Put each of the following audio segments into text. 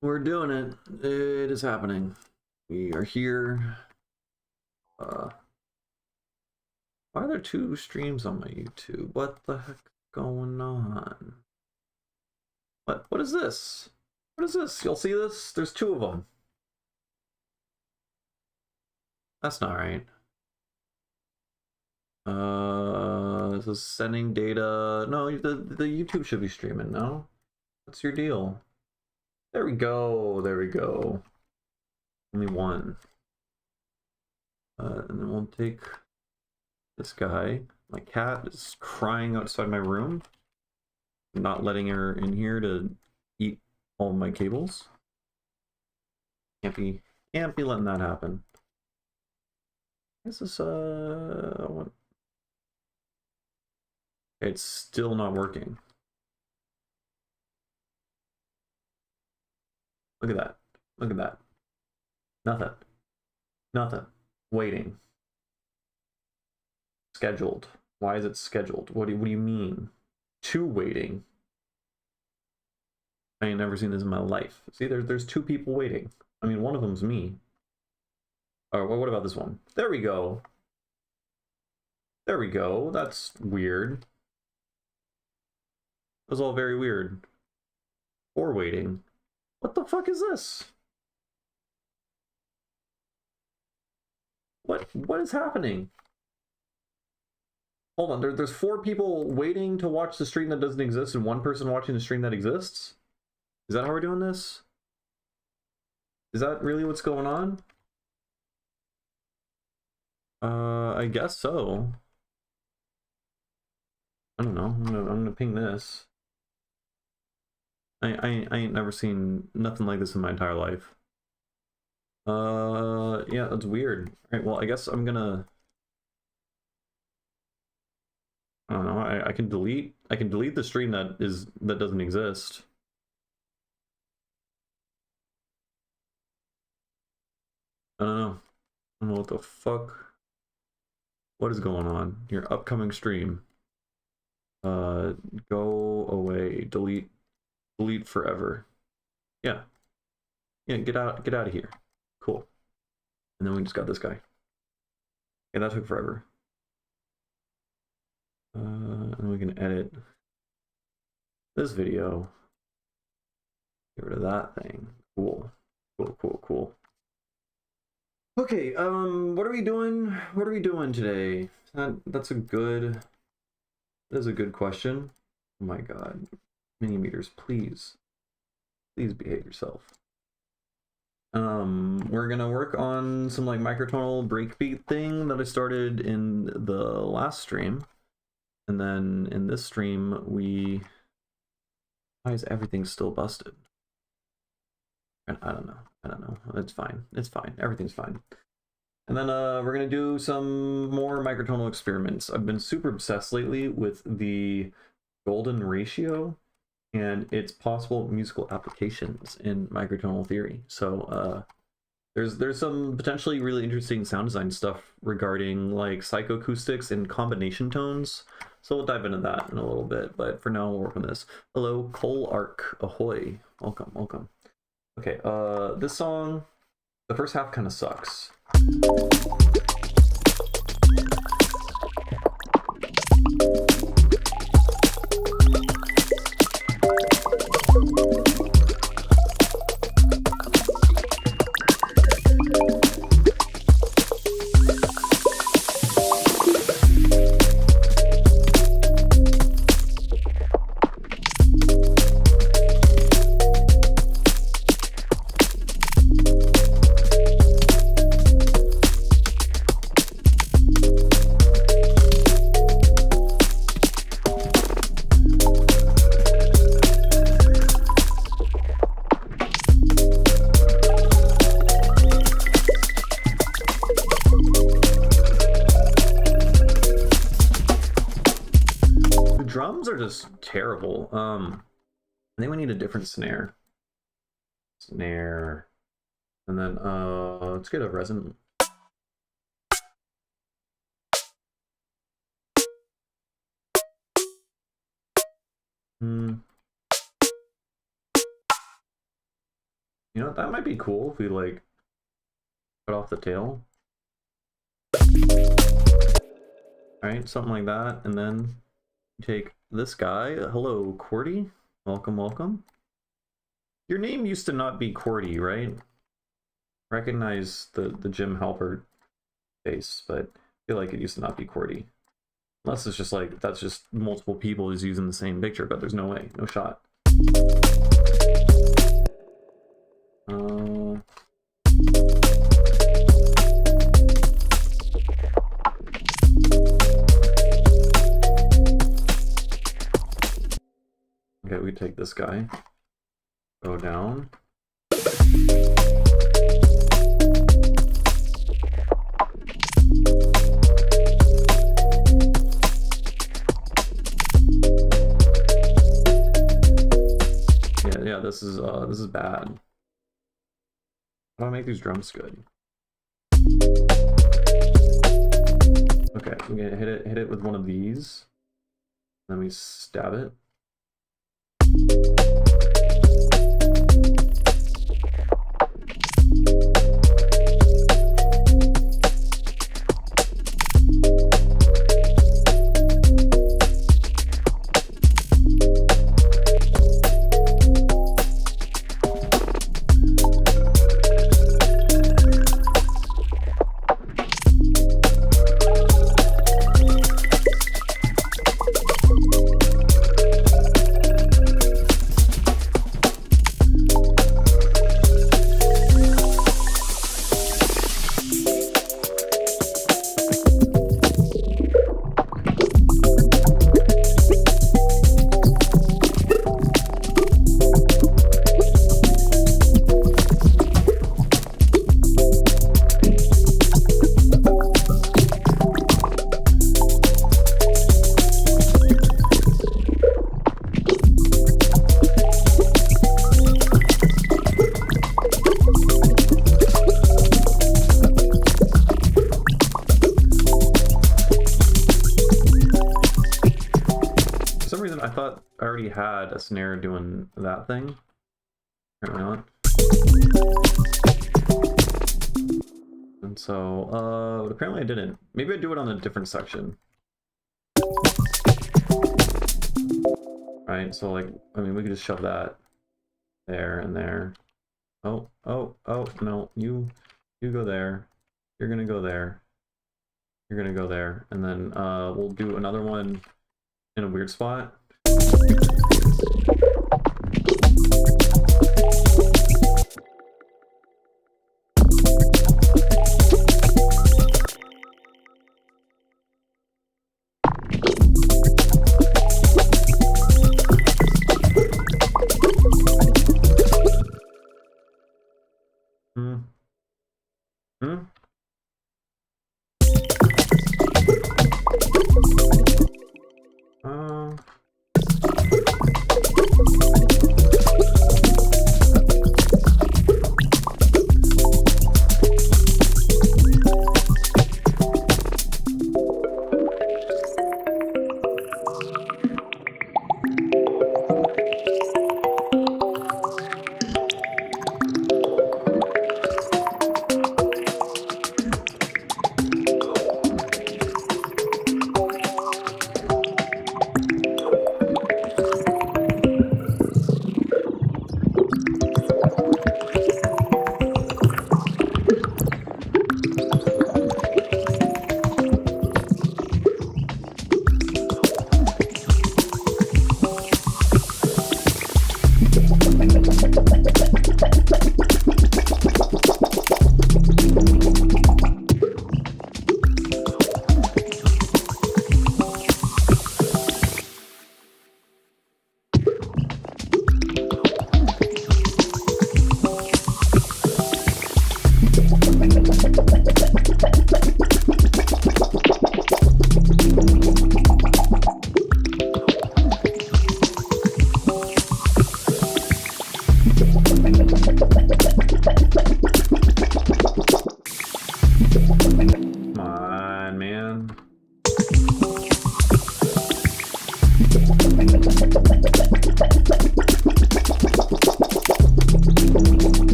We're doing it. It is happening. We are here. Why are there two streams on my YouTube? What the heck is going on? What is this? What is this? You'll see this? There's two of them. That's not right. This is sending data. No, the YouTube should be streaming, no? What's your deal? There we go. There we go. Only one. And then we'll take this guy. My cat is crying outside my room. I'm not letting her in here to eat all my cables. Can't be letting that happen. This is what? It's still not working. Look at that. Look at that. Nothing. Nothing. Waiting. Scheduled. Why is it scheduled? What do you mean? Two waiting. I ain't never seen this in my life. See, there's two people waiting. I mean, one of them's me. Oh, well, what about this one? There we go. There we go. That's weird. It was all very weird. Or waiting. What the fuck is this? What is happening? Hold on, there's four people waiting to watch the stream that doesn't exist and one person watching the stream that exists? Is that how we're doing this? Is that really what's going on? I guess so. I don't know. I'm gonna ping this. I ain't never seen nothing like this in my entire life. Yeah, that's weird. Alright, well, I guess I'm gonna... I don't know, I can delete the stream that doesn't exist. I don't know. I don't know what the fuck. What is going on? Your upcoming stream. Go away. Delete forever. Yeah. Yeah, get out of here. Cool. And then we just got this guy. Yeah, that took forever. And we can edit this video. Get rid of that thing. Cool. Cool. Okay, what are we doing? What are we doing today? That is a good question. Oh my god. Mini-meters, please behave yourself. We're gonna work on some like microtonal breakbeat thing that I started in the last stream. And then in this stream, why is everything still busted? I don't know. It's fine. Everything's fine. And then we're gonna do some more microtonal experiments. I've been super obsessed lately with the golden ratio and its possible musical applications in microtonal theory. So there's some potentially really interesting sound design stuff regarding like psychoacoustics and combination tones. So we'll dive into that in a little bit, but for now we'll work on this. Hello, Cole Arc, ahoy. Welcome. Okay, this song, the first half kind of sucks. Drums are just terrible. I think we need a different snare. And then let's get a resonant. You know, that might be cool if we like cut off the tail. Alright, something like that, and then take this guy. Hello, Cordy. Welcome, welcome. Your name used to not be Cordy, right? Recognize the Jim Halpert face, but I feel like it used to not be Cordy. Unless it's just like, that's just multiple people is using the same picture, but there's no way, no shot. Okay, we take this guy. Go down. Yeah, this is bad. How do I make these drums good? Okay, I'm gonna hit it with one of these. Then we stab it. Had a snare doing that thing. Apparently not. And so, apparently I didn't. Maybe I do it on a different section. Right, so like, I mean, we could just shove that there and there. Oh, no, you go there. You're gonna go there. You're gonna go there. And then, we'll do another one in a weird spot.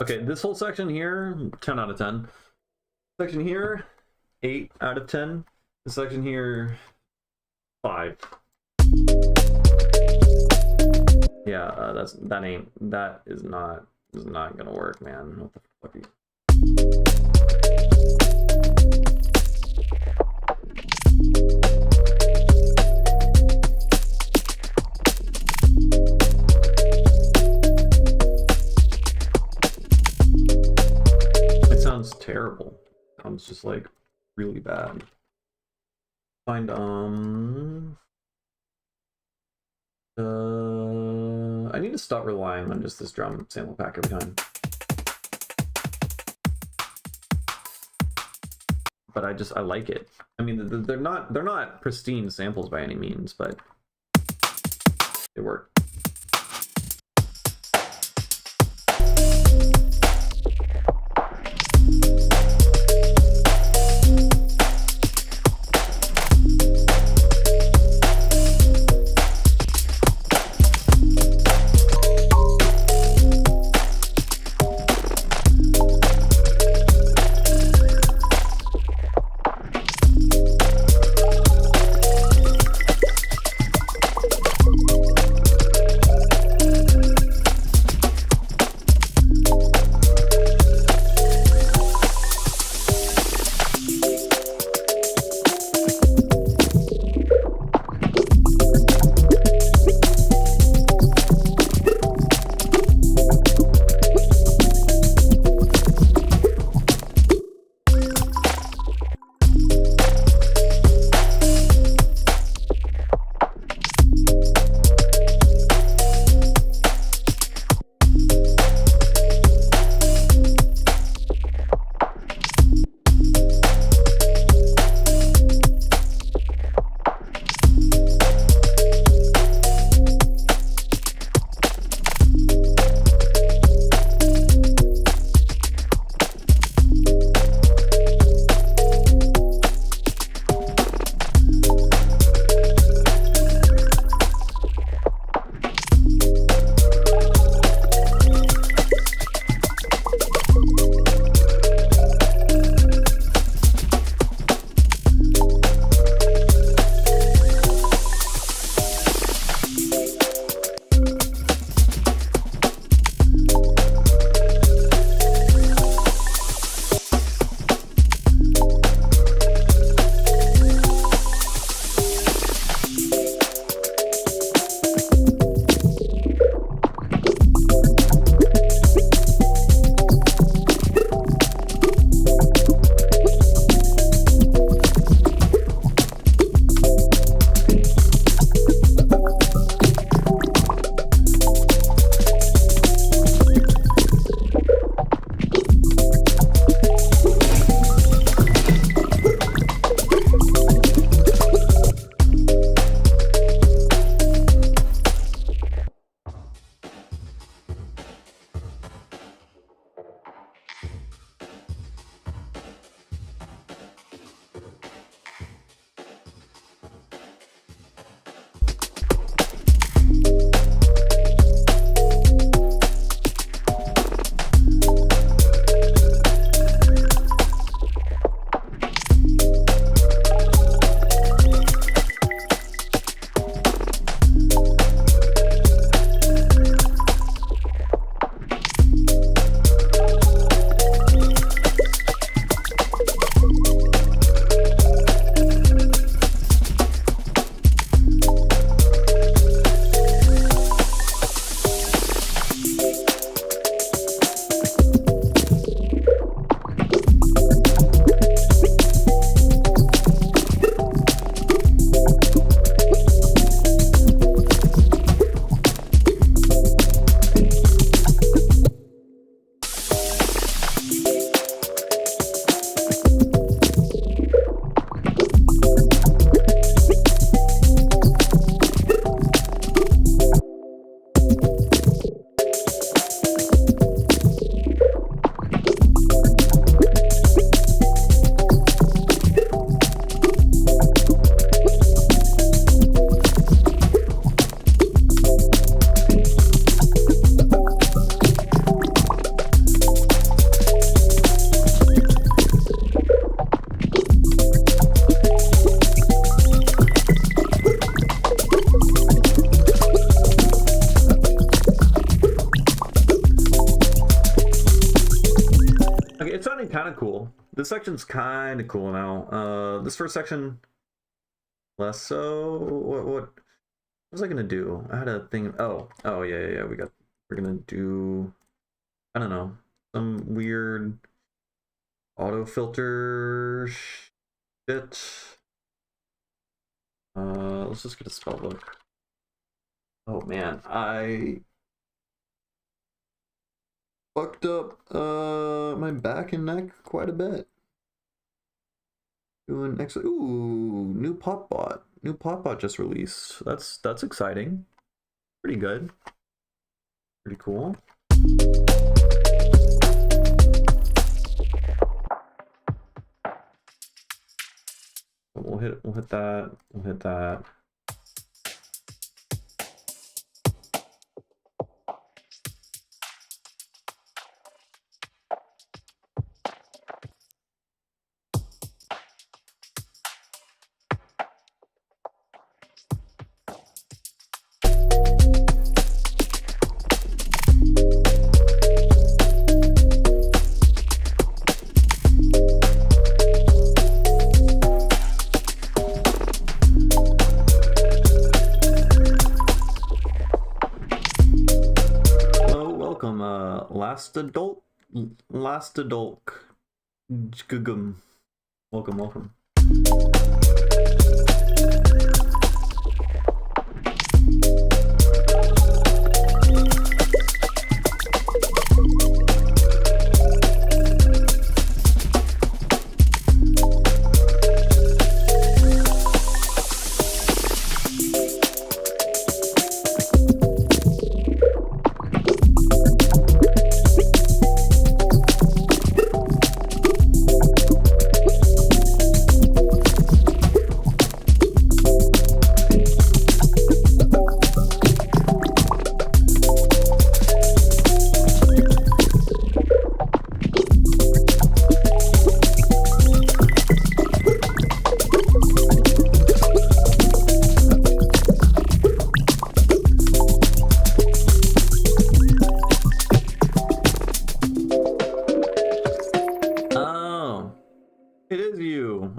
Okay, this whole section here, 10 out of 10. Section here, 8 out of 10. This section here, 5. Yeah, that is not gonna work, man. What the fuck are you? It sounds terrible. Sounds just like really bad. Find I need to stop relying on just this drum sample pack every time. But I like it. I mean, they're not pristine samples by any means, but they work. Okay, it's sounding kind of cool. This section's kind of cool now. This first section, less so. What was I gonna do? I had a thing. Oh, yeah. We're gonna do, I don't know, some weird auto filter shit. Let's just get a spell book. Oh man, I fucked up my back and neck quite a bit. Doing next. Ooh, new Popbot. New Popbot just released. That's exciting. Pretty good. Pretty cool. We'll hit that. We'll hit that. Last adult Gugum. Welcome.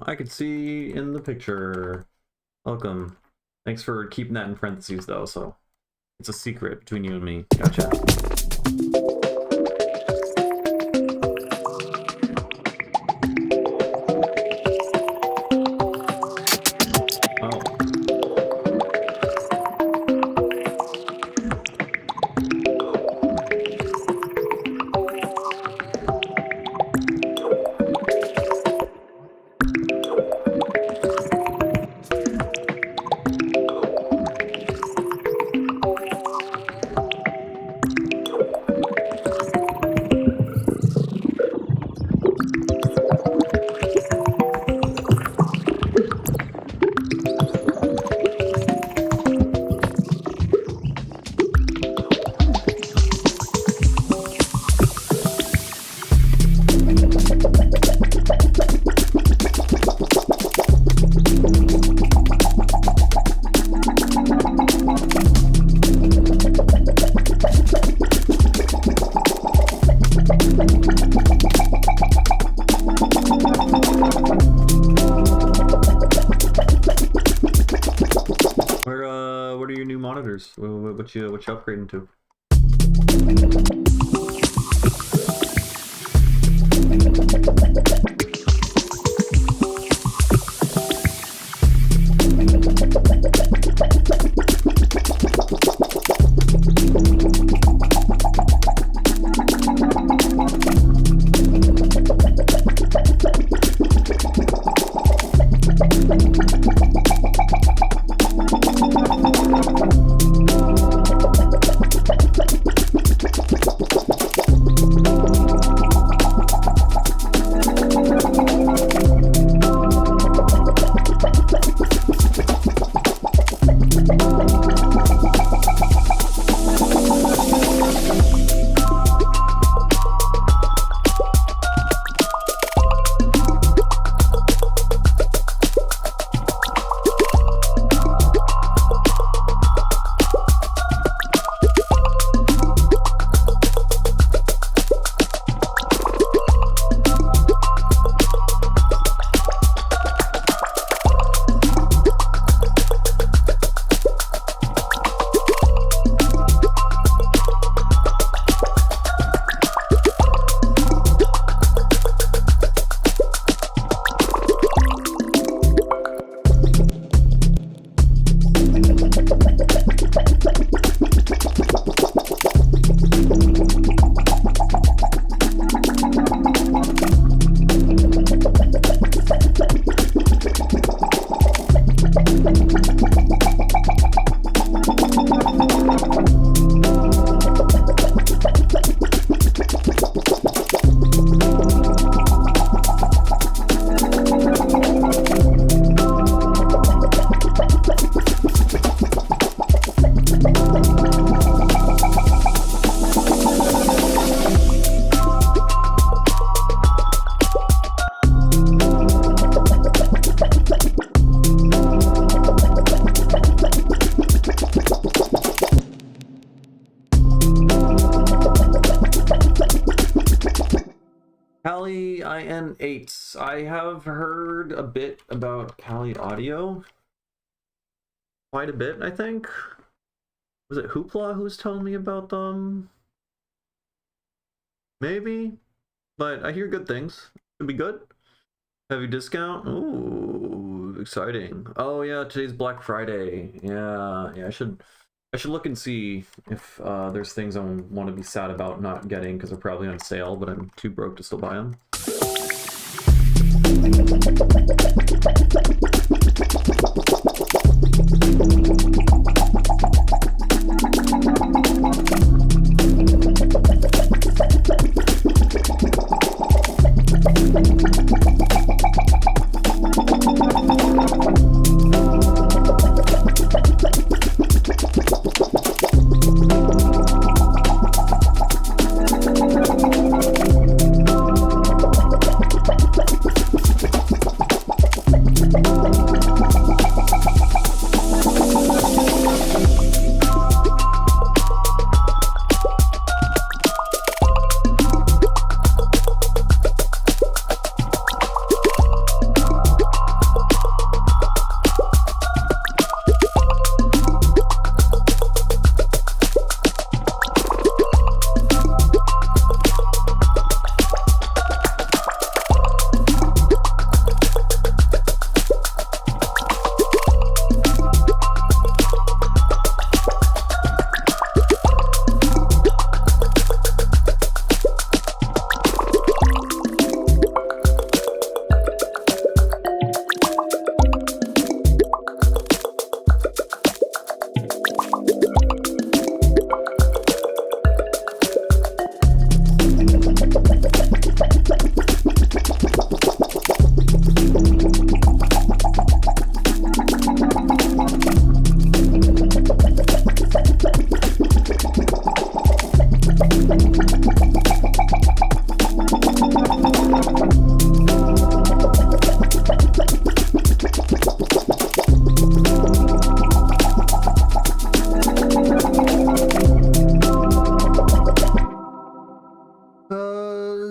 I could see in the picture. Welcome. Thanks for keeping that in parentheses though, so it's a secret between you and me. Gotcha. What are your new monitors? What you upgrading to? Kali IN8. I have heard a bit about Kali Audio. Quite a bit, I think. Was it Hoopla who was telling me about them? Maybe. But I hear good things. Could be good. Heavy discount. Ooh, exciting. Oh yeah, today's Black Friday. Yeah, I should look and see if there's things I want to be sad about not getting because they're probably on sale, but I'm too broke to still buy them.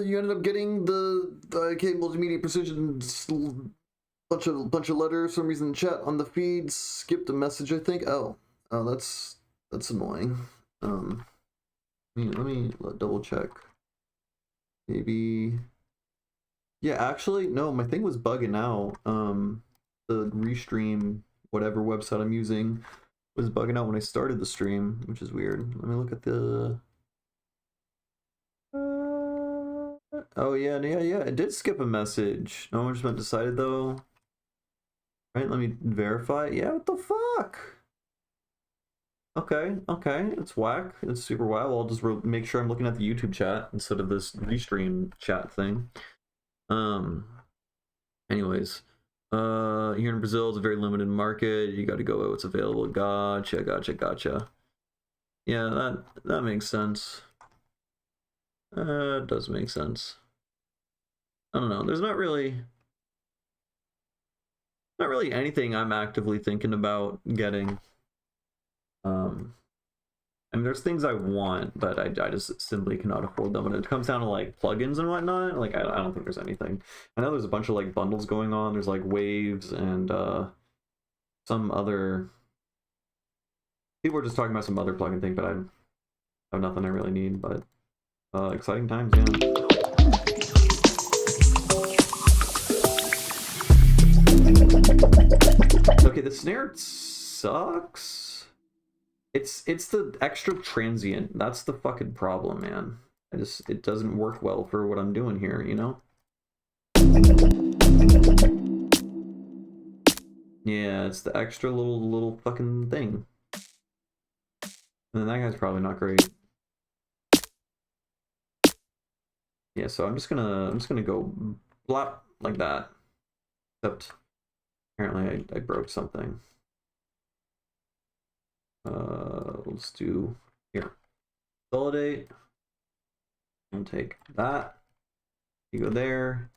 You ended up getting the Cables Media Precision bunch of letters for some reason in chat on the feed. Skipped a message, I think. Oh, that's annoying. Let me double check. Maybe. Yeah, actually, no, my thing was bugging out. The Restream, whatever website I'm using, was bugging out when I started the stream, which is weird. Let me look at the. Oh yeah, it did skip a message. No one just meant decided though. Right, let me verify. Yeah, what the fuck? Okay, it's whack. It's super whack. Well, I'll just make sure I'm looking at the YouTube chat instead of this Restream chat thing. Anyways, here in Brazil, it's a very limited market. You got to go with what's available. Gotcha. Yeah, that makes sense. It does make sense. I don't know. There's not really anything I'm actively thinking about getting. I mean, there's things I want, but I just simply cannot afford them. When it comes down to like plugins and whatnot, like I don't think there's anything. I know there's a bunch of like bundles going on. There's like Waves and some other. People are just talking about some other plugin thing, but I have nothing I really need. But exciting times, yeah. Okay, the snare sucks. It's the extra transient. That's the fucking problem, man. It doesn't work well for what I'm doing here, you know? Yeah, it's the extra little fucking thing. And then that guy's probably not great. Yeah, so I'm just gonna go blop like that. Except apparently I broke something. Let's do here. Consolidate. And take that. You go there.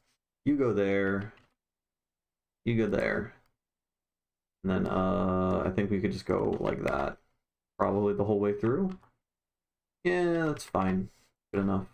You go there. You go there. And then I think we could just go like that. Probably the whole way through. Yeah, that's fine. Good enough.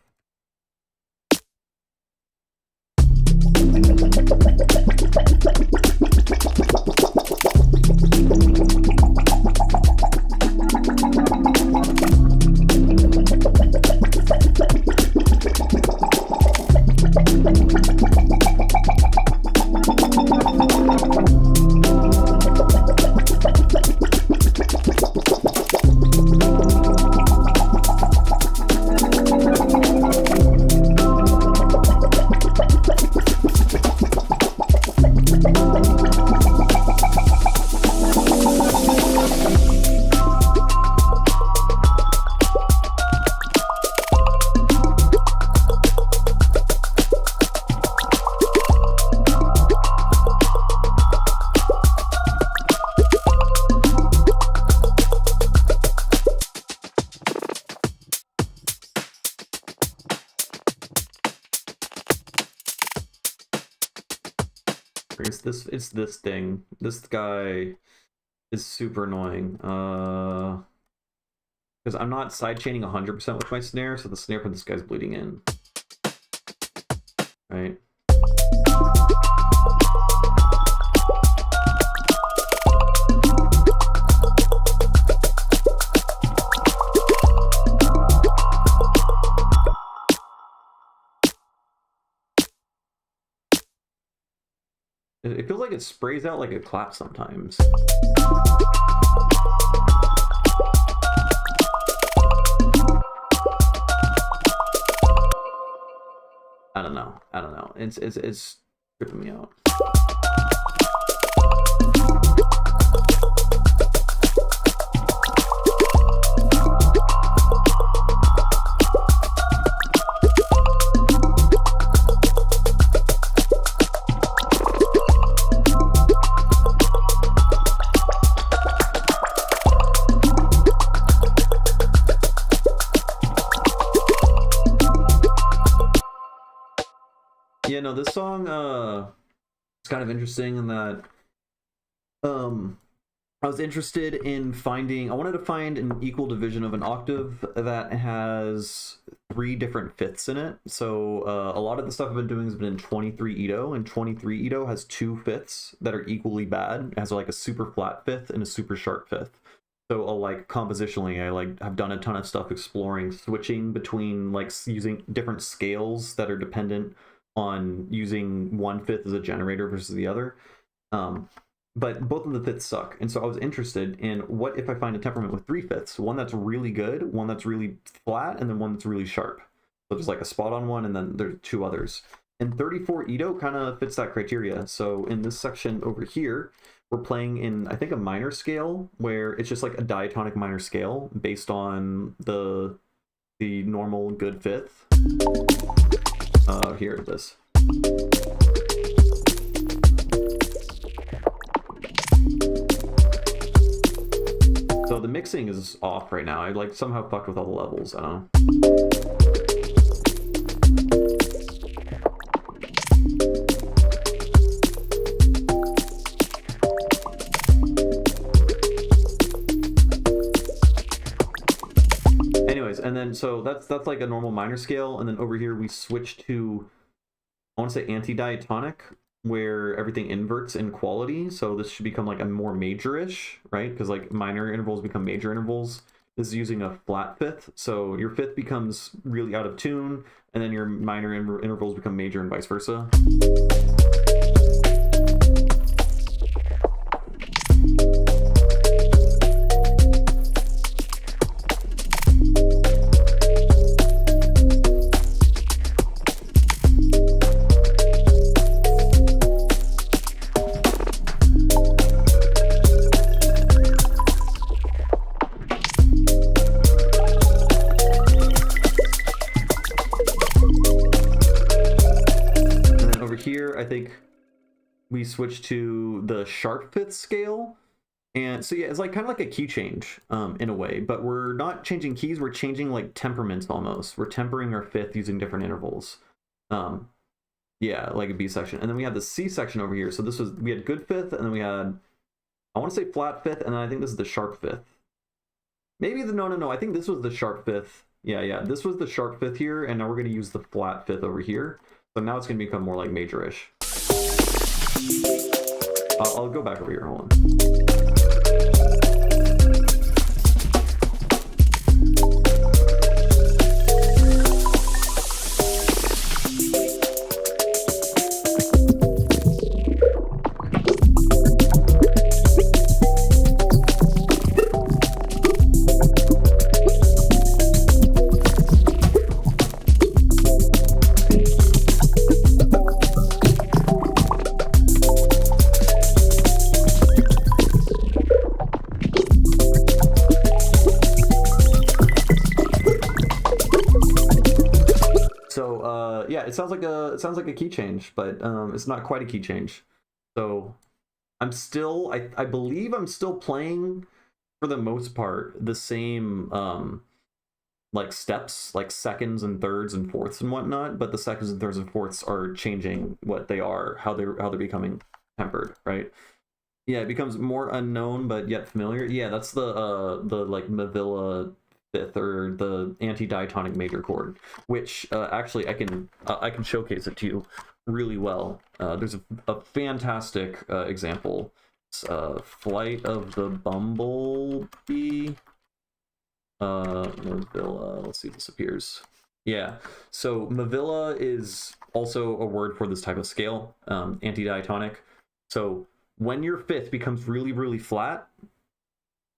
It's this thing. This guy is super annoying. Because I'm not sidechaining 100% with my snare, so the snare from this guy's bleeding in. Right? It feels like it sprays out like a clap sometimes. I don't know. It's tripping me out. Yeah, no, this song is kind of interesting in that I was interested in I wanted to find an equal division of an octave that has 3 different fifths in it. So a lot of the stuff I've been doing has been in 23 Ito, and 23 Ito has 2 fifths that are equally bad. It has like a super flat fifth and a super sharp fifth. So like compositionally, I have done a ton of stuff exploring switching between like using different scales that are dependent on using one fifth as a generator versus the other. But both of the fifths suck. And so I was interested in what if I find a temperament with 3 fifths, one that's really good, one that's really flat, and then one that's really sharp. So there's like a spot on one, and then there's 2 others. And 34 Ito kind of fits that criteria. So in this section over here, we're playing in, I think, a minor scale where it's just like a diatonic minor scale based on the normal good fifth. Here it is. So the mixing is off right now. I like somehow fucked with all the levels. I don't know. Anyways, and then so that's like a normal minor scale, and then over here we switch to, I want to say, anti-diatonic, where everything inverts in quality. So this should become like a more major-ish, right? Because like minor intervals become major intervals. This is using a flat fifth, so your fifth becomes really out of tune, and then your minor intervals become major and vice versa. Here, I think we switch to the sharp fifth scale, and so yeah, it's like kind of like a key change in a way, but we're not changing keys, we're changing like temperaments almost. We're tempering our fifth using different intervals. Yeah, like a B section, and then we have the C section over here. So we had good fifth, and then we had, I want to say flat fifth, and then I think this is the sharp fifth. Maybe no, I think this was the sharp fifth. Yeah, this was the sharp fifth here, and now we're going to use the flat fifth over here. So now it's going to become more like major-ish. I'll go back over here. Hold on. Yeah, it sounds like a key change, but it's not quite a key change. So I believe I'm still playing for the most part the same like steps, like seconds and thirds and fourths and whatnot, but the seconds and thirds and fourths are changing what they are, how they're becoming tempered, right? Yeah, it becomes more unknown but yet familiar. Yeah, that's the like Mavilla fifth, or the anti-diatonic major chord, which actually I can showcase it to you really well. There's a fantastic example. It's Flight of the Bumblebee. Mavilla, let's see if this appears. Yeah, so Mavilla is also a word for this type of scale, anti-diatonic. So when your fifth becomes really, really flat,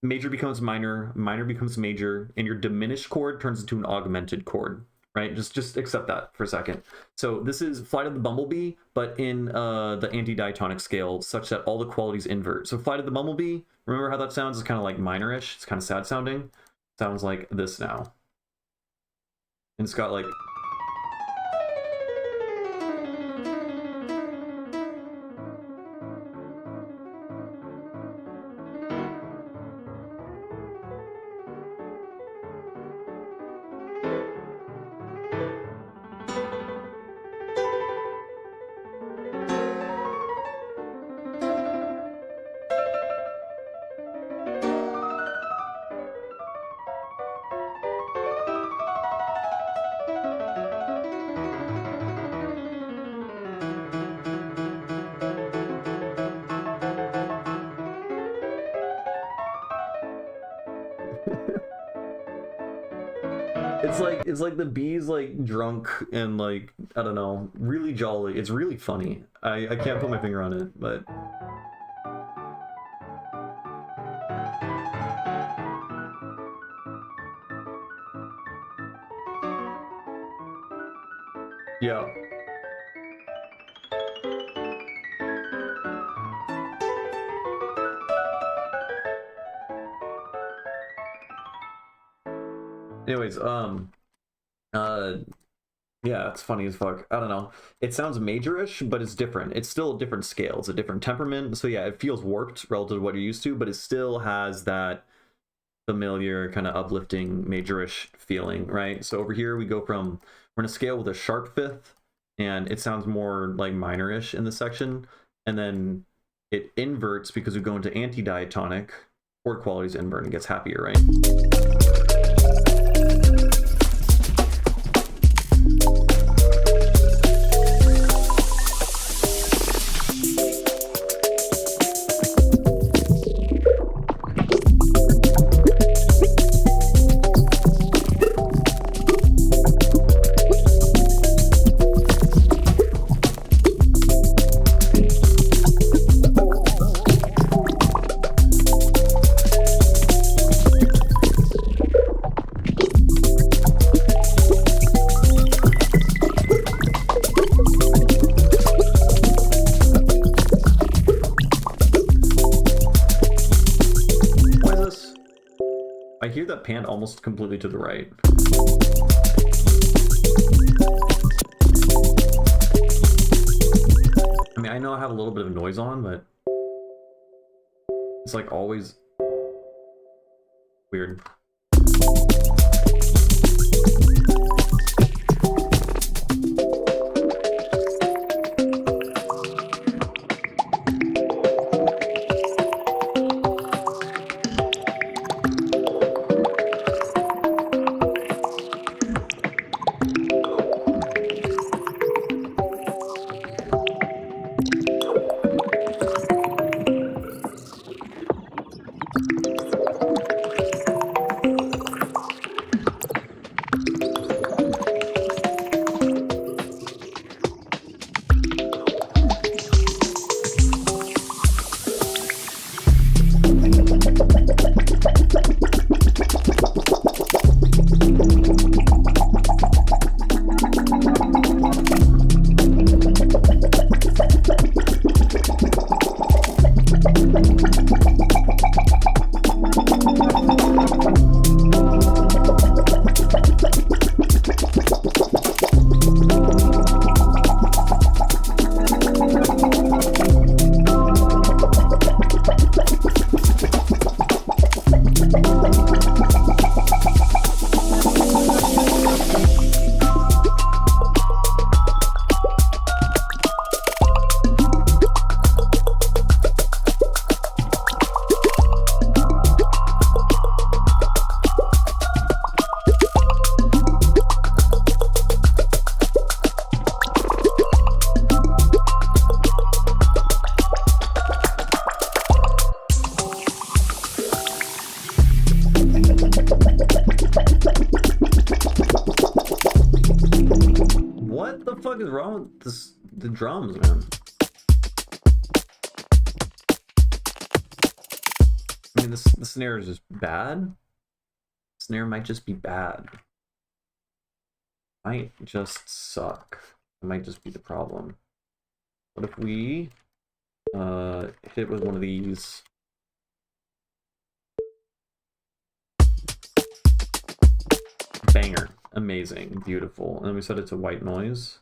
major becomes minor, minor becomes major, and your diminished chord turns into an augmented chord, right? Just accept that for a second. So this is Flight of the Bumblebee, but in the anti-diatonic scale, such that all the qualities invert. So Flight of the Bumblebee, remember how that sounds? It's kind of like minorish. It's kind of sad sounding. Sounds like this now. And it's got like... It's like the bee's like drunk and like, I don't know, really jolly. It's really funny. I can't put my finger on it, but yeah. Anyways, yeah, it's funny as fuck. I don't know. It sounds majorish, but it's different. It's still a different scale. It's a different temperament. So yeah, it feels warped relative to what you're used to, but it still has that familiar kind of uplifting majorish feeling, right? So over here we go from, we're in a scale with a sharp fifth, and it sounds more like minorish in this section, and then it inverts because we go into anti-diatonic, chord qualities invert and gets happier, right? I hear that pan almost completely to the right. I mean, I know I have a little bit of noise on, but it's like always weird. what the fuck is wrong with this? The drums, man. I mean, the snare is just bad. The snare might just be bad. Might just suck. It might just be the problem. What if we hit it with one of these? Banger. Amazing. Beautiful. And then we set it to white noise.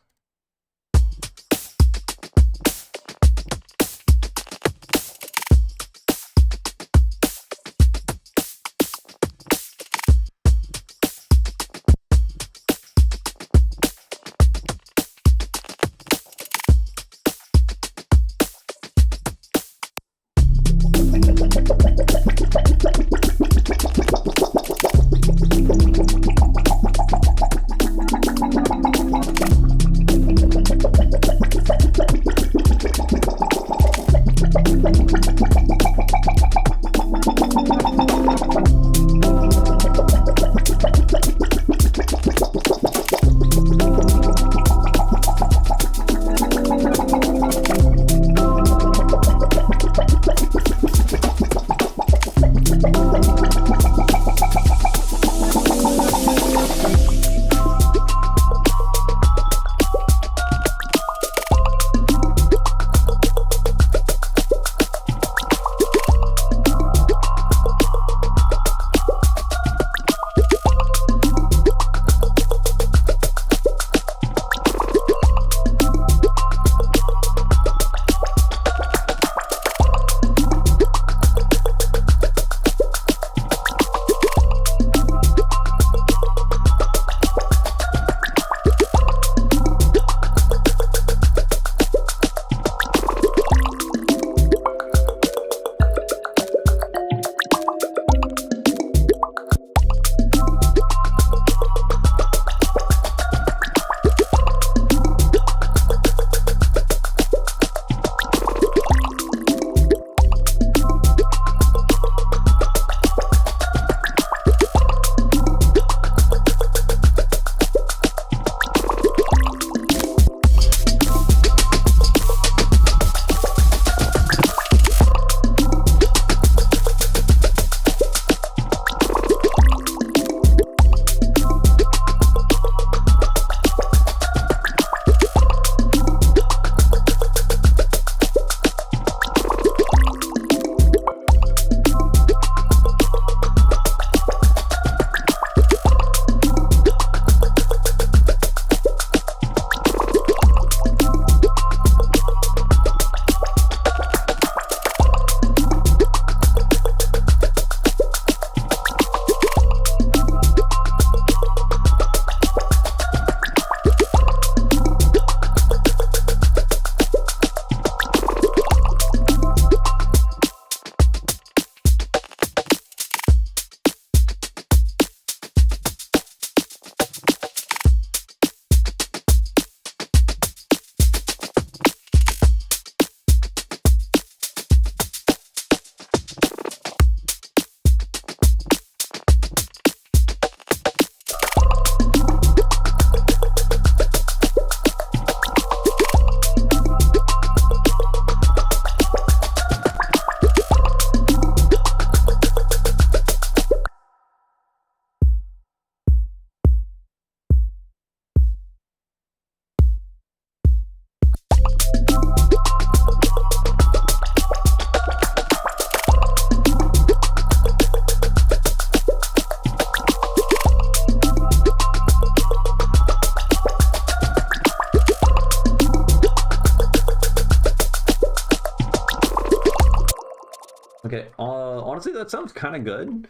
Okay, honestly, that sounds kind of good.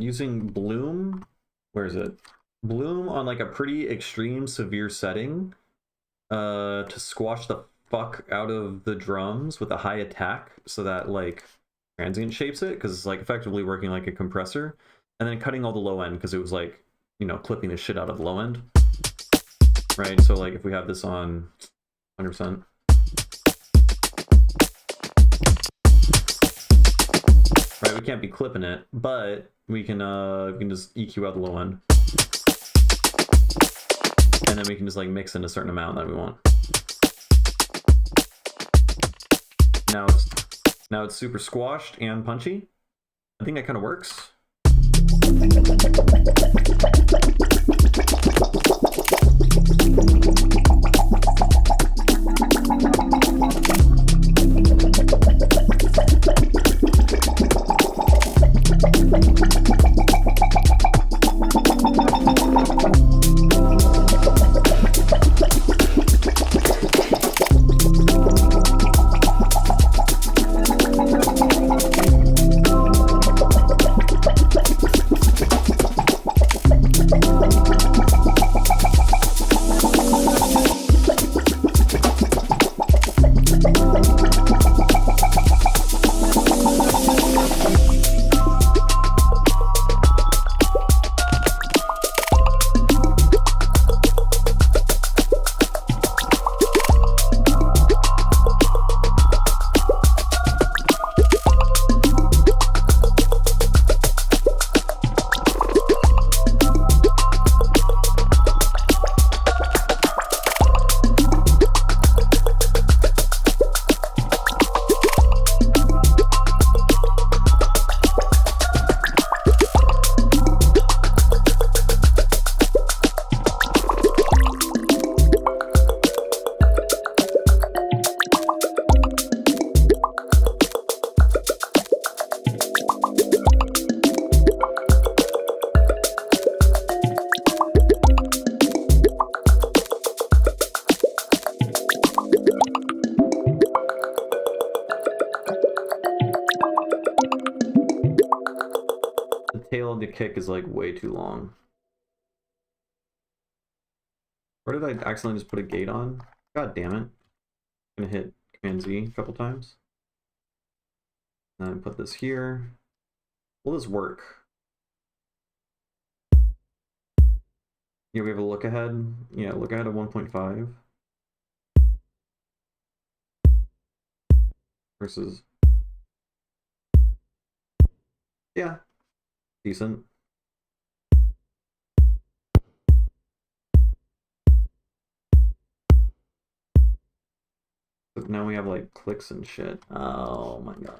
Using Bloom, where is it? Bloom on like a pretty extreme severe setting to squash the fuck out of the drums with a high attack so that like transient shapes it, because it's like effectively working like a compressor, and then cutting all the low end because it was like, you know, clipping the shit out of the low end. Right, so like if we have this on 100%. Right, we can't be clipping it, but we can just EQ out the low end. and then we can just like mix in a certain amount that we want. Now it's super squashed and punchy. I think that kind of works. The kick is like way too long. Or did I accidentally just put a gate on? God damn it. I'm gonna hit Command Z a couple times. And then put this here. Will this work? Yeah, we have a look ahead. Yeah, look ahead of 1.5. Versus. Yeah. Decent. But now we have like clicks and shit. Oh my god.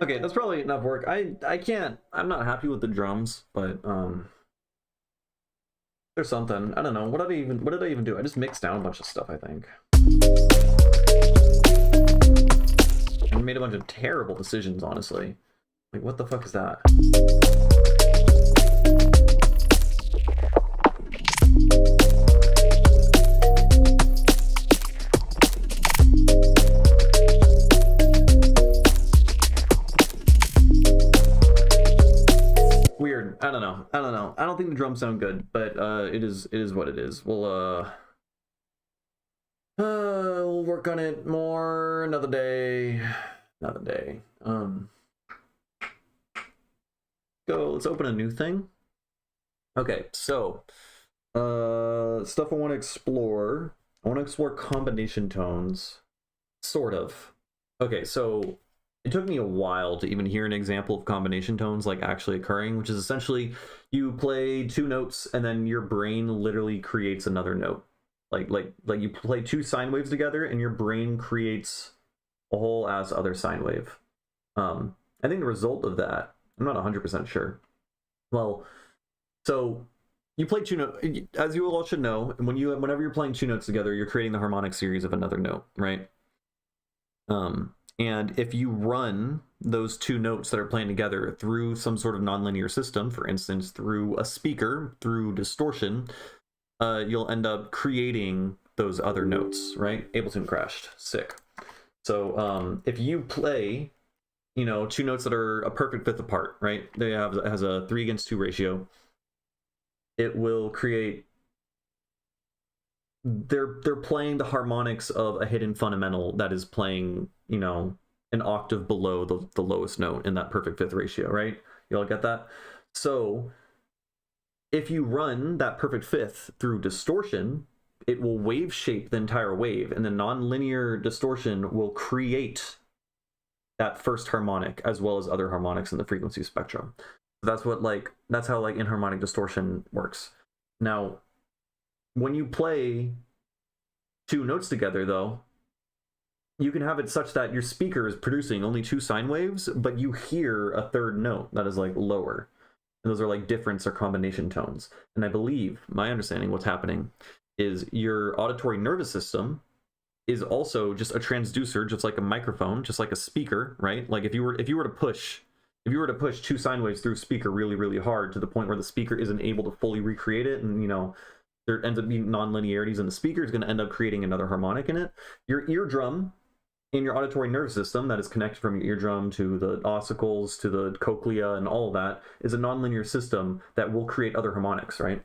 Okay, that's probably enough work. I'm not happy with the drums, but there's something. I don't know. What did I even do? I just mixed down a bunch of stuff, I think. And made a bunch of terrible decisions, honestly. Like, what the fuck is that? Weird. I don't know. I don't think the drums sound good, but it is what it is. We'll work on it more another day. Let's open a new thing. Okay, so stuff I want to explore. I want to explore combination tones. Sort of. Okay, so it took me a while to even hear an example of combination tones like actually occurring, which is essentially you play two notes and then your brain literally creates another note. Like you play two sine waves together and your brain creates a whole ass other sine wave. I think the result of that, I'm not 100% sure. Well, so you play two notes, as you all should know, whenever you're playing two notes together, you're creating the harmonic series of another note, right? And if you run those two notes that are playing together through some sort of nonlinear system, for instance, through a speaker, through distortion, you'll end up creating those other notes, right? Ableton crashed. Sick. So if you play, two notes that are a perfect fifth apart, right? It has a 3:2 ratio. It will create. They're playing the harmonics of a hidden fundamental that is playing, an octave below the lowest note in that perfect fifth ratio, right? You all get that? So if you run that perfect fifth through distortion, it will wave shape the entire wave, and the nonlinear distortion will create that first harmonic as well as other harmonics in the frequency spectrum. That's how inharmonic distortion works. Now, when you play two notes together, though, you can have it such that your speaker is producing only two sine waves, but you hear a third note that is like lower. And those are like difference or combination tones. And I believe, my understanding, what's happening is your auditory nervous system is also just a transducer, just like a microphone, just like a speaker, right? Like if you were to push two sine waves through a speaker really, really hard to the point where the speaker isn't able to fully recreate it, and there ends up being non-linearities in the speaker, is going to end up creating another harmonic in it. Your eardrum in your auditory nervous system that is connected from your eardrum to the ossicles to the cochlea and all of that is a nonlinear system that will create other harmonics, right?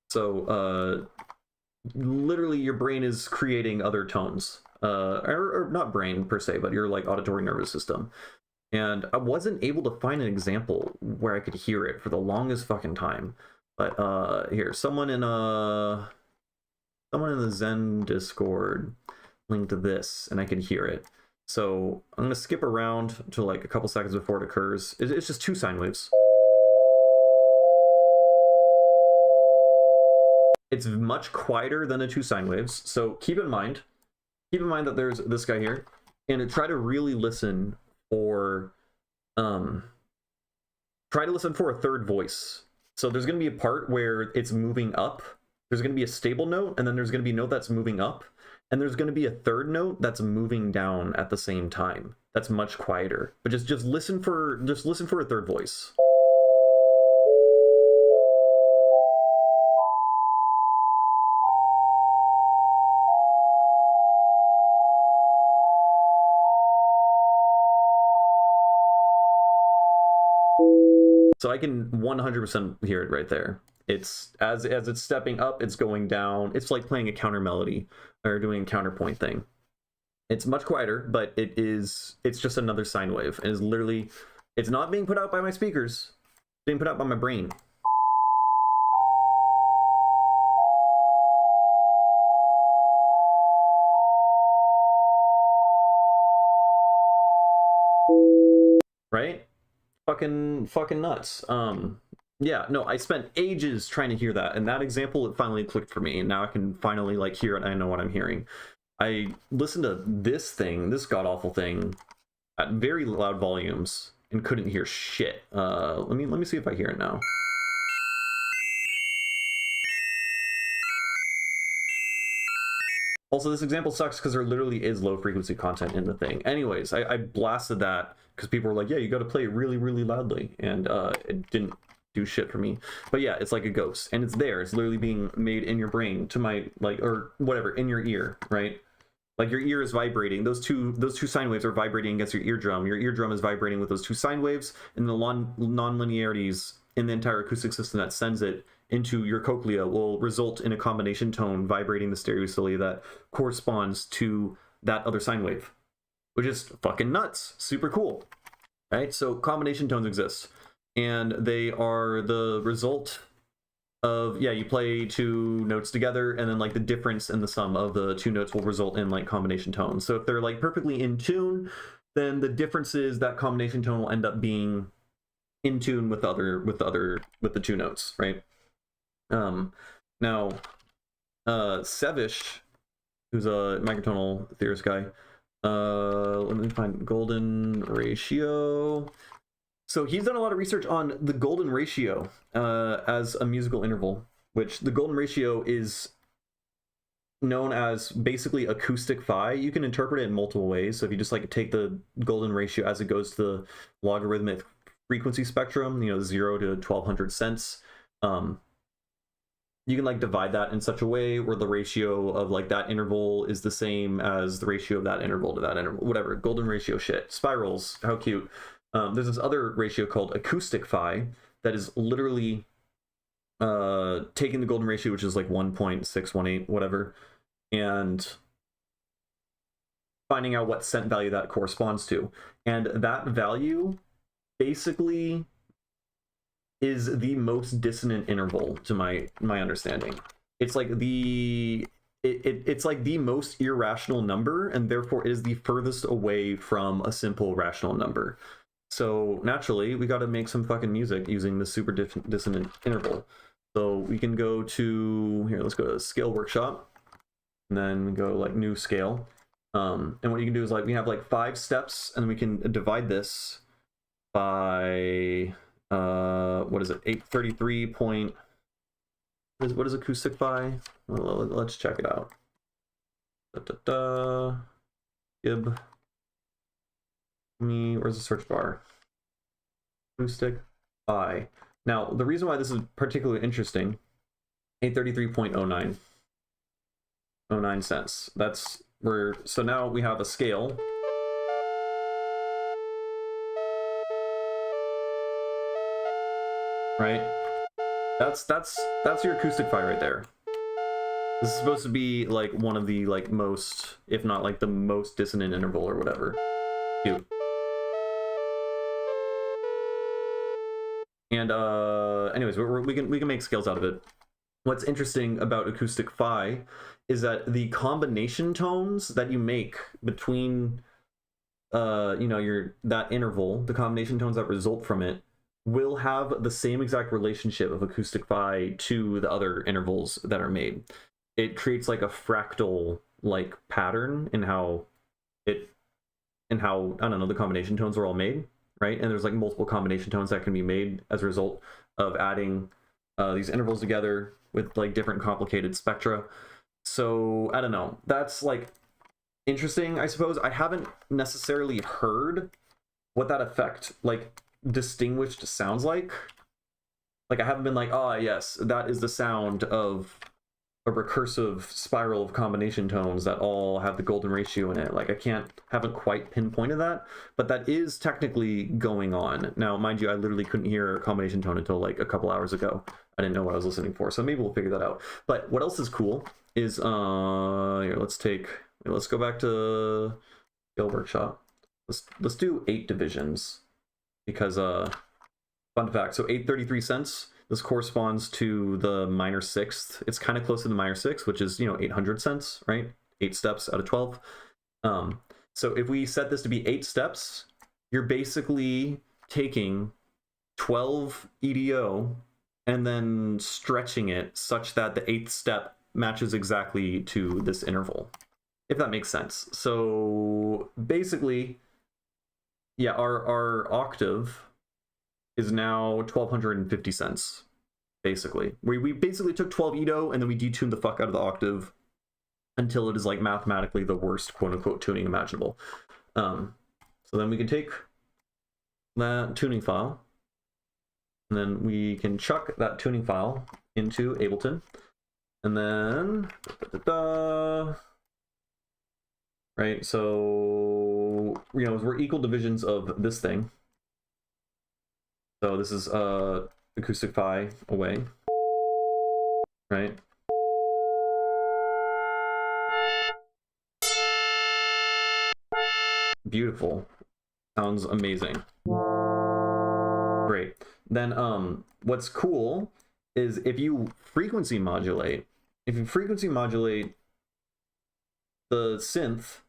So literally your brain is creating other tones, or not brain per se, but your like auditory nervous system. And I wasn't able to find an example where I could hear it for the longest fucking time. But here, someone in the Zen Discord linked this, and I can hear it. So I'm gonna skip around to like a couple seconds before it occurs. It's just two sine waves. It's much quieter than the two sine waves. So keep in mind that there's this guy here, and try to really listen for a third voice. So there's going to be a part where it's moving up. There's going to be a stable note, and then there's going to be a note that's moving up, and there's going to be a third note that's moving down at the same time. That's much quieter. But just listen for a third voice. So I can 100% hear it right there. It's as it's stepping up, it's going down. It's like playing a counter melody or doing a counterpoint thing. It's much quieter, but it's just another sine wave. And it's not being put out by my speakers. It's being put out by my brain. Right? Fucking nuts. Yeah, no, I spent ages trying to hear that, and that example, it finally clicked for me, and now I can finally like hear it, and I know what I'm hearing. I listened to this god-awful thing at very loud volumes and couldn't hear shit. Let me see if I hear it now. Also, this example sucks because there literally is low frequency content in the thing. Anyways, I blasted that because people were like, yeah, you got to play it really, really loudly, and it didn't do shit for me. But yeah, it's like a ghost, and it's there. It's literally being made in your brain to my or whatever, in your ear, right? Like your ear is vibrating. Those two sine waves are vibrating against your eardrum. Your eardrum is vibrating with those two sine waves, and the non-linearities in the entire acoustic system that sends it into your cochlea will result in a combination tone vibrating the stereocilia that corresponds to that other sine wave, which is fucking nuts. Super cool, right? So combination tones exist, and they are the result of, yeah, you play two notes together, and then like the difference in the sum of the two notes will result in like combination tones. So if they're like perfectly in tune, then the difference is that combination tone will end up being in tune with the two notes, right? Now Sevish, who's a microtonal theorist guy, let me find golden ratio. So he's done a lot of research on the golden ratio as a musical interval, which the golden ratio is known as basically acoustic phi. You can interpret it in multiple ways. So if you just like take the golden ratio as it goes to the logarithmic frequency spectrum, 0 to 1200 cents, you can like divide that in such a way where the ratio of like that interval is the same as the ratio of that interval to that interval, whatever. Golden ratio shit. Spirals, how cute. There's this other ratio called acoustic phi that is literally taking the golden ratio, which is like 1.618 whatever, and finding out what cent value that corresponds to. And that value basically is the most dissonant interval to my understanding. It's like it's like the most irrational number, and therefore it is the furthest away from a simple rational number. So naturally, we got to make some fucking music using the super dissonant interval. So we can go to here. Let's go to Scale Workshop, and then go like new scale. And what you can do is like we have like 5 steps, and we can divide this by what is it? 833 point. What is acoustic phi? Well, let's check it out. Gib. Where's the search bar? Acoustic phi. Now, the reason why this is particularly interesting, 833.09. 09 cents. That's where, so now we have a scale. Right? That's your acoustic phi right there. This is supposed to be like one of the like most, if not like the most dissonant interval or whatever. Cute. And anyways, we can make scales out of it. What's interesting about acoustic phi is that the combination tones that you make between that interval, the combination tones that result from it, will have the same exact relationship of acoustic phi to the other intervals that are made. It creates like a fractal like pattern in how I don't know, the combination tones are all made, right? And there's like multiple combination tones that can be made as a result of adding these intervals together with like different complicated spectra. So I don't know, that's like interesting, I suppose. I haven't necessarily heard what that effect like distinguished sounds like. Like I haven't been like, oh yes, that is the sound of a recursive spiral of combination tones that all have the golden ratio in it. Like I haven't quite pinpointed that, but that is technically going on. Now, mind you, I literally couldn't hear a combination tone until like a couple hours ago. I didn't know what I was listening for, so maybe we'll figure that out. But what else is cool is here, let's go back to Scale Workshop. Let's do 8 divisions, because fun fact, so 833 cents, this corresponds to the minor sixth. It's kind of close to the minor sixth, which is 800 cents, right? 8 steps out of 12. So if we set this to be 8 steps, you're basically taking 12 EDO and then stretching it such that the 8th step matches exactly to this interval, if that makes sense. So basically, yeah, our octave is now 1250 cents, basically. We basically took 12 EDO and then we detuned the fuck out of the octave until it is like mathematically the worst quote-unquote tuning imaginable. So then we can take that tuning file, and then we can chuck that tuning file into Ableton, and then right, so we're equal divisions of this thing. So this is acoustic phi away, right? Beautiful. Sounds amazing. Great. Then what's cool is if you frequency modulate the synth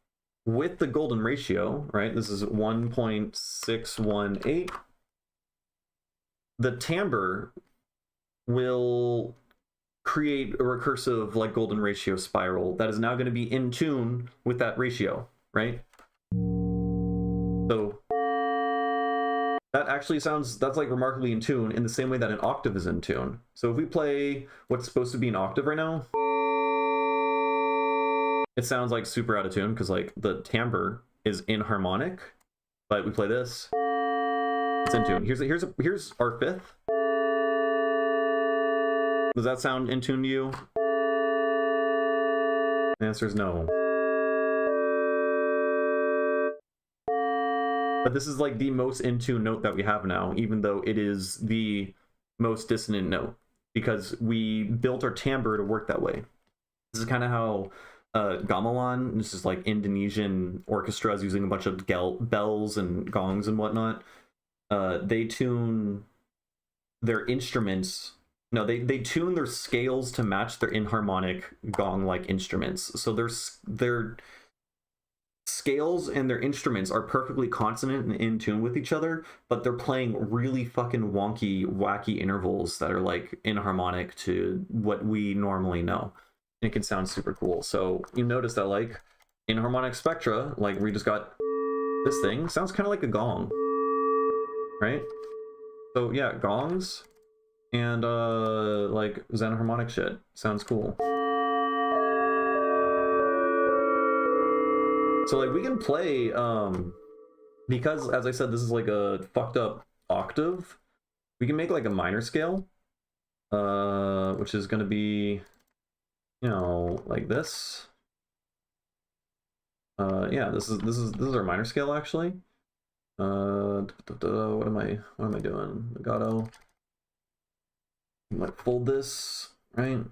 with the golden ratio, right? This is 1.618. The timbre will create a recursive like golden ratio spiral that is now going to be in tune with that ratio, right? So that actually sounds, that's like remarkably in tune in the same way that an octave is in tune. So if we play what's supposed to be an octave right now, it sounds like super out of tune because like the timbre is inharmonic, but we play this, it's in tune. Here's our fifth. Does that sound in tune to you? The answer is no. But this is like the most in tune note that we have now, even though it is the most dissonant note, because we built our timbre to work that way. This is kind of how gamelan, this is like Indonesian orchestras using a bunch of bells and gongs and whatnot. They tune their instruments. No, they tune their scales to match their inharmonic gong-like instruments. So their scales and their instruments are perfectly consonant and in tune with each other, but they're playing really fucking wonky, wacky intervals that are like inharmonic to what we normally know. It can sound super cool. So you notice that like inharmonic spectra, like we just got this thing, sounds kind of like a gong, right? So yeah, gongs and like Zen harmonic shit sounds cool. So like we can play because as I said, this is like a fucked up octave, we can make like a minor scale, which is going to be, you know, like this. Yeah, this is our minor scale actually. What am I doing? Legato. Like fold this, right?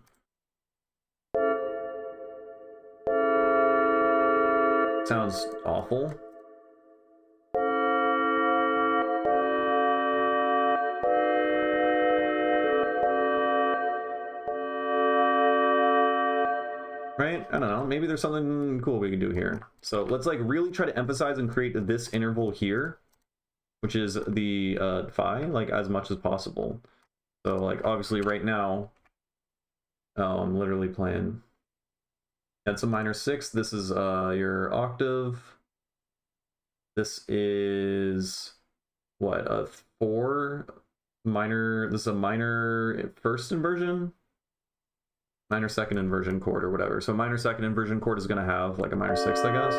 Sounds awful. Right? I don't know. Maybe there's something cool we can do here. So let's like really try to emphasize and create this interval here, which is the phi, like as much as possible. So like obviously right now, I'm literally playing. That's a minor 6. This is your octave. This is what, a 4 minor. This is a minor first inversion, minor second inversion chord or whatever. So minor second inversion chord is going to have like a minor 6th, I guess.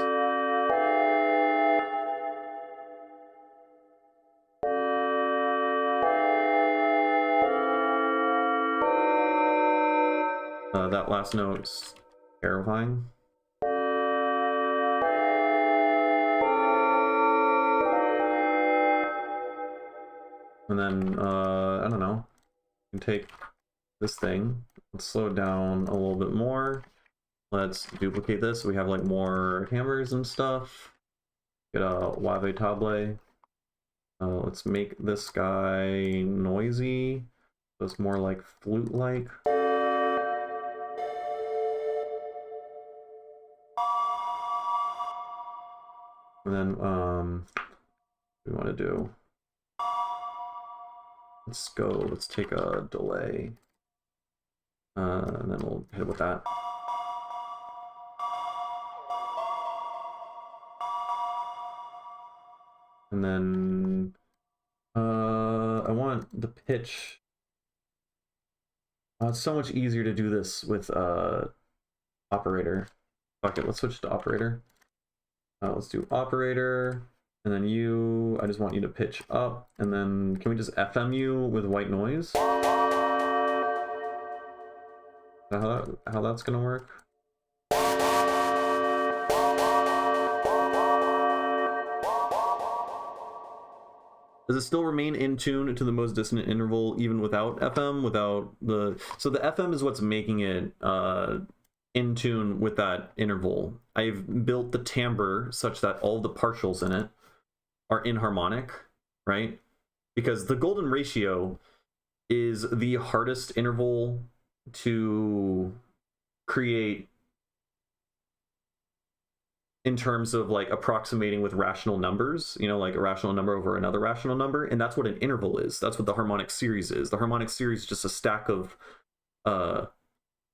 That last note's terrifying. And then, I don't know, you can take this thing, let's slow it down a little bit more. Let's duplicate this so we have like more hammers and stuff. Get a wave table. Let's make this guy noisy, so it's more like flute-like. And then, what do we want to do? Let's take a delay. And then we'll hit it with that. And then, I want the pitch. It's so much easier to do this with, operator. Fuck it, let's switch to operator. Let's do operator, and then you, I just want you to pitch up, and then can we just FM you with white noise? Is that how that's gonna work? Does it still remain in tune to the most dissonant interval even without FM? So the FM is what's making it in tune with that interval. I've built the timbre such that all the partials in it are inharmonic, right? Because the golden ratio is the hardest interval to create in terms of like approximating with rational numbers, you know, like a rational number over another rational number. And that's what an interval is. That's what the harmonic series is. The harmonic series is just a stack of,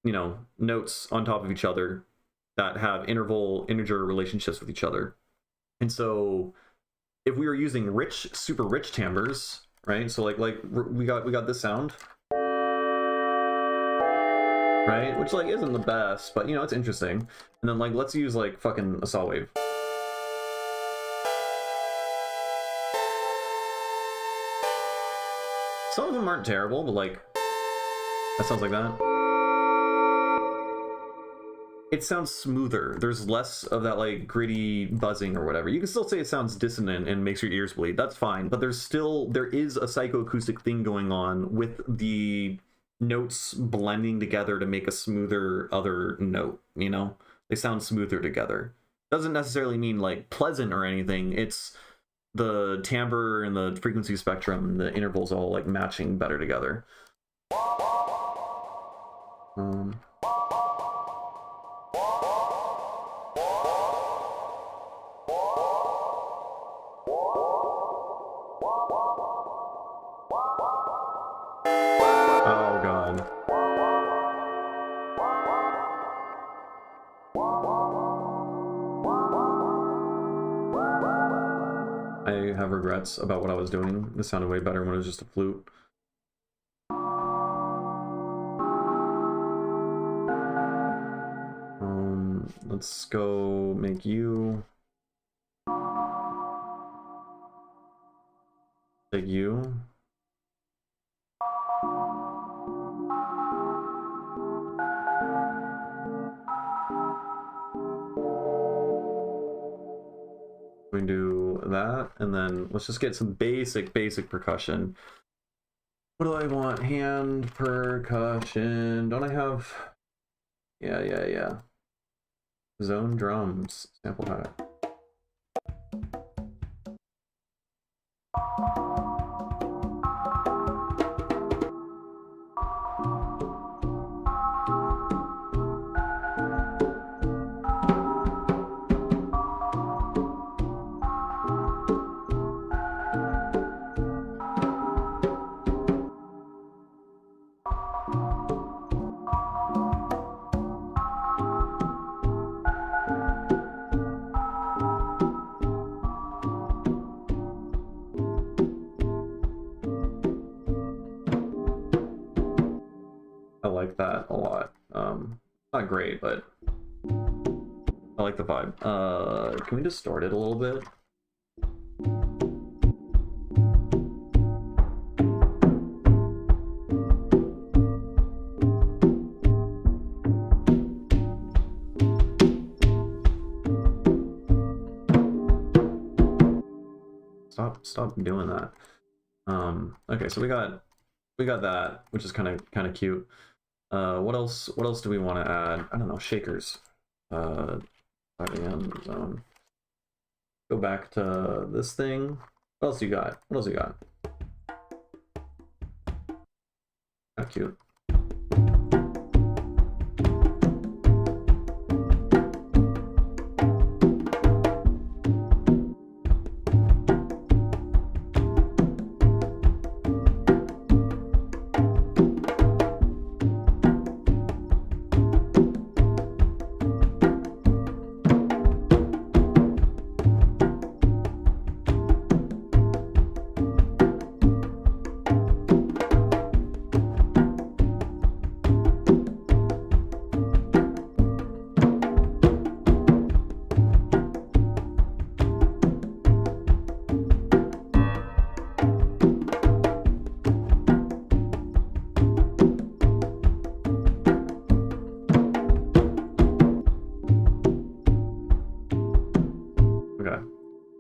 you know, notes on top of each other that have interval integer relationships with each other. And so if we were using rich, super rich timbres, right? So like we got this sound, right? Which like isn't the best, but you know, it's interesting. And then like, let's use like fucking a saw wave. Some of them aren't terrible, but like, that sounds like that. It sounds smoother. There's less of that like gritty buzzing or whatever. You can still say it sounds dissonant and makes your ears bleed. That's fine, but there is a psychoacoustic thing going on with the notes blending together to make a smoother other note, you know? They sound smoother together. Doesn't necessarily mean like pleasant or anything. It's the timbre and the frequency spectrum, the intervals all like matching better together. I have regrets about what I was doing. This sounded way better when it was just a flute. Let's go make you. Take you. We can do that, and then let's just get some basic percussion. What do I want? Hand percussion. Don't I have? Yeah. Zone drums. Sample pack. I like that a lot. Not great, but I like the vibe. Can we distort it a little bit? Stop doing that. Okay, so we got that, which is kind of cute. What else do we want to add? I don't know, shakers. Zone. Go back to this thing. What else you got? How cute.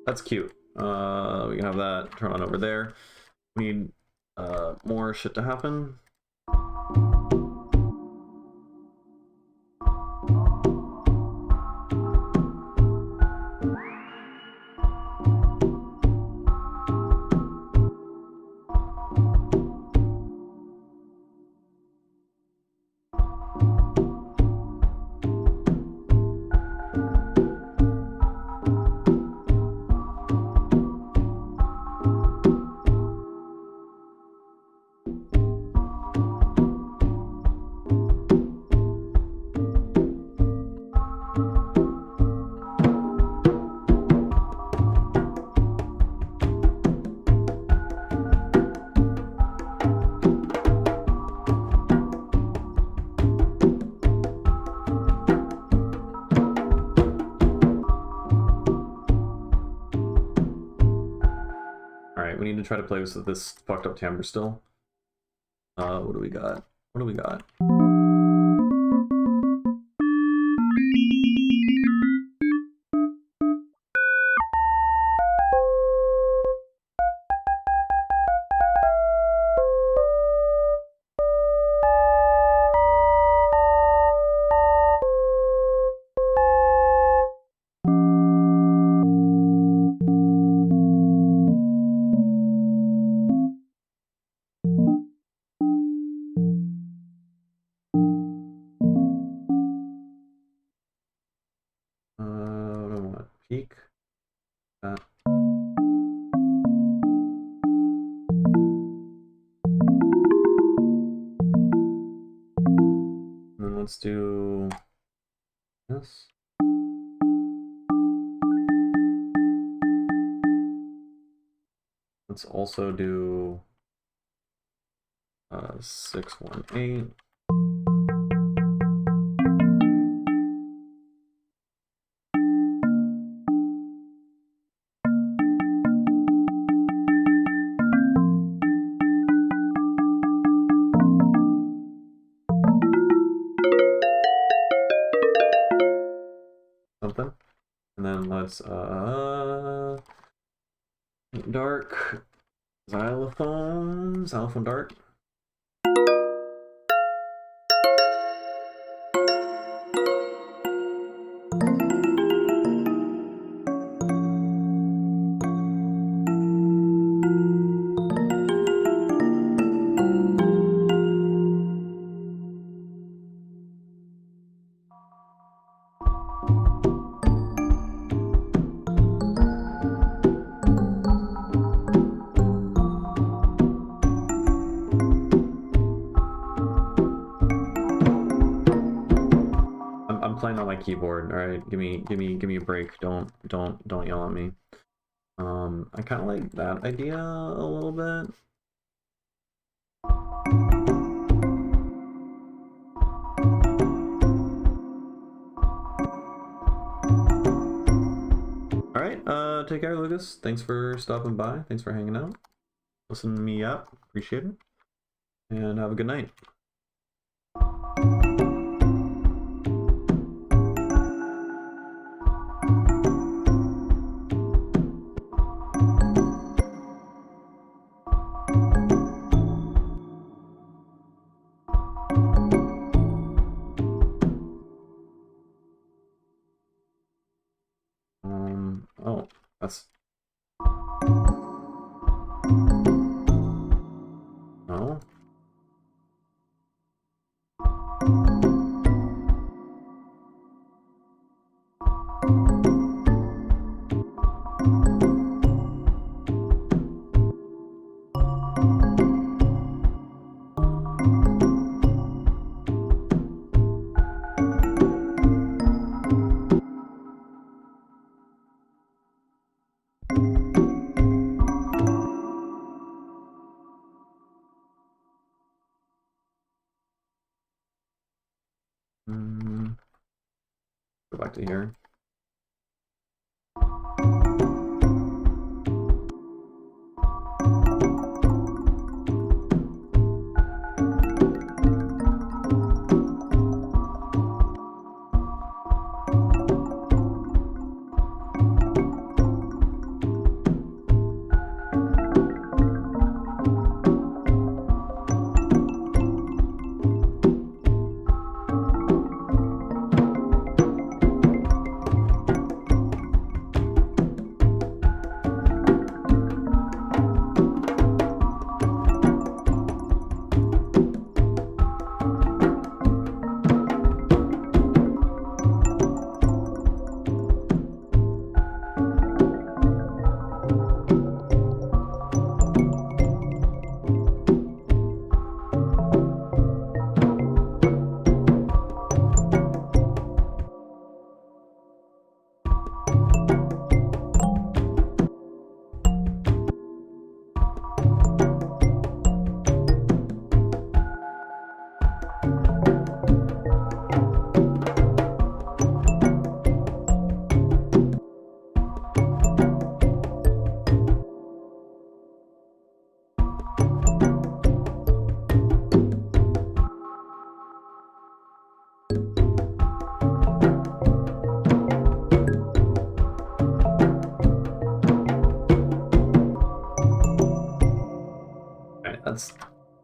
That's cute. We can have that turn on over there. We need more shit to happen. Alright, we need to try to play with this fucked up timbre still. What do we got? What do we got? Peak. And then let's do this. Let's also do 618. Something. And then let's dark xylophone dark. I'm playing on my keyboard. All right, give me a break. Don't yell at me. I kind of like that idea a little bit. All right, take care, Lucas. Thanks for stopping by. Thanks for hanging out. Listen to me out. Appreciate it. And have a good night. Oh, that's... Oh. Go back to here.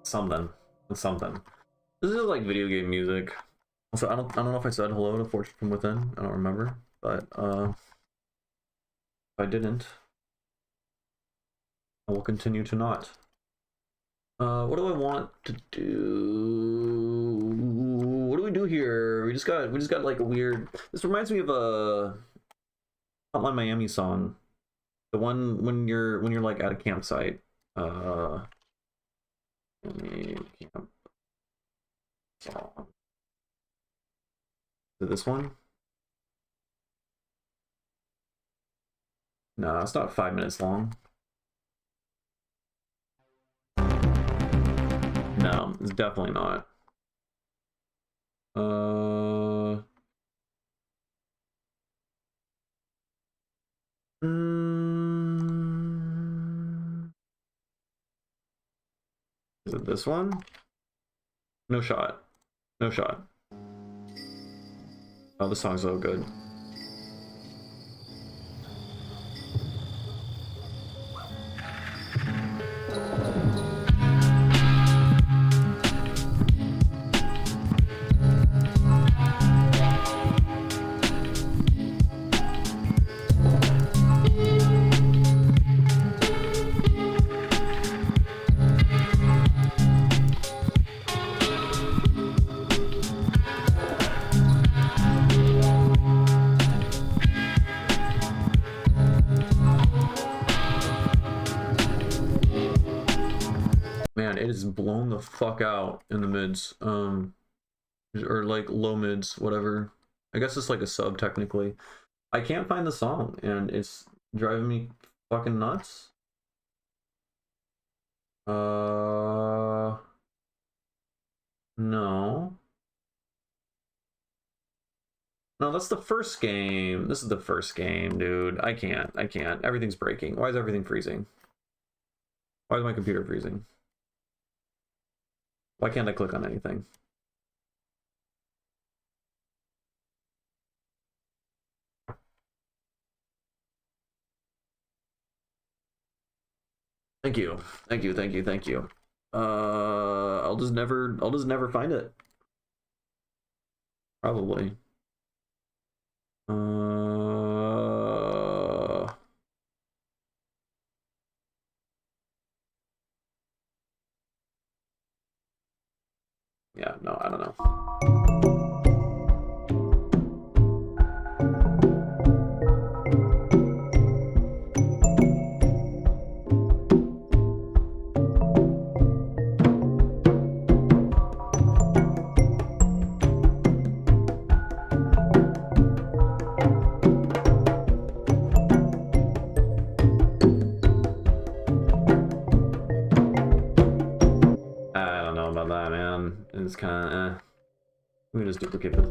something. It's something. This is like video game music. Also, I don't know if I said hello to Fortune from Within. I don't remember, but if I didn't, I will continue to not. What do I want to do? What do we do here? We just got like a weird. This reminds me of a Hotline Miami song, the one when you're like at a campsite. Camp song. Is it this one? No, it's not 5 minutes long. No, it's definitely not. Is it this one? No shot. No shot. Oh, this song's so good. Man, it is blown the fuck out in the mids. Or like low mids, whatever. I guess it's like a sub technically. I can't find the song and it's driving me fucking nuts. No. No, that's the first game. This is the first game, dude. I can't. Everything's breaking. Why is everything freezing? Why is my computer freezing? Why can't I click on anything? Thank you. I'll just never find it. Probably. Yeah, no, I don't know. It's kind of we can just duplicate this.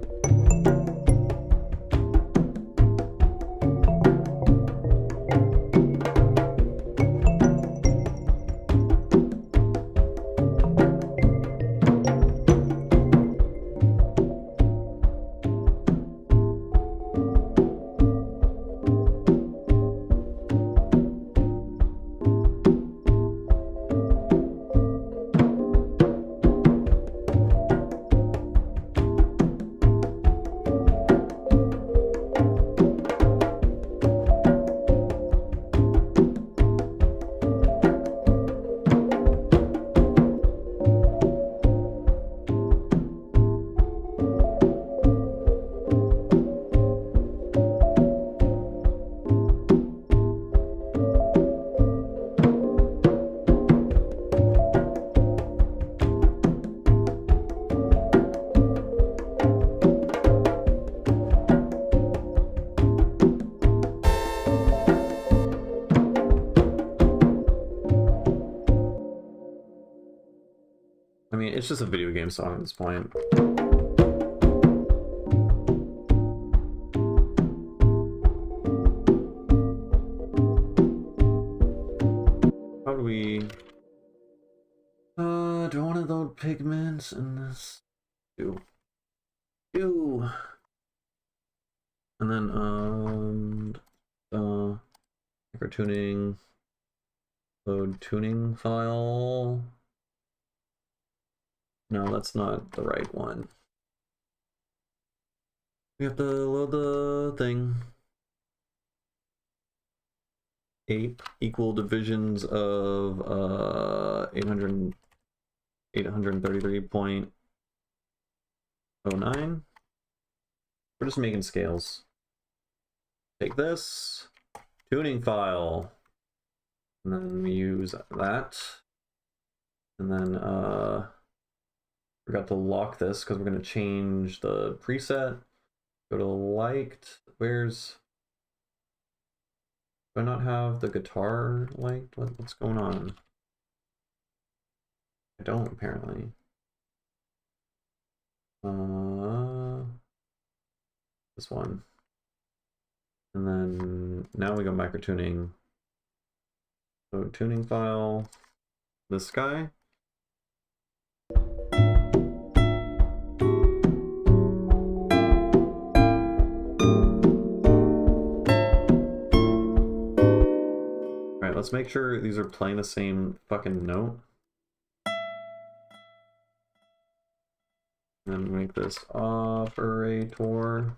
I mean, it's just a video game song at this point. How do we... do I want to load pigments in this? Do. And then, micro tuning, load tuning file. No, that's not the right one. We have to load the thing. 8 equal divisions of 833.09. We're just making scales. Take this tuning file, and then we use that, and then forgot to lock this because we're going to change the preset. Go to liked. Where's... Do I not have the guitar liked? What's going on? I don't, apparently. This one. And then now we go microtuning. So tuning file, this guy. Alright, let's make sure these are playing the same fucking note. And then make this operator.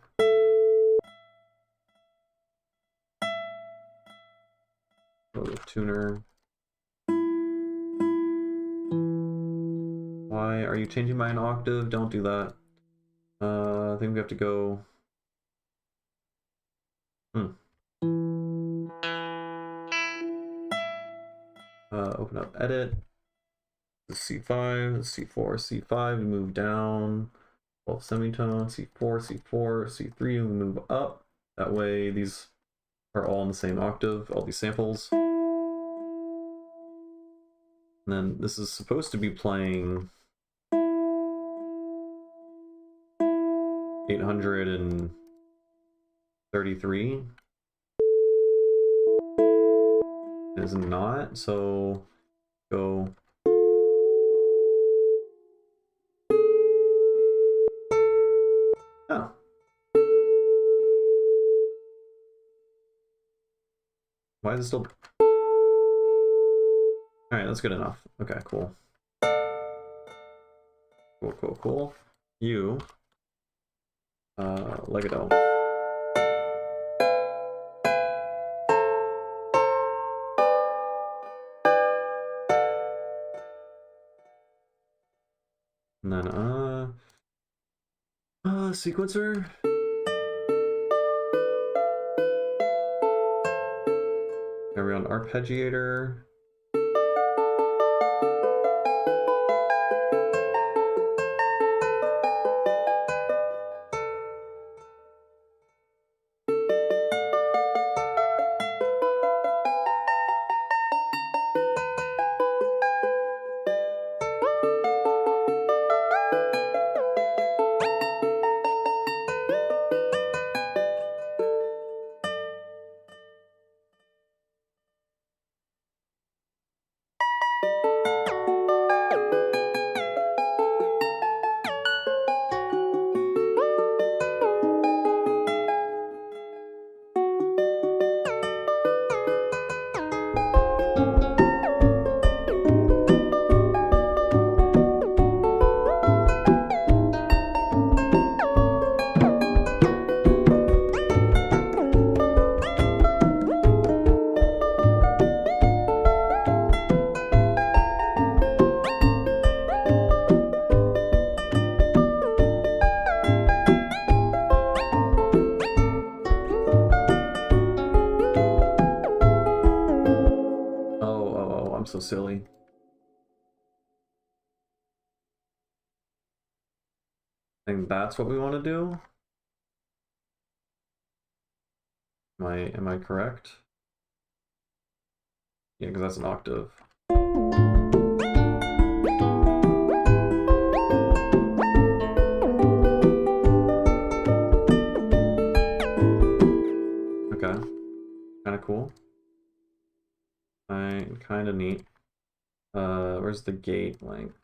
Go to tuner. Why are you changing by an octave? Don't do that. I think we have to go. Open up edit. The C5, C4, C5. We move down. 12 semitone. C4, C4, C3. We move up. That way, these are all in the same octave. All these samples. And then this is supposed to be playing 833. It is not, so go. Oh. Why is it still... Alright, that's good enough. Okay, cool. Cool. You... Legato. And then, sequencer. Are we on arpeggiator? So silly. I think that's what we want to do. Am I correct? Yeah, because that's an octave. Okay. Kind of cool. Kind of neat. Where's the gate length?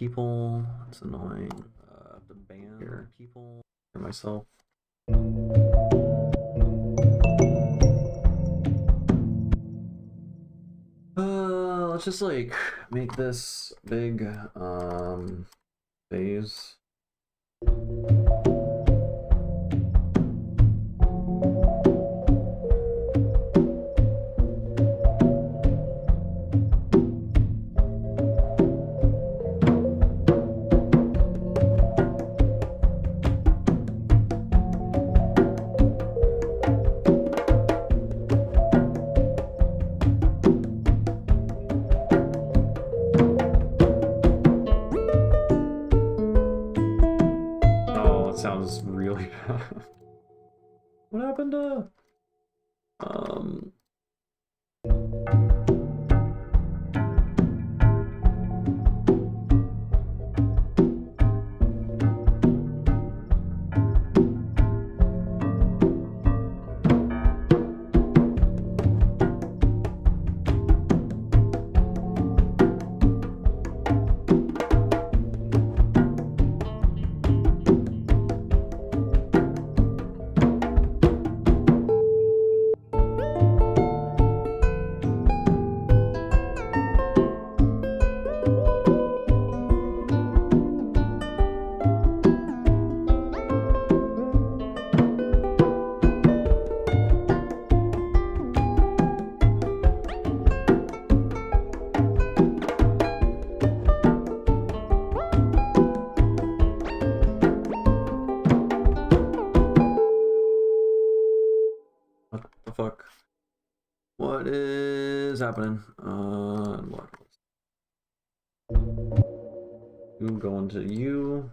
people. That's annoying. The ban here. People. For myself. Let's just like make this big phase. Sounds really bad. What happened to what is happening? Unlock this. You go into you.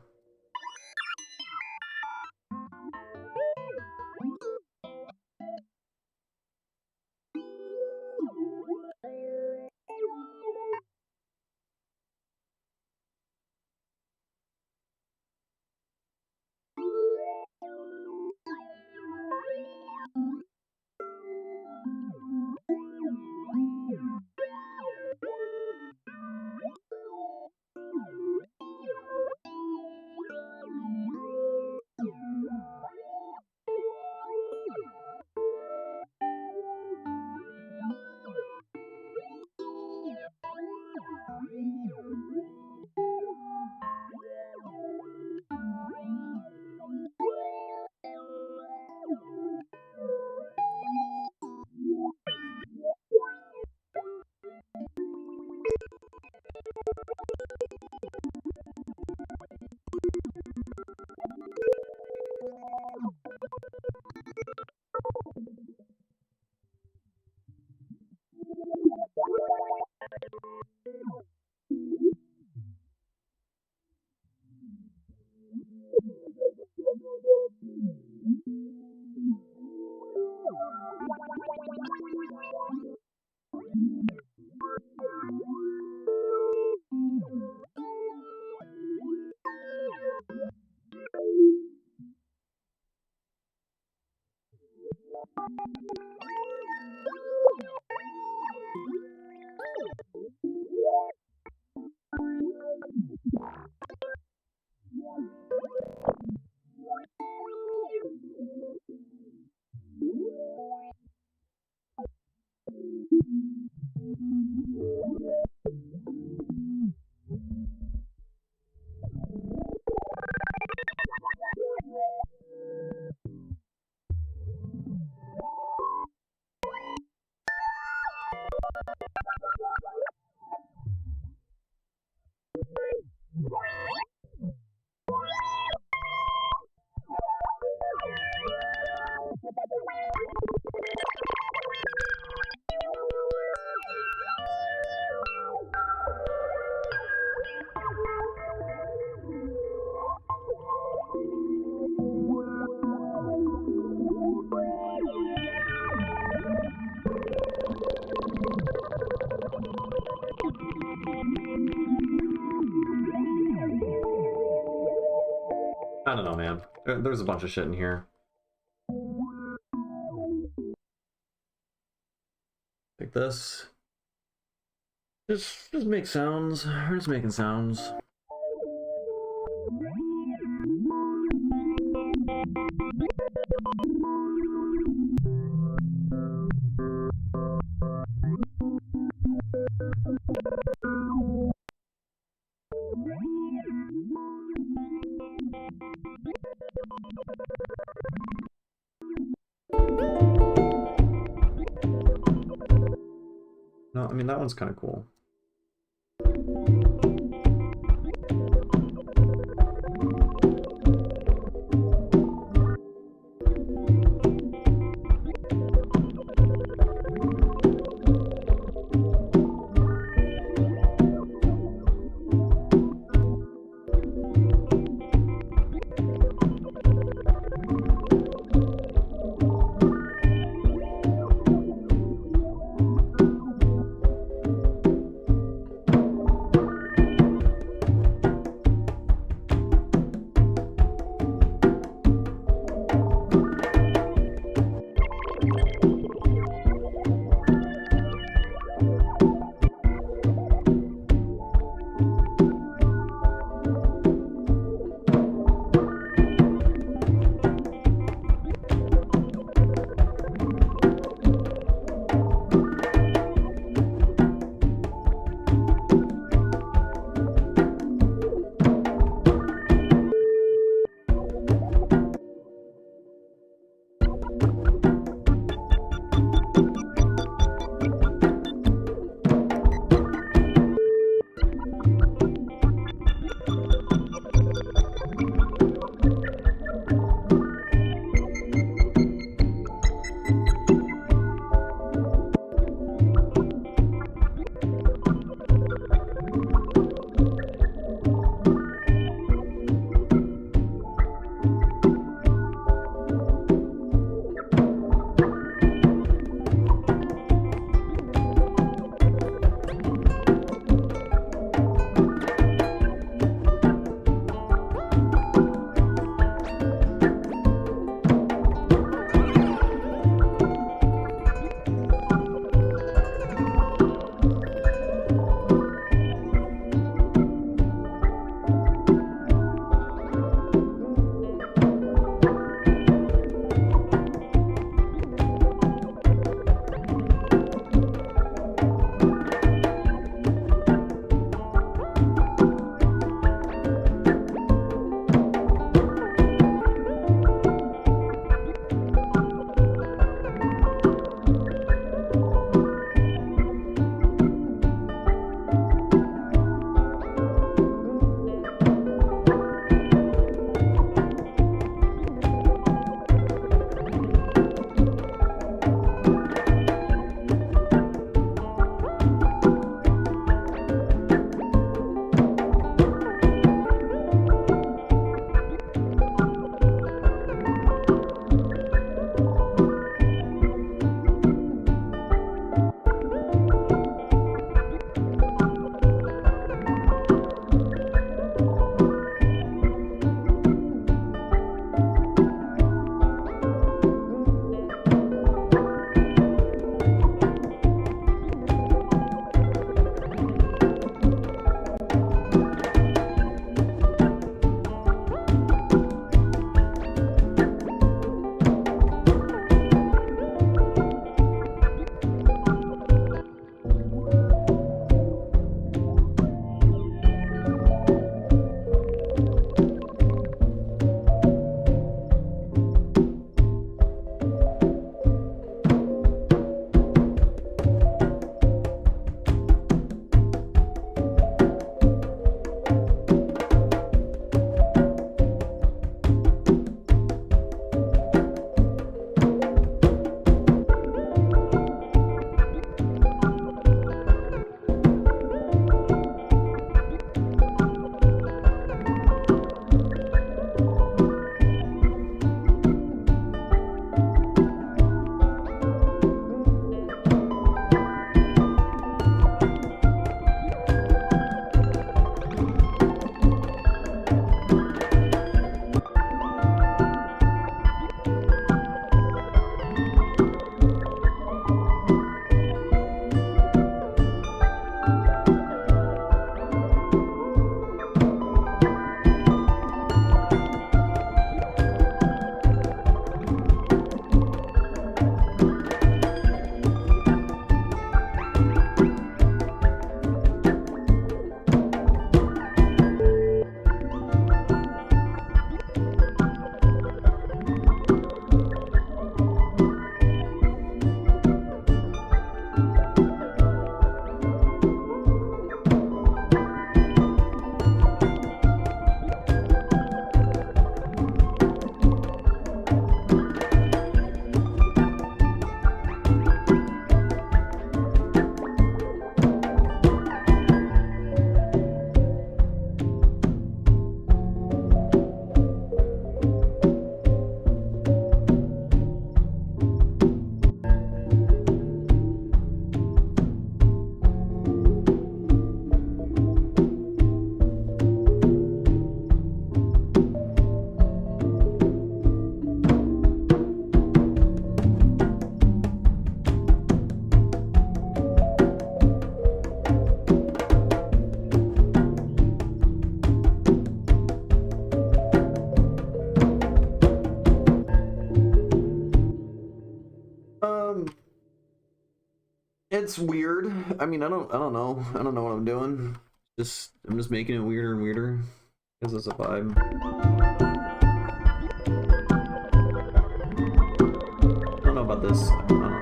I don't know, man. There's a bunch of shit in here. Like this. Just make sounds. We're just making sounds. No, I mean, that one's kind of cool. It's weird. I mean, I don't know. I don't know what I'm doing. I'm just making it weirder and weirder. Because it's a vibe. I don't know about this. I don't know.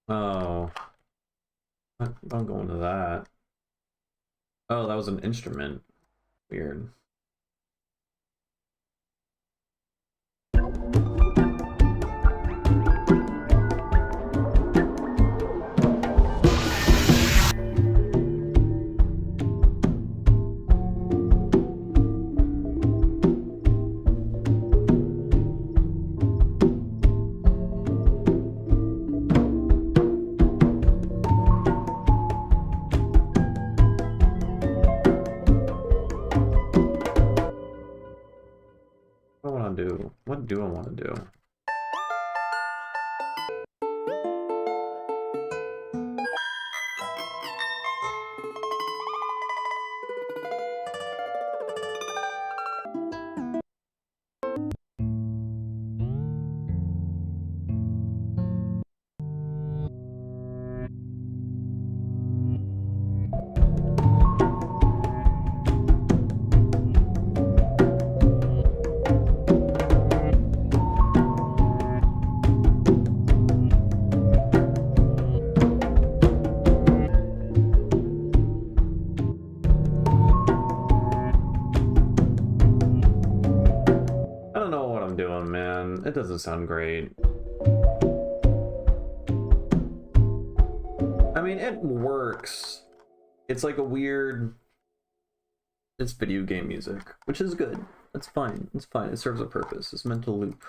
Oh, don't go into that. Oh, that was an instrument. Weird. What do I want to do? What do I want to do? I don't know what I'm doing, man. It doesn't sound great. I mean, it works. It's like a weird... It's video game music, which is good. That's fine. It's fine. It serves a purpose. It's meant to loop.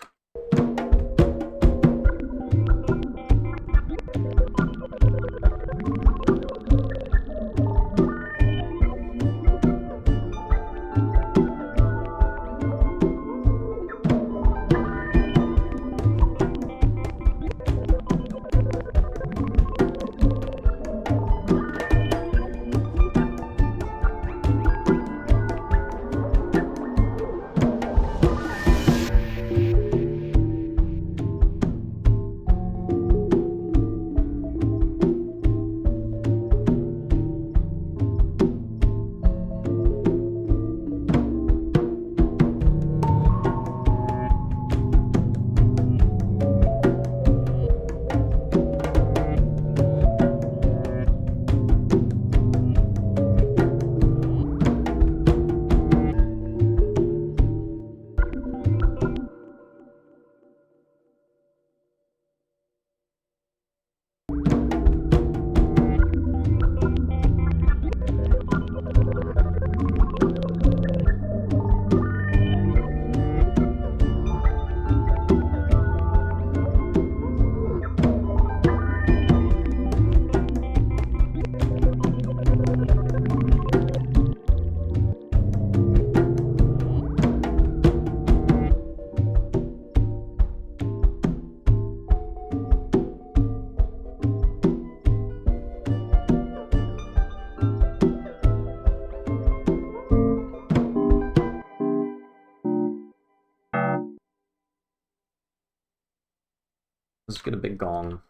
Let's get a big gong.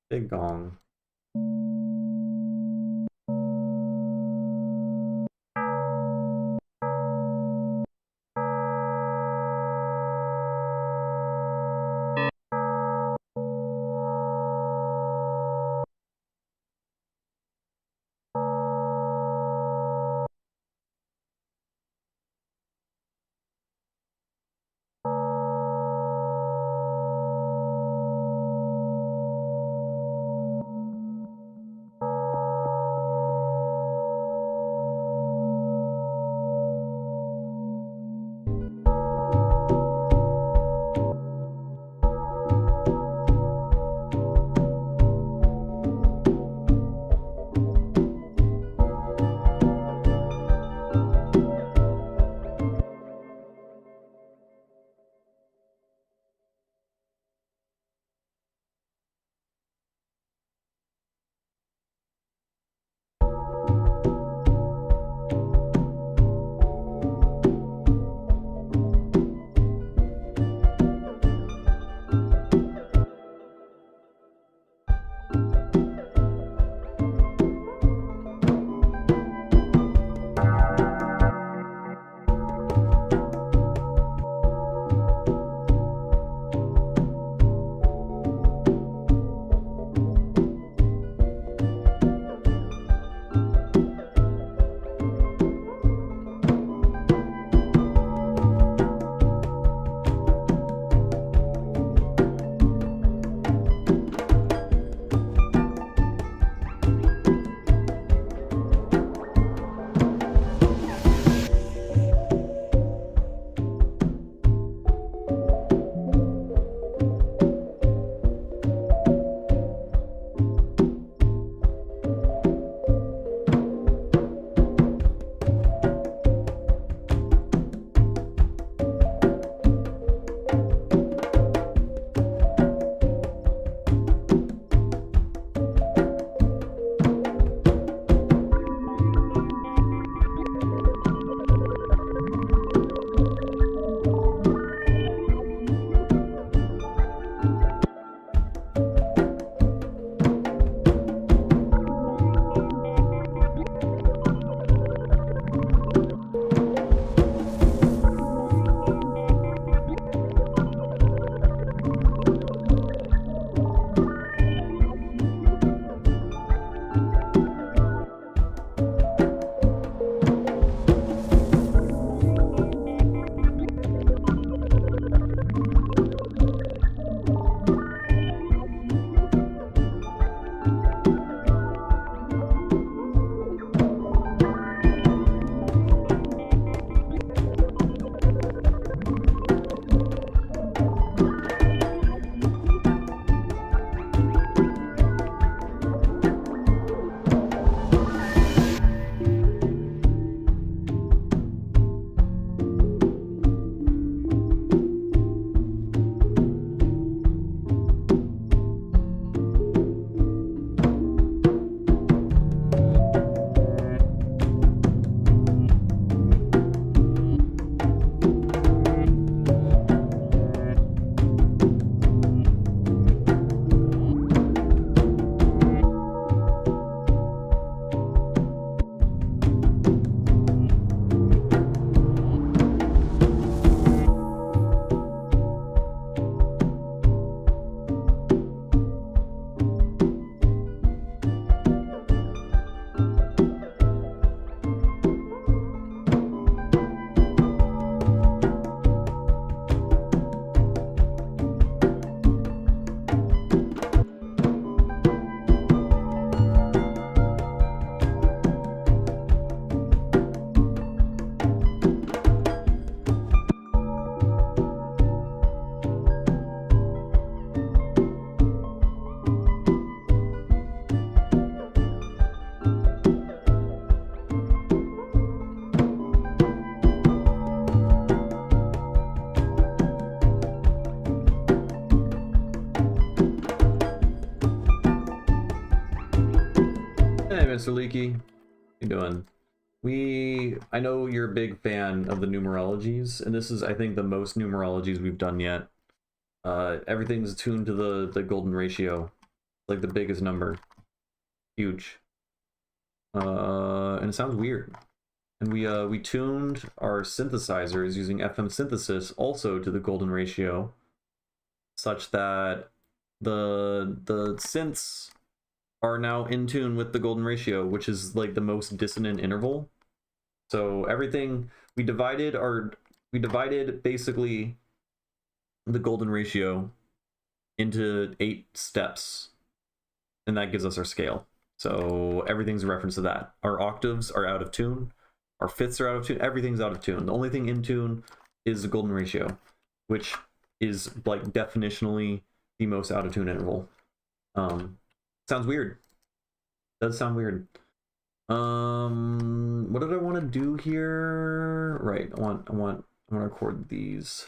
Big gong. Mr. Leaky. How you doing? I know you're a big fan of the numerologies, and this is, I think, the most numerologies we've done yet. Everything's tuned to the golden ratio. like the biggest number. Huge. And it sounds weird. And we tuned our synthesizers using FM synthesis also to the golden ratio, such that the synths are now in tune with the golden ratio, which is like the most dissonant interval. So everything we divided basically the golden ratio into 8 steps, and that gives us our scale. So everything's a reference to that. Our octaves are out of tune, our fifths are out of tune, everything's out of tune. The only thing in tune is the golden ratio, which is like definitionally the most out of tune interval. Sounds weird. Does sound weird. What did I want to do here? Right, I want to record these.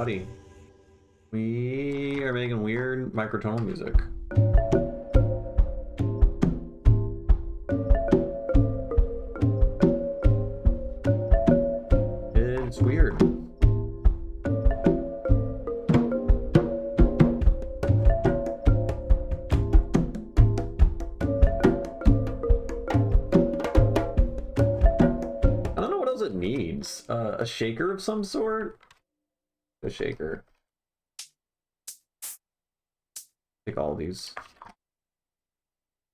Howdy. We are making weird microtonal music. It's weird. needs? A shaker of some sort? A shaker. Take all these.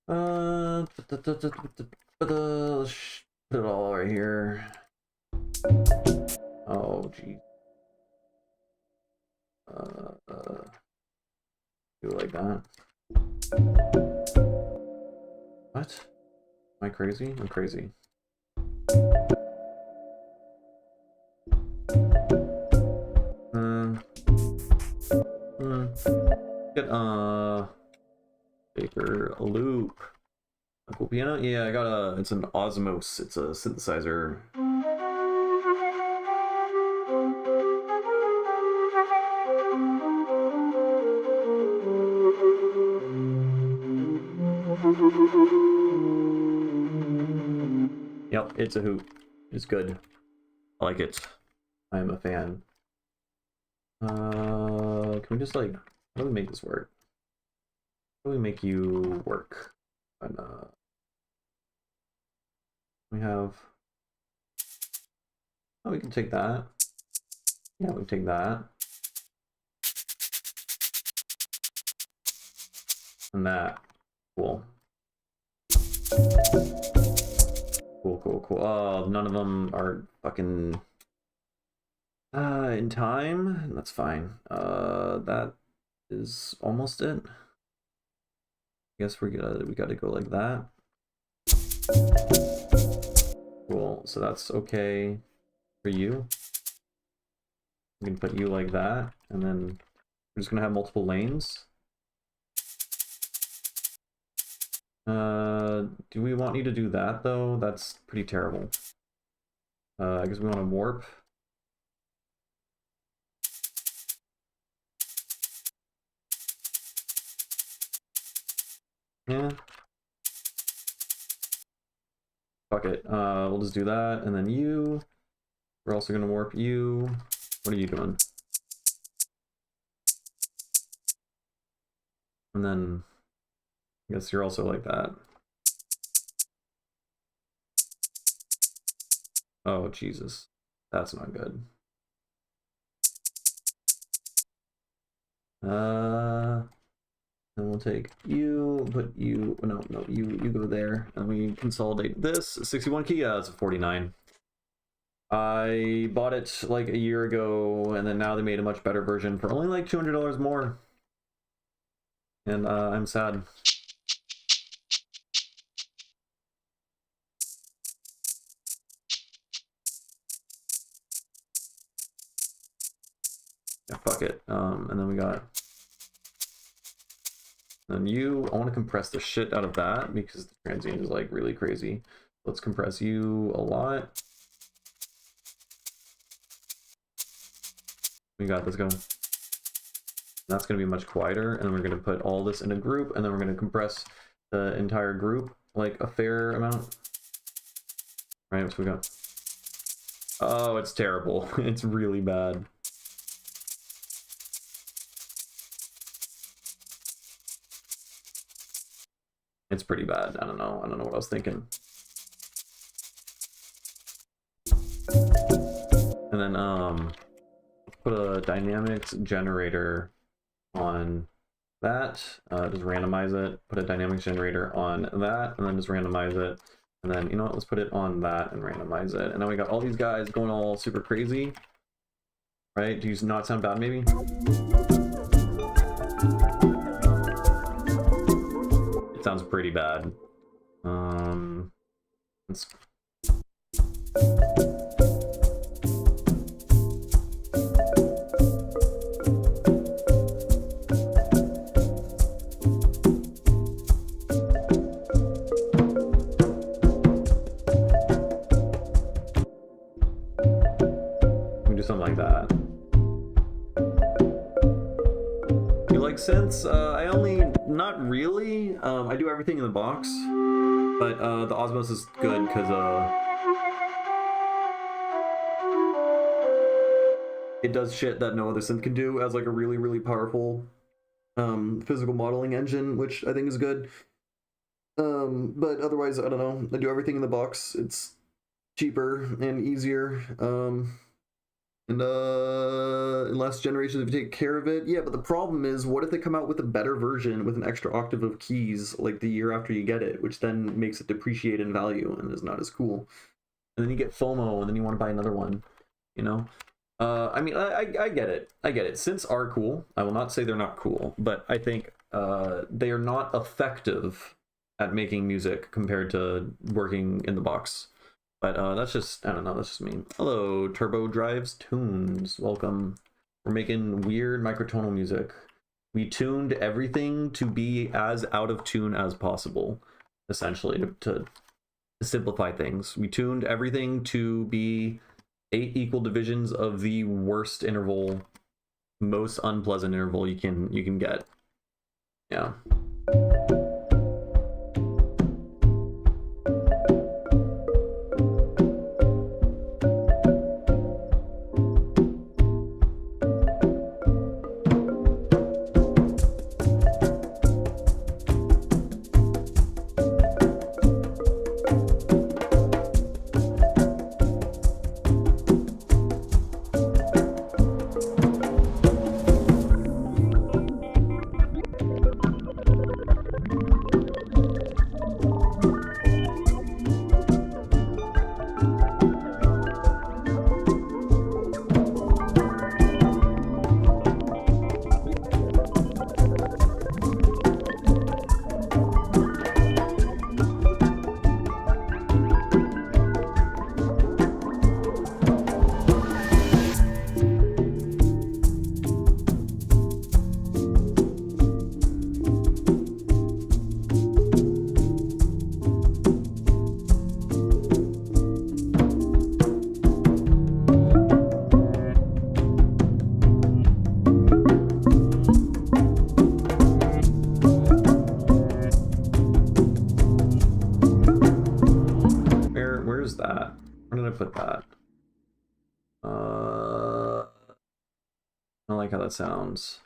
Let's put it all right here. Oh, geez. Do it like that. What? Am I crazy? I'm crazy. Get shaker, a loop. A cool piano? Yeah, I got it's an Osmos. It's a synthesizer. Yep, it's a hoot. It's good. I like it. I am a fan. Can we just like, how do we make this work? How do we make you work? And we have, oh, we can take that. Yeah, we can take that. And that. Cool. Cool. Oh, none of them are fucking in time. That's fine. That is almost it. I guess we gotta go like that. Cool. So that's okay for you. We can put you like that, and then we're just gonna have multiple lanes. Do we want you to do that though? That's pretty terrible. I guess we want to warp. Yeah. Fuck it. We'll just do that, and then you. We're also gonna warp you. What are you doing? And then I guess you're also like that. Oh, Jesus. That's not good. And we'll take you, put you, no, you go there, and we consolidate this. 61 key, it's a 49. I bought it like a year ago, and then now they made a much better version for only like $200 more. And I'm sad. Yeah, fuck it. And then we got, and you, I want to compress the shit out of that because the transient is like really crazy. Let's compress you a lot. We got this going. That's going to be much quieter, and we're going to put all this in a group, and then we're going to compress the entire group like a fair amount. Right, so we got, oh, it's terrible. It's really bad. It's pretty bad. I don't know what I was thinking. And then put a dynamics generator on that. Just randomize it. Put a dynamics generator on that, and then just randomize it. And then, you know what, let's put it on that and randomize it. And now we got all these guys going all super crazy. Right? Do you not sound bad, maybe? It sounds pretty bad. Let's... something like that. You like synths? Not really. I do everything in the box, but the Osmos is good because it does shit that no other synth can do as like a really, really powerful physical modeling engine, which I think is good. But otherwise, I don't know. I do everything in the box. It's cheaper and easier. And less generations if you take care of it. Yeah, but the problem is, what if they come out with a better version with an extra octave of keys like the year after you get it, which then makes it depreciate in value and is not as cool. And then you get FOMO, and then you want to buy another one, you know? I mean, I get it. I get it. Synths are cool. I will not say they're not cool, but I think they are not effective at making music compared to working in the box. But that's just, I don't know, that's just me. Hello, Turbo Drives Tunes. Welcome. We're making weird microtonal music. We tuned everything to be as out of tune as possible, essentially, to simplify things. We tuned everything to be 8 equal divisions of the worst interval, most unpleasant interval you can get. Yeah. Sounds.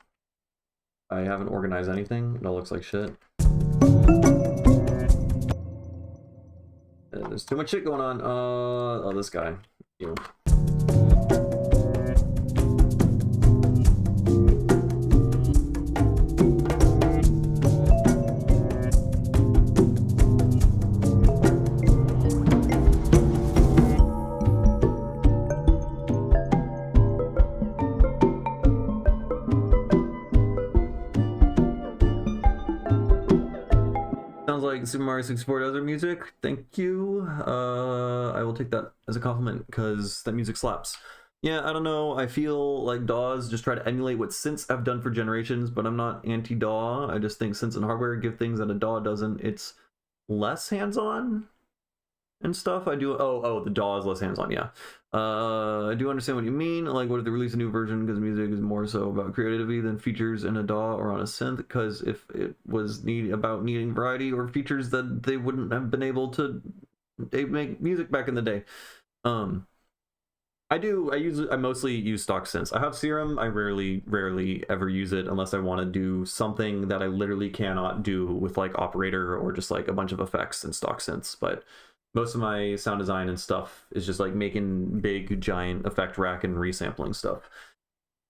I haven't organized anything. It all looks like shit. There's too much shit going on. Oh, this guy. You. Super Mario 64 other music. Thank you. I will take that as a compliment because that music slaps. Yeah, I don't know. I feel like DAWs just try to emulate what synths have done for generations, but I'm not anti-DAW. I just think synths and hardware give things that a DAW doesn't. It's less hands-on and stuff. I do. Oh, the DAW is less hands-on. Yeah. I do understand what you mean. Like, what if they release a new version because music is more so about creativity than features in a DAW or on a synth? Because if it was about needing variety or features, that they wouldn't have been able to make music back in the day. I mostly use stock synths. I have Serum. I rarely ever use it unless I want to do something that I literally cannot do with like Operator or just like a bunch of effects and stock synths. But most of my sound design and stuff is just like making big giant effect rack and resampling stuff.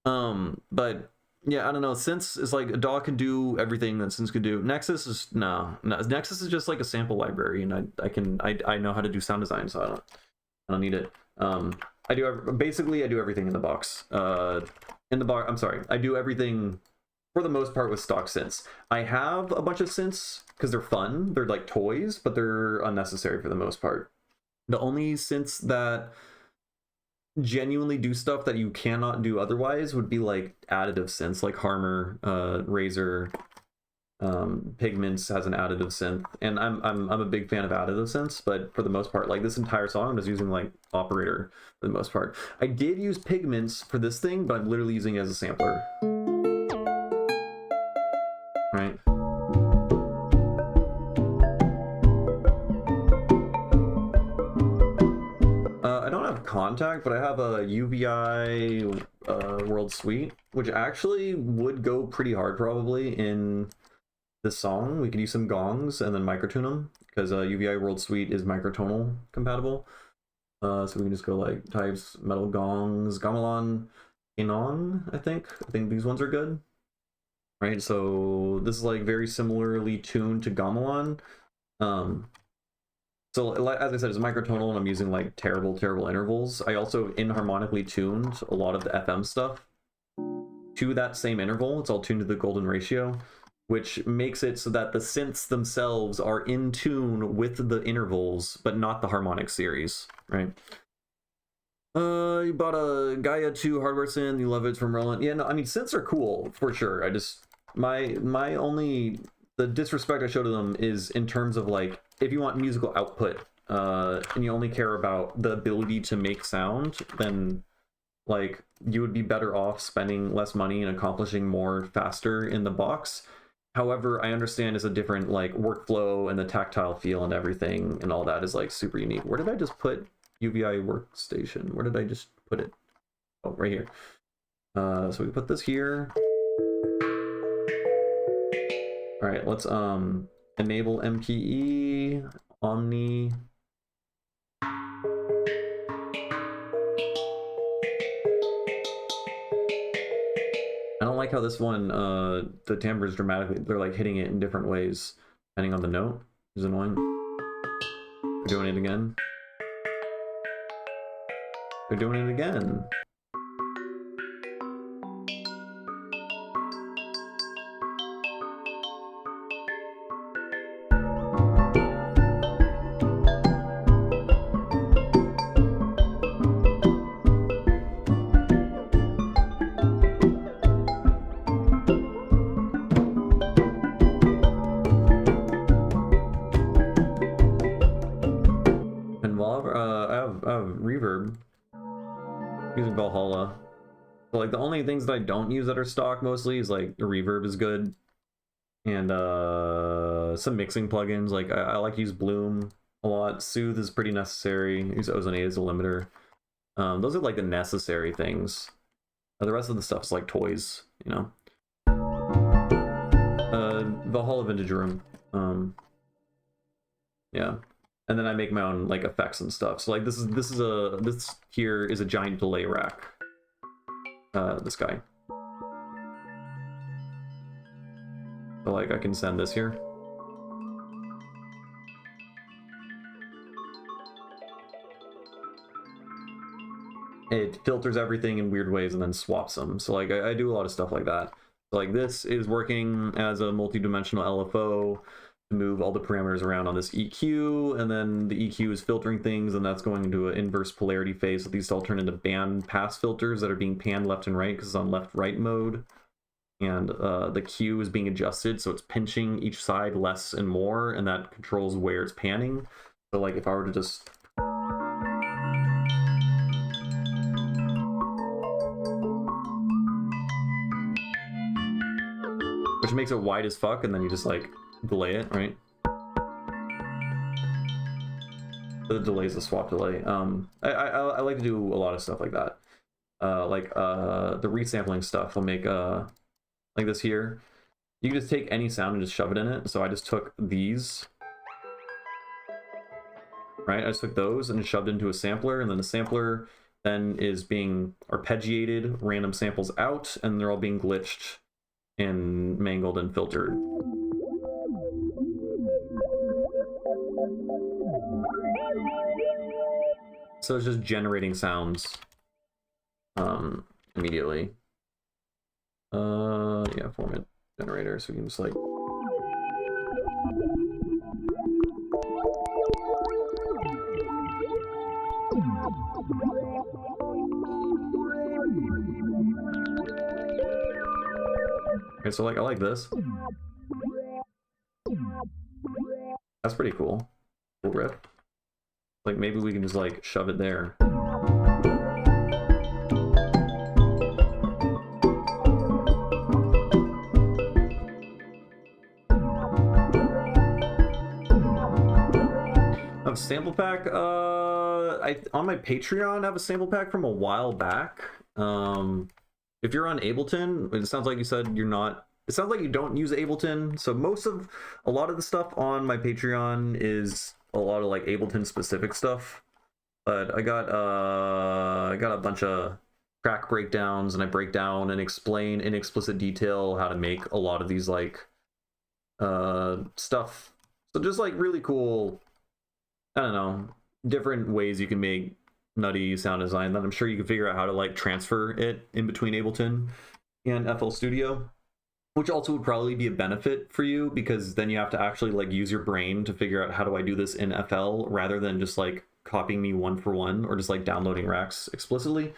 But yeah, I don't know. Synths is like a DAW can do everything that synths could do. Nexus is no. Nexus is just like a sample library, and I know how to do sound design, so I don't need it. I do everything in the box. I'm sorry. I do everything for the most part with stock synths. I have a bunch of synths because they're fun. They're like toys, but they're unnecessary for the most part. The only synths that genuinely do stuff that you cannot do otherwise would be like additive synths, like Harmer, Razer, Pigments has an additive synth, and I'm a big fan of additive synths. But for the most part, like this entire song, I'm just using like Operator for the most part. I did use Pigments for this thing, but I'm literally using it as a sampler. Right. I don't have Contact, but I have a UVI World Suite, which actually would go pretty hard probably in this song. We could use some gongs and then microtune them because UVI World Suite is microtonal compatible. So we can just go like types, metal gongs, gamelan, Inon, I think these ones are good. Right, so this is like very similarly tuned to gamelan. So as I said, it's microtonal and I'm using like terrible intervals. I also inharmonically tuned a lot of the FM stuff to that same interval. It's all tuned to the golden ratio, which makes it so that the synths themselves are in tune with the intervals, but not the harmonic series, right? You bought a Gaia 2 hardware synth, you love it, it's from Roland. Yeah, no, I mean, synths are cool, for sure. I just, my only, the disrespect I show to them is in terms of like, if you want musical output, and you only care about the ability to make sound, then like, you would be better off spending less money and accomplishing more faster in the box. However, I understand it's a different like workflow and the tactile feel and everything and all that is like super unique. Where did I just put UVI workstation? Where did I just put it? Oh, right here. So we put this here. All right, let's enable MPE, Omni. I don't like how this one, the timbre is dramatically, they're like hitting it in different ways, depending on the note. It's annoying. They're doing it again. They're doing it again. Using Valhalla. So like the only things that I don't use that are stock mostly is like the reverb is good. And some mixing plugins. Like I like to use Bloom a lot. Soothe is pretty necessary. Use Ozonate as a limiter. Those are like the necessary things. The rest of the stuff is like toys, you know. Valhalla Vintage Room. Yeah. And then I make my own like effects and stuff. So like this here is a giant delay rack. This guy. So like I can send this here. It filters everything in weird ways and then swaps them. So like I do a lot of stuff like that. So like this is working as a multi-dimensional LFO. Move all the parameters around on this EQ, and then the EQ is filtering things, and that's going into an inverse polarity phase. So these all turn into band pass filters that are being panned left and right because it's on left-right mode. And the Q is being adjusted, so it's pinching each side less and more, and that controls where it's panning. So like if I were to just... which makes it wide as fuck, and then you just like delay it, right? The delay is the swap delay. I like to do a lot of stuff like that. The resampling stuff. I'll make like this here. You can just take any sound and just shove it in it. So I just took these, right? I just took those and shoved into a sampler, and then the sampler then is being arpeggiated, random samples out, and they're all being glitched and mangled and filtered. So it's just generating sounds immediately. Yeah, format generator, so we can just like... Okay, so like I like this. That's pretty cool. Cool rip. Like maybe we can just like shove it there. I have a sample pack. On my Patreon I have a sample pack from a while back. If you're on Ableton, it sounds like you said you're not. It sounds like you don't use Ableton. So a lot of the stuff on my Patreon is a lot of like Ableton specific stuff. But I got a bunch of track breakdowns, and I break down and explain in explicit detail how to make a lot of these like stuff. So just like really cool, I don't know, different ways you can make nutty sound design that I'm sure you can figure out how to like transfer it in between Ableton and FL Studio, which also would probably be a benefit for you, because then you have to actually like use your brain to figure out how do I do this in FL rather than just like copying me one for one or just like downloading racks explicitly.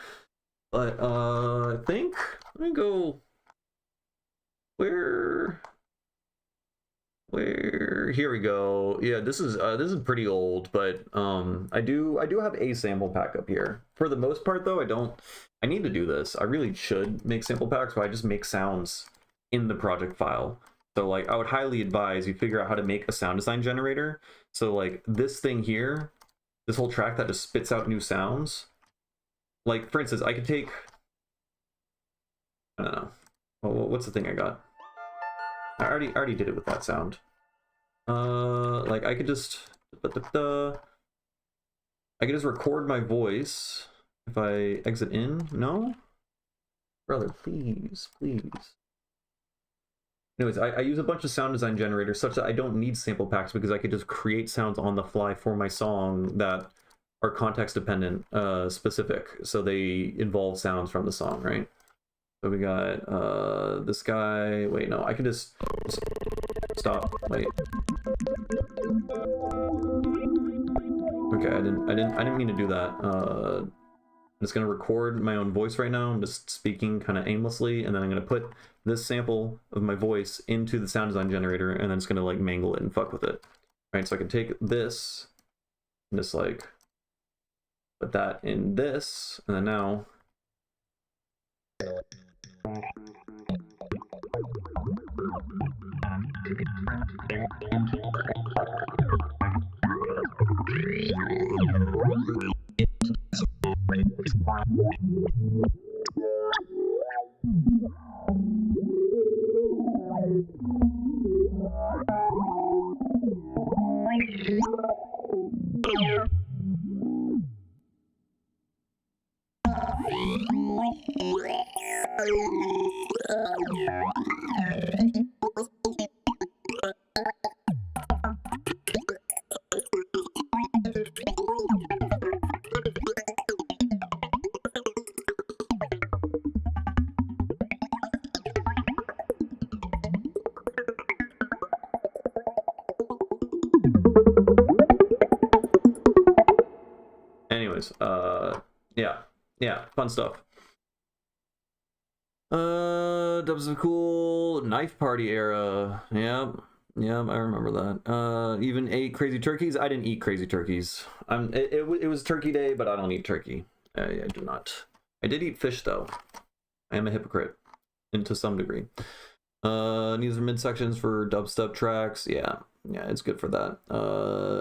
But I think let me go where here we go. Yeah, this is pretty old, but I do have a sample pack up here. For the most part though, I need to do this. I really should make sample packs, but I just make sounds in the project file. So like I would highly advise you figure out how to make a sound design generator. So like this thing here, this whole track that just spits out new sounds. Like for instance, I could take, I don't know, what's the thing I got? I already did it with that sound. Like I could just record my voice if I exit in. No, brother, please. Anyways, I use a bunch of sound design generators such that I don't need sample packs, because I could just create sounds on the fly for my song that are context dependent, specific, so they involve sounds from the song, right? So we got this guy. Wait, no, I can just stop. Wait. Okay, I didn't mean to do that. I'm just gonna record my own voice right now. I'm just speaking kind of aimlessly, and then I'm gonna put this sample of my voice into the sound design generator, and then it's gonna like mangle it and fuck with it. Right, so I can take this and just like put that in this, and then now. Anyways, yeah, fun stuff. Dubs of Cool, Knife Party era. Yep, I remember that. Even ate crazy turkeys. I didn't eat crazy turkeys. It was Turkey Day, but I don't eat turkey. I do not. I did eat fish though. I am a hypocrite, and to some degree. These are midsections for dubstep tracks. Yeah, it's good for that.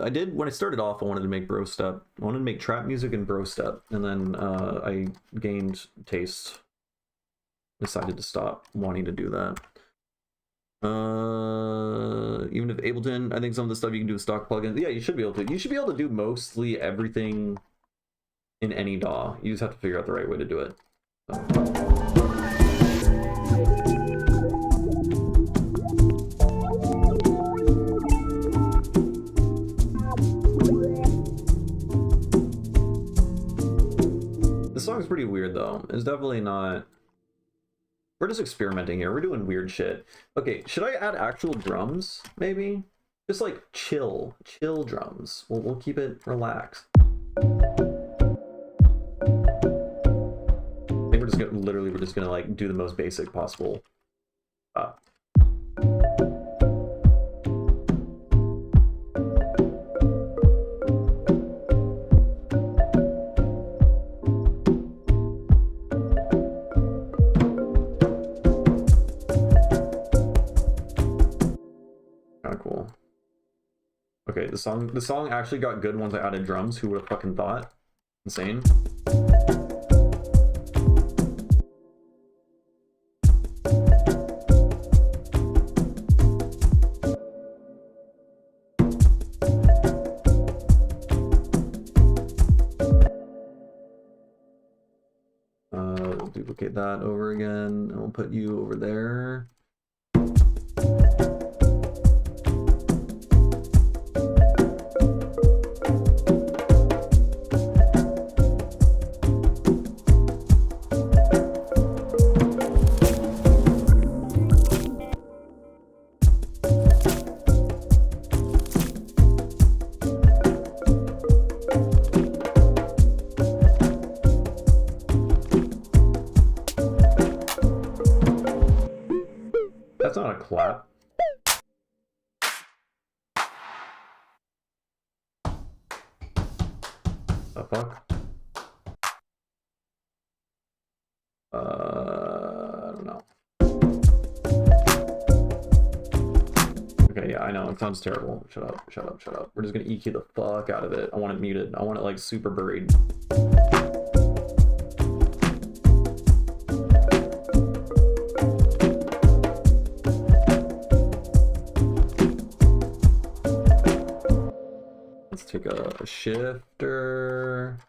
I did, when I started off, I wanted to make bro step. I wanted to make trap music and bro step, and then I gained taste. Decided to stop wanting to do that. Even if Ableton, I think some of the stuff you can do with stock plugins. Yeah, you should be able to. You should be able to do mostly everything in any DAW. You just have to figure out the right way to do it. This song's pretty weird though. It's definitely not. We're just experimenting here. We're doing weird shit. Okay, should I add actual drums, maybe? Just like chill drums. We'll keep it relaxed. I think we're just gonna like do the most basic possible. Cool. Okay, the song actually got good once I added drums. Who would have fucking thought? Insane. duplicate that over again, and we'll put you over there. That's not a clap. The fuck? I don't know. Okay, yeah, I know, it sounds terrible. Shut up, shut up, shut up. We're just gonna EQ the fuck out of it. I want it muted. I want it like super buried. Let's take a shifter.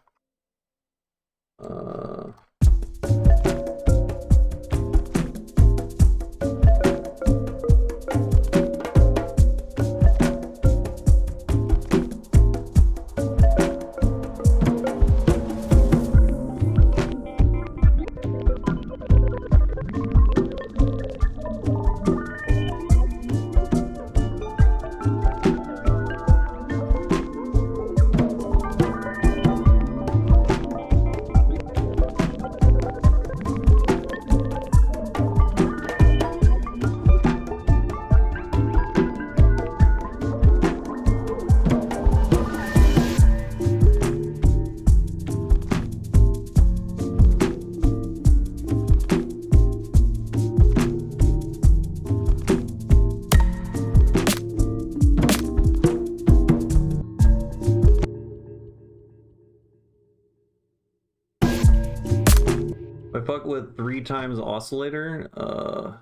If I fuck with 3 times oscillator, oh,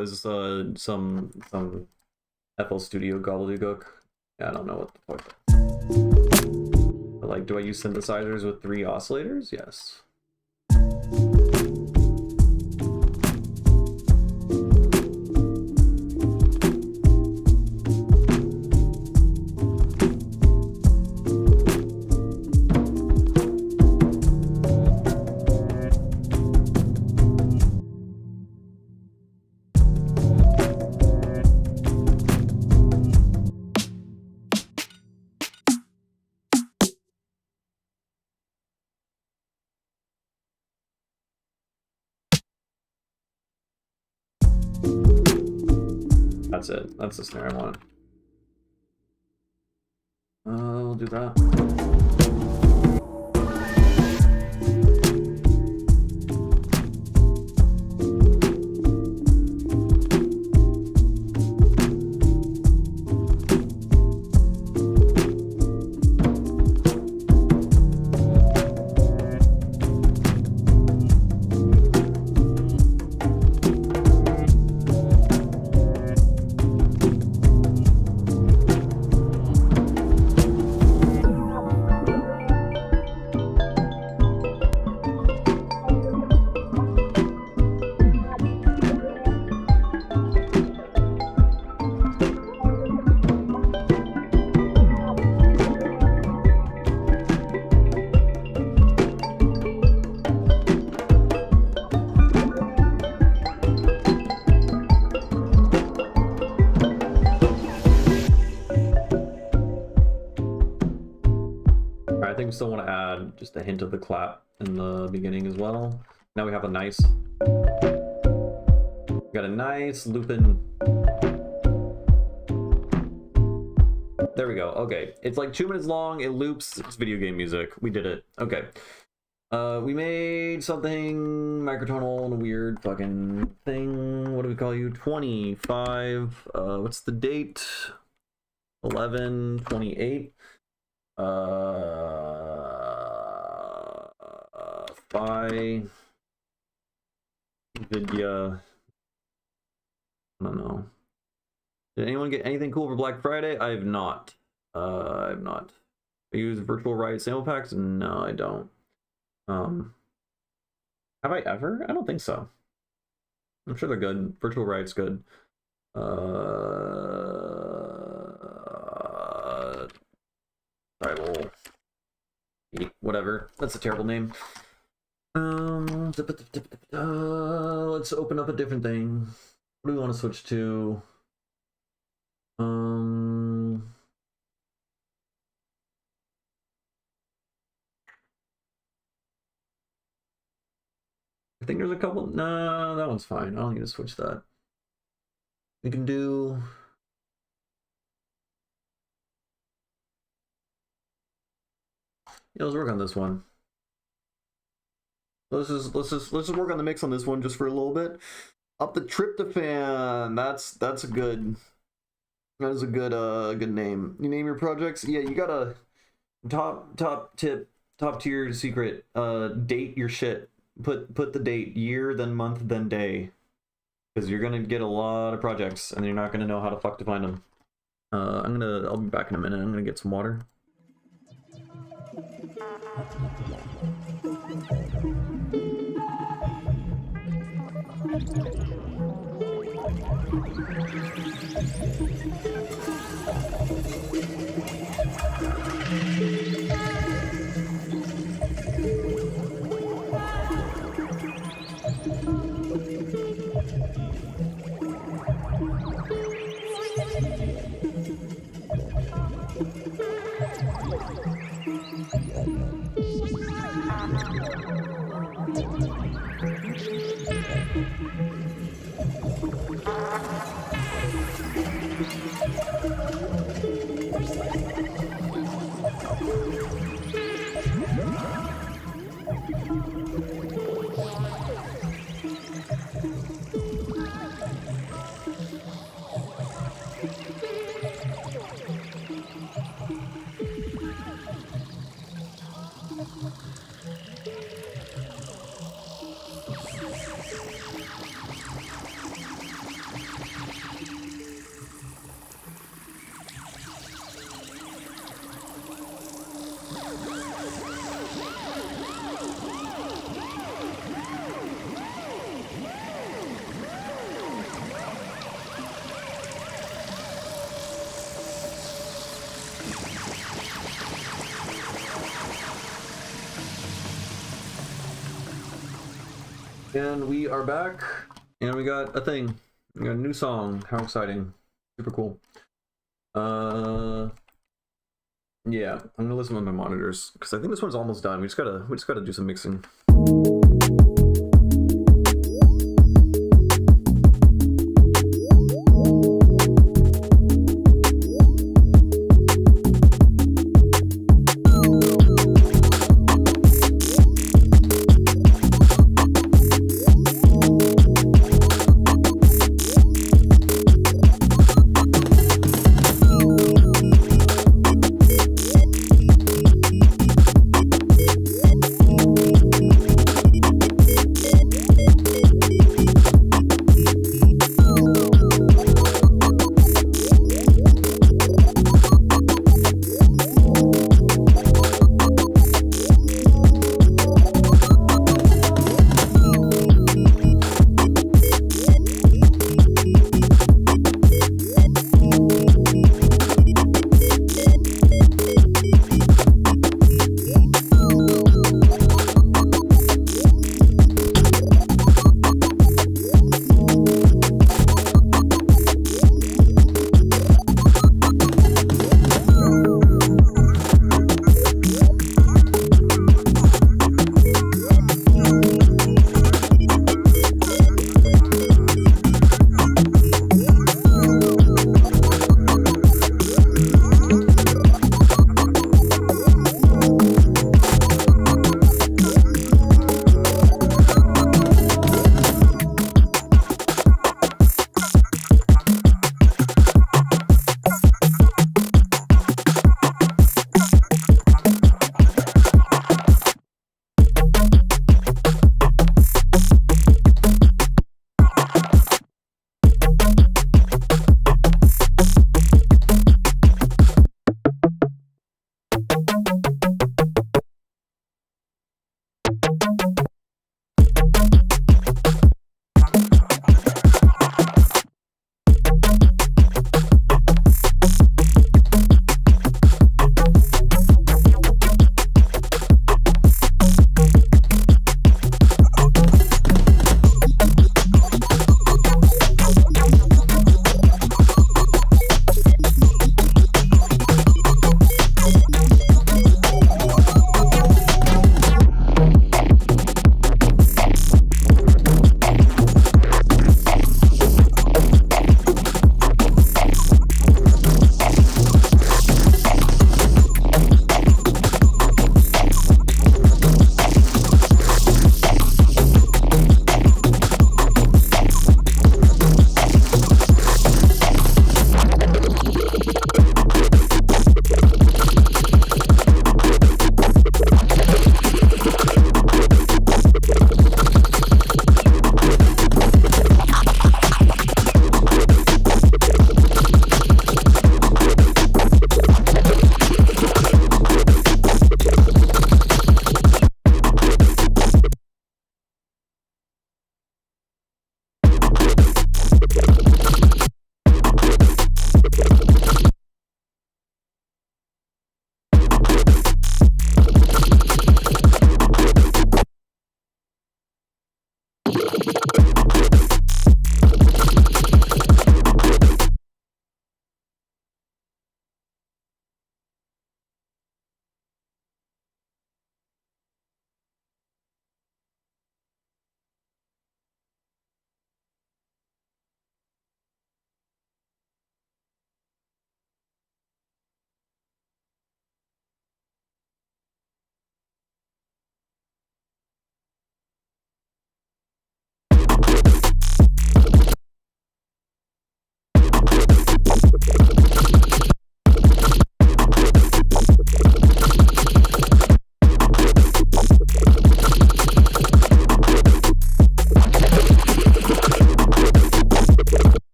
is some FL Studio gobbledygook? Yeah, I don't know what the fuck. But like, do I use synthesizers with 3 oscillators? Yes. That's it. That's the snare I want. We'll do that. I think we still want to add just a hint of the clap in the beginning as well. Now we have a nice, got a nice looping. There we go. Okay, it's like 2 minutes long. It loops. It's video game music. We did it. Okay. We made something microtonal and a weird fucking thing. What do we call you? 25. What's the date? 11/28. By Vidya. I don't know. Did anyone get anything cool for Black Friday? I have not. I have not. I use virtual riot sample packs? No, I don't. Have I ever? I don't think so. I'm sure they're good. Virtual Riot's good. Tribal. Whatever. That's a terrible name. Let's open up a different thing. What do we want to switch to? I think there's a couple. No, that one's fine. I don't need to switch that. We can do. Yeah, let's work on this one. Let's just work on the mix on this one just for a little bit. Up the tryptophan. That's a good. That is a good name. You name your projects. Yeah, you got a top tier secret. Date your shit. Put the date, year, then month, then day, because you're gonna get a lot of projects and you're not gonna know how to fuck to find them. I'll be back in a minute. I'm gonna get some water. And we are back, and we got a thing. We got a new song. How exciting. Super cool. Yeah, I'm gonna listen on my monitors, because I think this one's almost done. We just gotta do some mixing.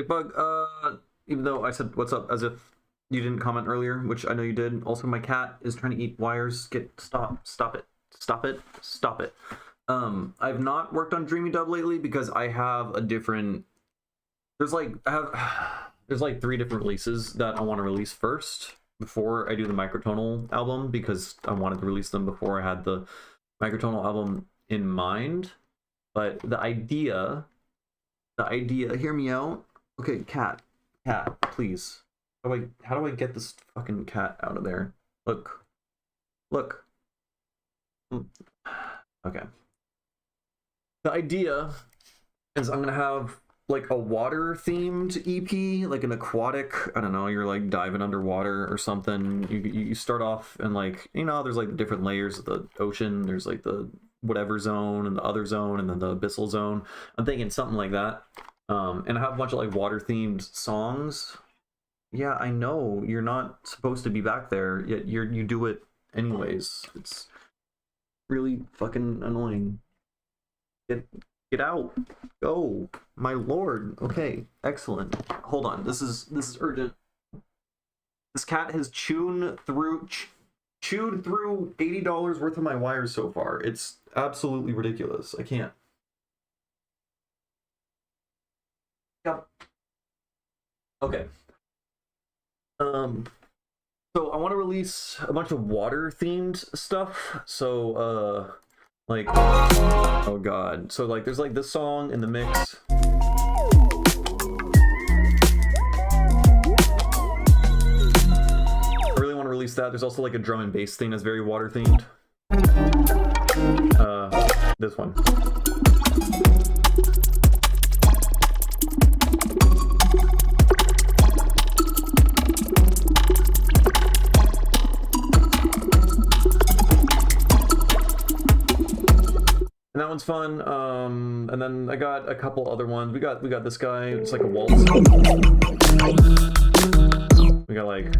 Bug, even though I said what's up as if you didn't comment earlier, which I know you did. Also, my cat is trying to eat wires. Stop it. I've not worked on Dreamy Dub lately because I have a different, there's like 3 different releases that I want to release first before I do the Microtonal album, because I wanted to release them before I had the Microtonal album in mind. But the idea, hear me out. Okay, cat, please. How do I get this fucking cat out of there? Look. Okay. The idea is I'm gonna have like a water themed EP, like an aquatic, I don't know, you're like diving underwater or something. You start off and like, you know, there's like different layers of the ocean. There's like the whatever zone and the other zone and then the abyssal zone. I'm thinking something like that. And I have a bunch of like water themed songs. Yeah, I know you're not supposed to be back there, yet you do it anyways. It's really fucking annoying. Get out. Go. My lord. Okay, excellent. Hold on. This is urgent. This cat has chewed through $80 worth of my wires so far. It's absolutely ridiculous. I can't. Yep. Okay. So I want to release a bunch of water themed stuff. So like, oh god. So like there's like this song in the mix. I really want to release that. There's also like a drum and bass thing that's very water themed. This one. And that one's fun. And then I got a couple other ones. We got this guy. It's like a waltz. We got like.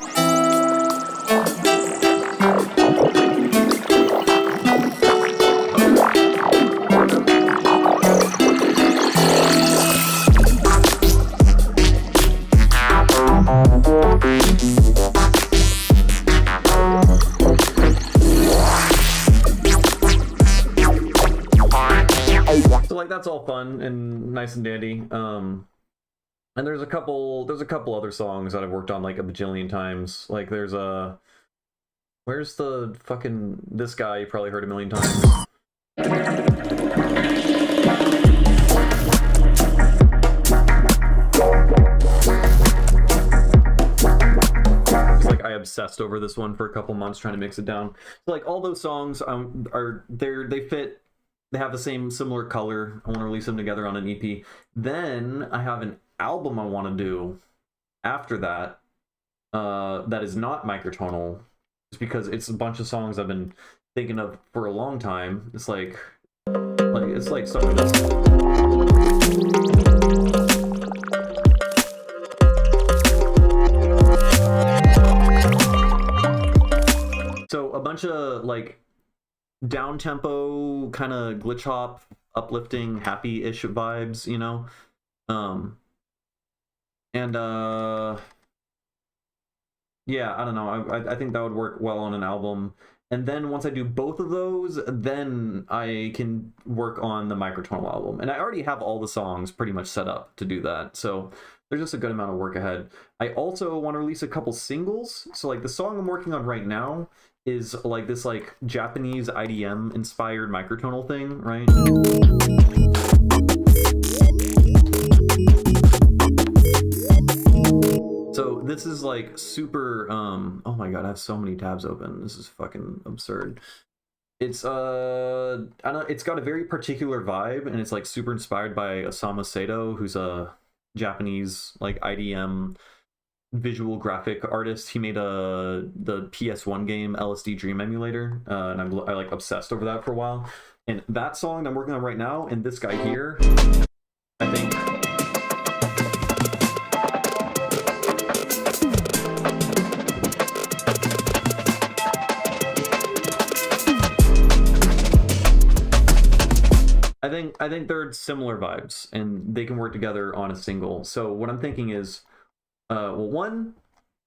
So like that's all fun and nice and dandy. And there's a couple other songs that I've worked on like a bajillion times. Like there's where's the fucking this guy you probably heard a million times. Like I obsessed over this one for a couple months trying to mix it down. So like all those songs they fit. They have the similar color. I want to release them together on an EP. Then I have an album I want to do after that. That is not microtonal, just because it's a bunch of songs I've been thinking of for a long time. It's like something that's. So a bunch of like down tempo kind of glitch hop, uplifting, happy-ish vibes, you know. Yeah, I don't know. I think that would work well on an album. And then once I do both of those, then I can work on the microtonal album. And I already have all the songs pretty much set up to do that. So there's just a good amount of work ahead. I also want to release a couple singles. So like the song I'm working on right now is like this like Japanese IDM inspired microtonal thing, right? So this is like super oh my god, I have so many tabs open. This is fucking absurd. It's I don't know, it's got a very particular vibe and it's like super inspired by Osamu Sato, who's a Japanese like IDM visual graphic artist. He made the PS1 game LSD Dream Emulator, and I like obsessed over that for a while. And that song I'm working on right now, and this guy here, I think. I think they're similar vibes and they can work together on a single. So what I'm thinking is, well, one,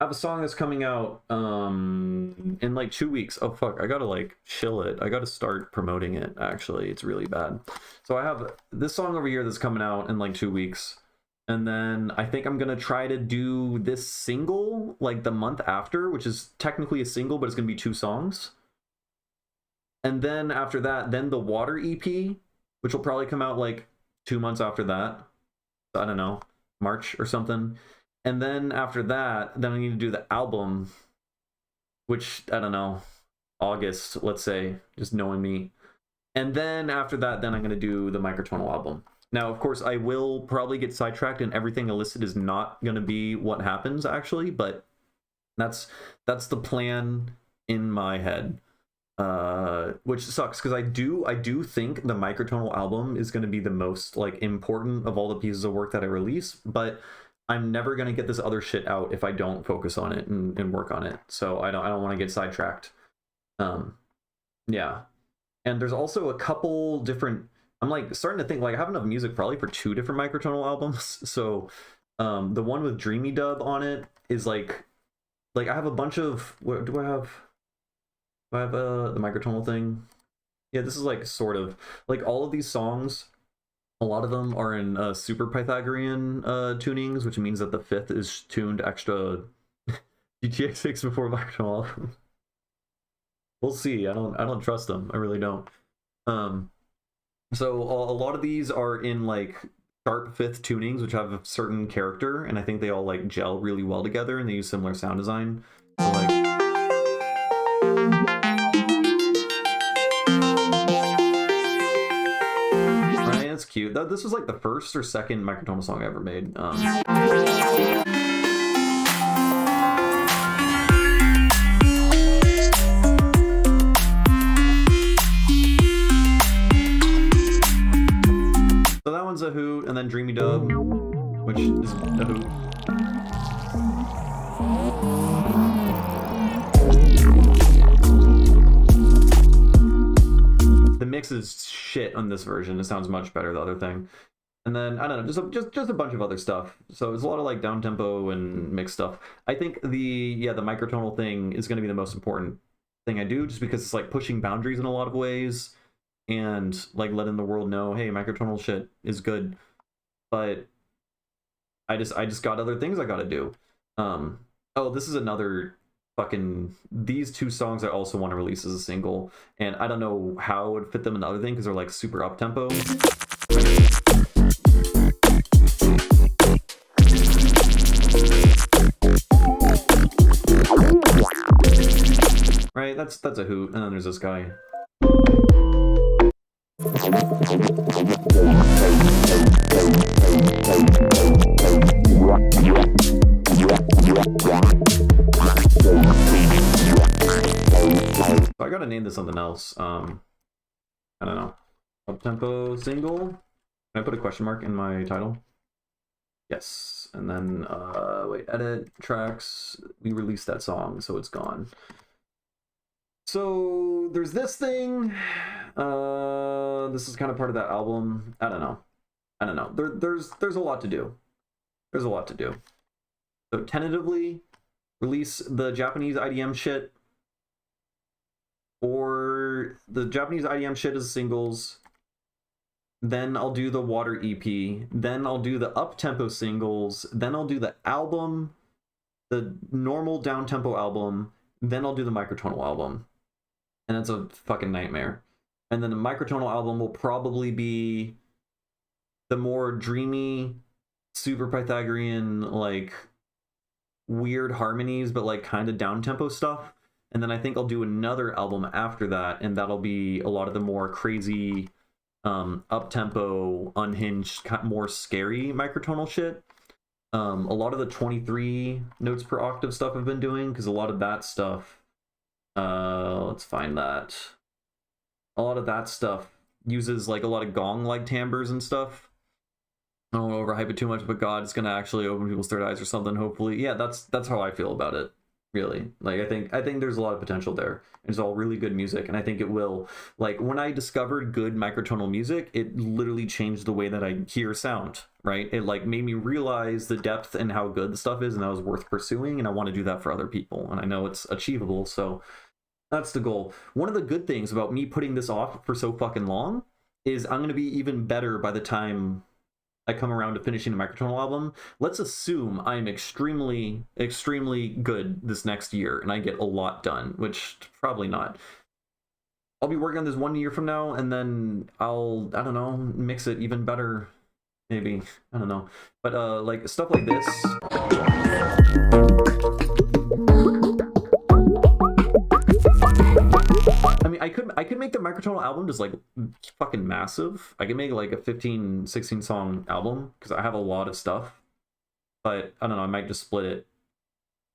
I have a song that's coming out in like 2 weeks. Oh fuck, I gotta like chill it. I gotta start promoting it. Actually, it's really bad. So I have this song over here that's coming out in like 2 weeks, and then I think I'm gonna try to do this single like the month after, which is technically a single, but it's gonna be 2 songs. And then after that, then the Water EP, which will probably come out like 2 months after that. I don't know, March or something. And then after that, then I need to do the album, which, I don't know, August, let's say, just knowing me. And then after that, then I'm going to do the Microtonal album. Now, of course, I will probably get sidetracked and everything I listed is not going to be what happens, actually, but that's the plan in my head. Which sucks because I do think the Microtonal album is going to be the most like important of all the pieces of work that I release, but I'm never going to get this other shit out if I don't focus on it and work on it. So I don't want to get sidetracked. Yeah. And there's also a couple different, I'm like starting to think like I have enough music probably for 2 different Microtonal albums. So the one with Dreamy Dub on it is like I have a bunch of, what do I have? Do I have the Microtonal thing? Yeah, this is like sort of like all of these songs. A lot of them are in super Pythagorean tunings, which means that the 5th is tuned extra GTX6 before Microtonal album. We'll see. I don't trust them. I really don't. So a lot of these are in like sharp 5th tunings, which have a certain character, and I think they all like gel really well together, and they use similar sound design. So like. That's cute. This was like the first or second Microtonal song I ever made. So that one's a hoot, and then Dreamy Dub, which is a hoot. The mix is shit on this version. It sounds much better, the other thing. And then I don't know, just a bunch of other stuff. So there's a lot of like down tempo and mixed stuff. I think the Microtonal thing is going to be the most important thing I do, just because it's like pushing boundaries in a lot of ways and like letting the world know, hey, Microtonal shit is good. But I just got other things I got to do. Oh, this is another fucking, these 2 songs I also want to release as a single, and I don't know how I would fit them in the other thing because they're like super up tempo. Right, that's a hoot. And then there's this guy. So I gotta name this something else. I don't know. Up-tempo single. Can I put a question mark in my title? Yes. And then wait, edit tracks. We released that song, so it's gone. So there's this thing. This is kind of part of that album. I don't know. There's a lot to do. There's a lot to do. So tentatively release the Japanese IDM shit, or the Japanese IDM shit as singles. Then I'll do the Water EP. Then I'll do the up-tempo singles. Then I'll do the album, the normal down-tempo album. Then I'll do the Microtonal album. And that's a fucking nightmare. And then the Microtonal album will probably be the more dreamy, super Pythagorean, like weird harmonies, but like kind of down-tempo stuff. And then I think I'll do another album after that, and that'll be a lot of the more crazy, up-tempo, unhinged, more scary Microtonal shit. A lot of the 23 notes per octave stuff I've been doing, because a lot of that stuff, let's find that. A lot of that stuff uses like a lot of gong-like timbres and stuff. I don't want to overhype it too much, but God, it's gonna actually open people's third eyes or something, hopefully. Yeah, that's how I feel about it. really. Like I think there's a lot of potential there. It's all really good music, and I think it will. Like when I discovered good microtonal music, it literally changed the way that I hear sound, right? It like made me realize the depth and how good the stuff is, and that was worth pursuing, and I want to do that for other people, and I know it's achievable, so that's the goal. One of the good things about me putting this off for so fucking long is I'm going to be even better by the time I come around to finishing the microtonal album. Let's assume I'm extremely, extremely good this next year and I get a lot done, which probably not. I'll be working on this 1 year from now, and then I don't know, mix it even better, maybe. I don't know. But like stuff like this. I mean, I could make the microtonal album just like fucking massive. I could make like a 15, 16 song album because I have a lot of stuff. But I don't know, I might just split it.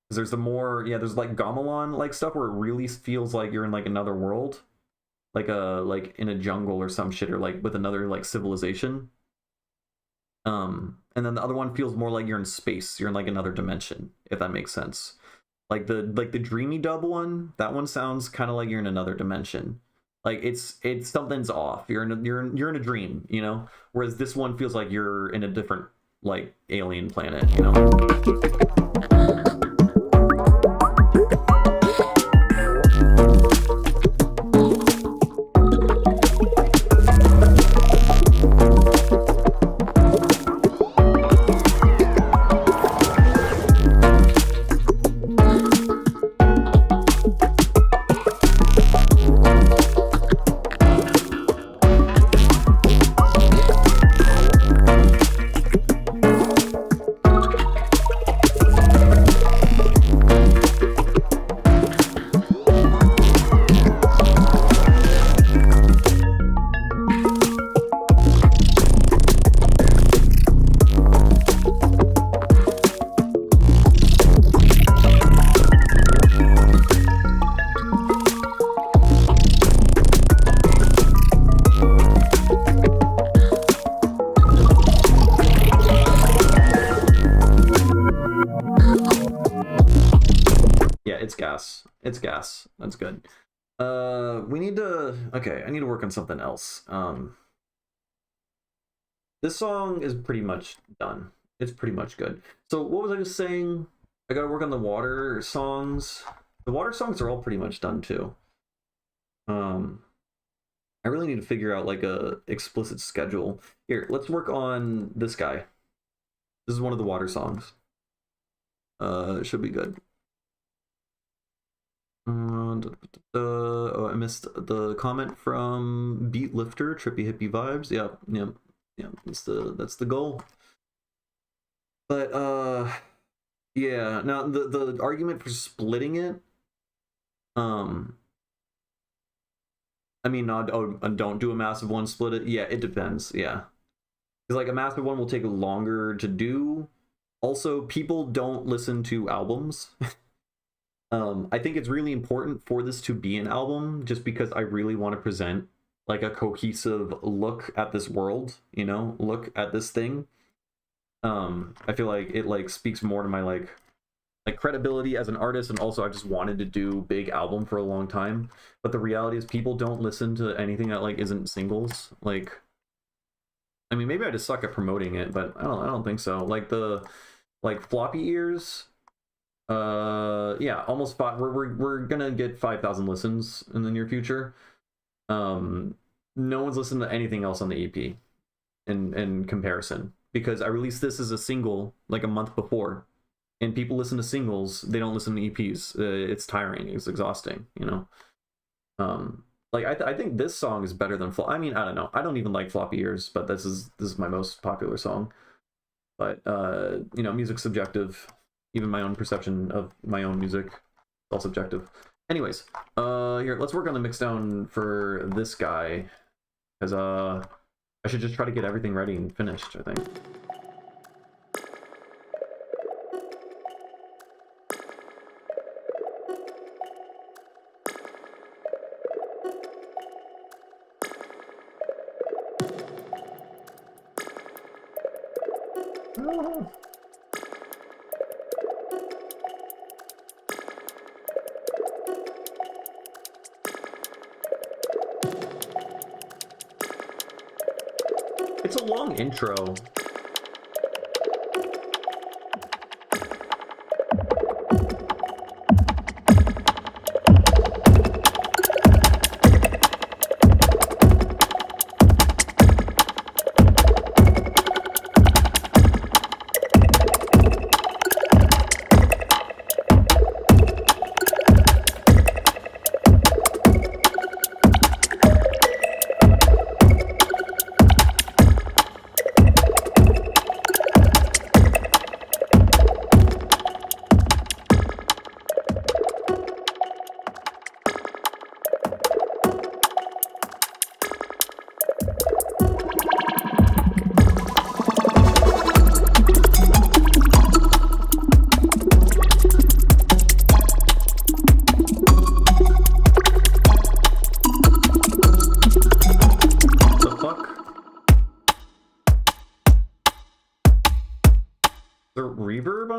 Because there's the more, yeah, there's like Gamelan like stuff where it really feels like you're in like another world. Like in a jungle or some shit, or like with another like civilization. And then the other one feels more like you're in space. You're in like another dimension, if that makes sense. Like the Dreamy Dub one, that one sounds kind of like you're in another dimension. Like it's something's off. You're in a dream, you know. Whereas this one feels like you're in a different like alien planet, you know. It's gas. That's good. We need to, okay, I need to work on something else. This song is pretty much done. It's pretty much good. So what was I just saying? I gotta work on the water songs. The water songs are all pretty much done too. I really need to figure out like a explicit schedule. Here, let's work on this guy. This is one of the water songs. It should be good. Oh, I missed the comment from Beat Lifter, Trippy Hippie Vibes. Yeah. That's the goal. But yeah. Now the argument for splitting it, I mean, don't do a massive one, split it. Yeah, it depends. Yeah, because like a massive one will take longer to do. Also, people don't listen to albums. I think it's really important for this to be an album, just because I really want to present like a cohesive look at this world, you know, look at this thing. I feel like it like speaks more to my like credibility as an artist, and also I just wanted to do big album for a long time. But the reality is people don't listen to anything that like isn't singles. Like, I mean, maybe I just suck at promoting it, but I don't think so. Like the Floppy Ears. Yeah, almost five. We're gonna get 5,000 listens in the near future. No one's listened to anything else on the EP in comparison, because I released this as a single like a month before, and people listen to singles, they don't listen to EPs. It's tiring, it's exhausting, you know. Like I think this song is better than I mean, I don't know, I don't even like Floppy Ears, but this is my most popular song. But you know, music's subjective. Even my own perception of my own music is all subjective. Anyways, here, let's work on the mixdown for this guy, because I should just try to get everything ready and finished, I think. It's a long intro.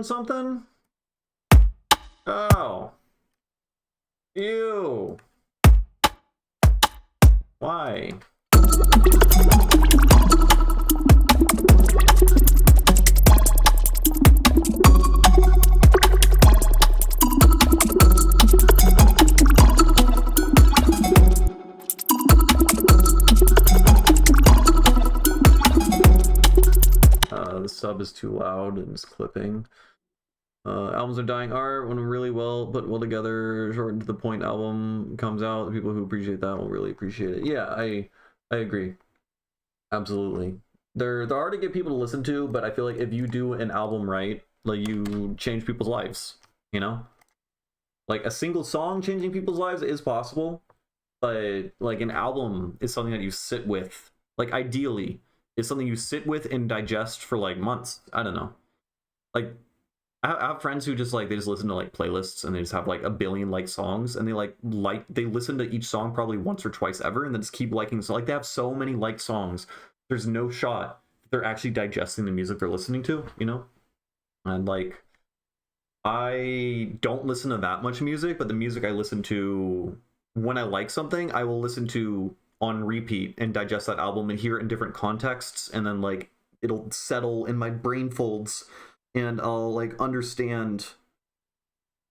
Something? Oh. Ew. Why? The sub is too loud and it's clipping. Albums are dying art when really well put well together, short and to the point album comes out. The people who appreciate that will really appreciate it. Yeah, I agree. Absolutely. They're hard to get people to listen to, but I feel like if you do an album right, like you change people's lives, you know? Like a single song changing people's lives is possible, but like an album is something that you sit with. Like ideally, is something you sit with and digest for like months. I don't know. Like I have friends who just like they just listen to like playlists and they just have like a billion like songs and they listen to each song probably once or twice ever and then just keep liking. So like they have so many liked songs. There's no shot they're actually digesting the music they're listening to, you know? And like I don't listen to that much music, but the music I listen to when I like something, I will listen to on repeat and digest that album and hear it in different contexts, and then like it'll settle in my brain folds and I'll like understand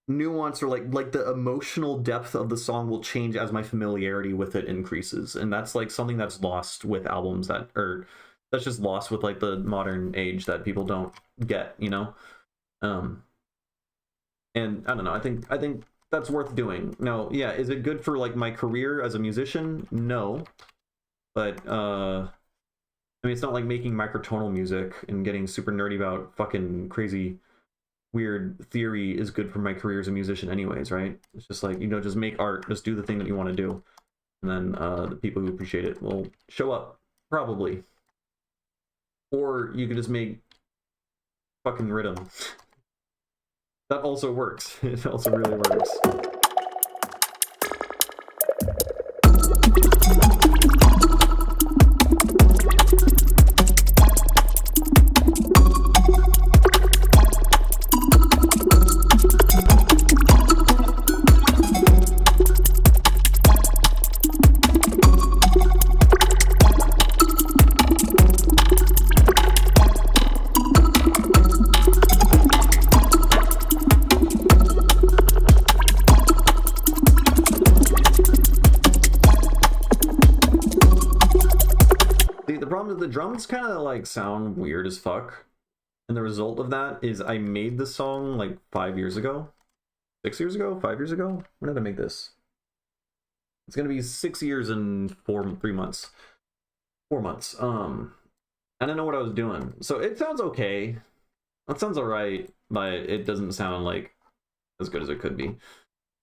nuance or like the emotional depth of the song will change as my familiarity with it increases. And that's like something that's lost with albums that's just lost with like the modern age that people don't get, you know? And I don't know, I think that's worth doing. Now, yeah, is it good for like my career as a musician? No. But I mean, it's not like making microtonal music and getting super nerdy about fucking crazy weird theory is good for my career as a musician anyways, right? It's just like, you know, just make art, just do the thing that you want to do. And then the people who appreciate it will show up, probably. Or you could just make fucking rhythm. That also works. It also really works. The drums kind of like sound weird as fuck, and the result of that is I made this song like 5 years ago, 6 years ago, 5 years ago. When did I make this? It's gonna be 6 years and 3 months, 4 months. I didn't know what I was doing, so it sounds okay. It sounds alright, but it doesn't sound like as good as it could be.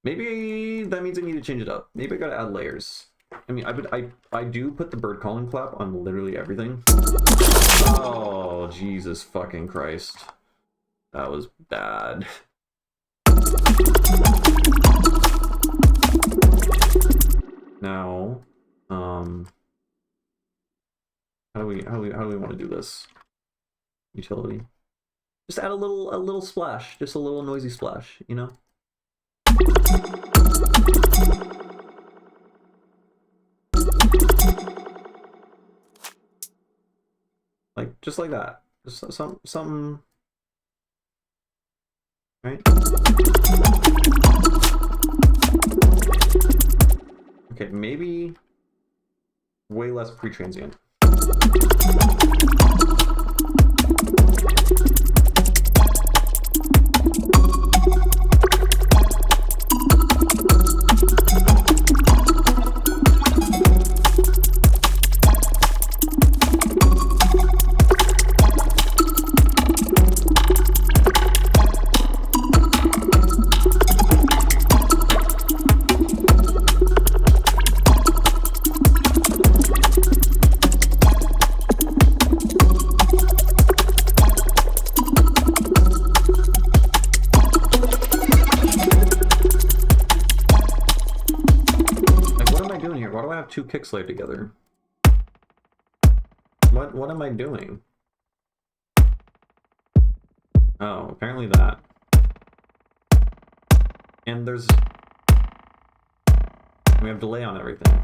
Maybe that means I need to change it up. Maybe I gotta add layers. I mean, I do put the bird calling clap on literally everything. Oh, Jesus fucking Christ. That was bad. Now, how do we want to do this? Utility. Just add a little splash, just a little noisy splash, you know? just like that. Just something, right? Okay, maybe way less pre-transient. Two kicks laid together. What am I doing? Oh, apparently that. And we have delay on everything.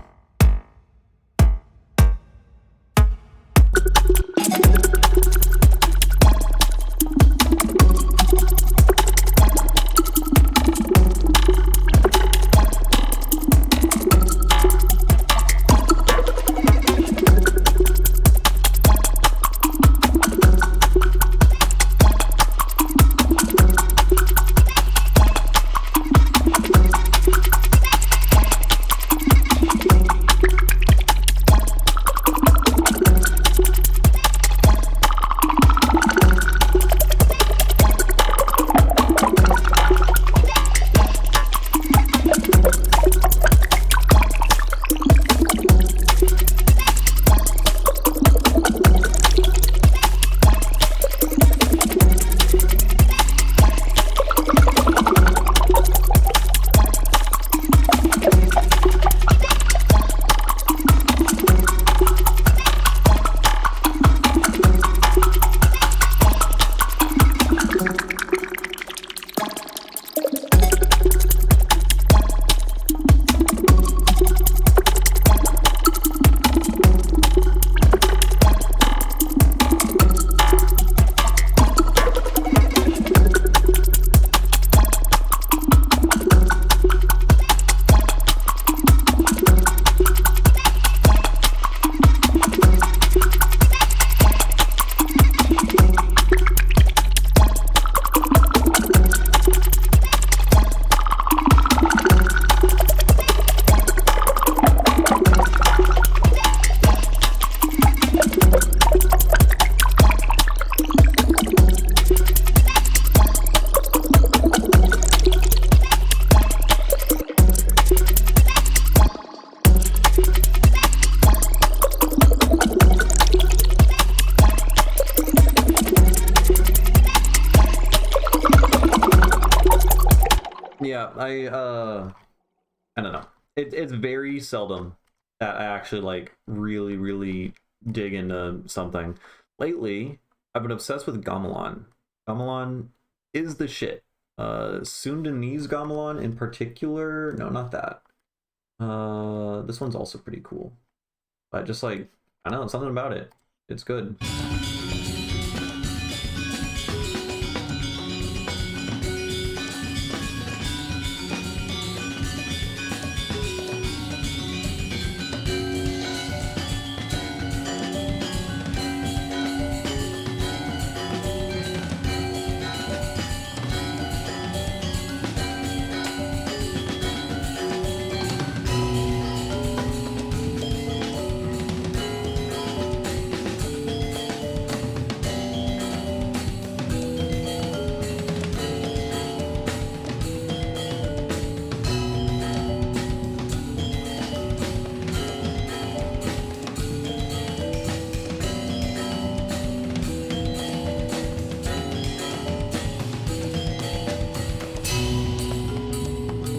Yeah, I don't know. It's very seldom that I actually like really dig into something. Lately, I've been obsessed with Gamelan. Gamelan is the shit. Sundanese Gamelan in particular. No, not that. This one's also pretty cool. But just like, I don't know, something about it. It's good.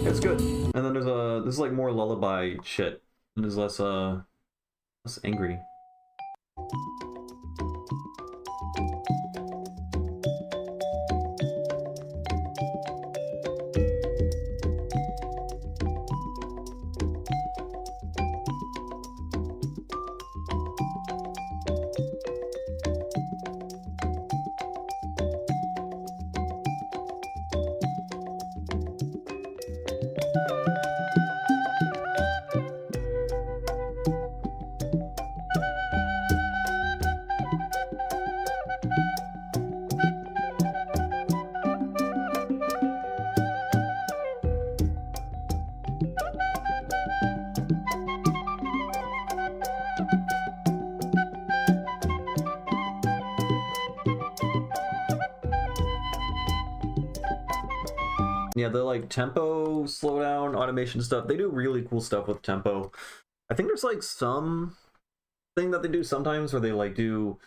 It's good. And then there's this is like more lullaby shit. And there's less angry. Yeah, the like tempo slowdown automation stuff, they do really cool stuff with tempo. I think there's like some thing that they do sometimes where they like do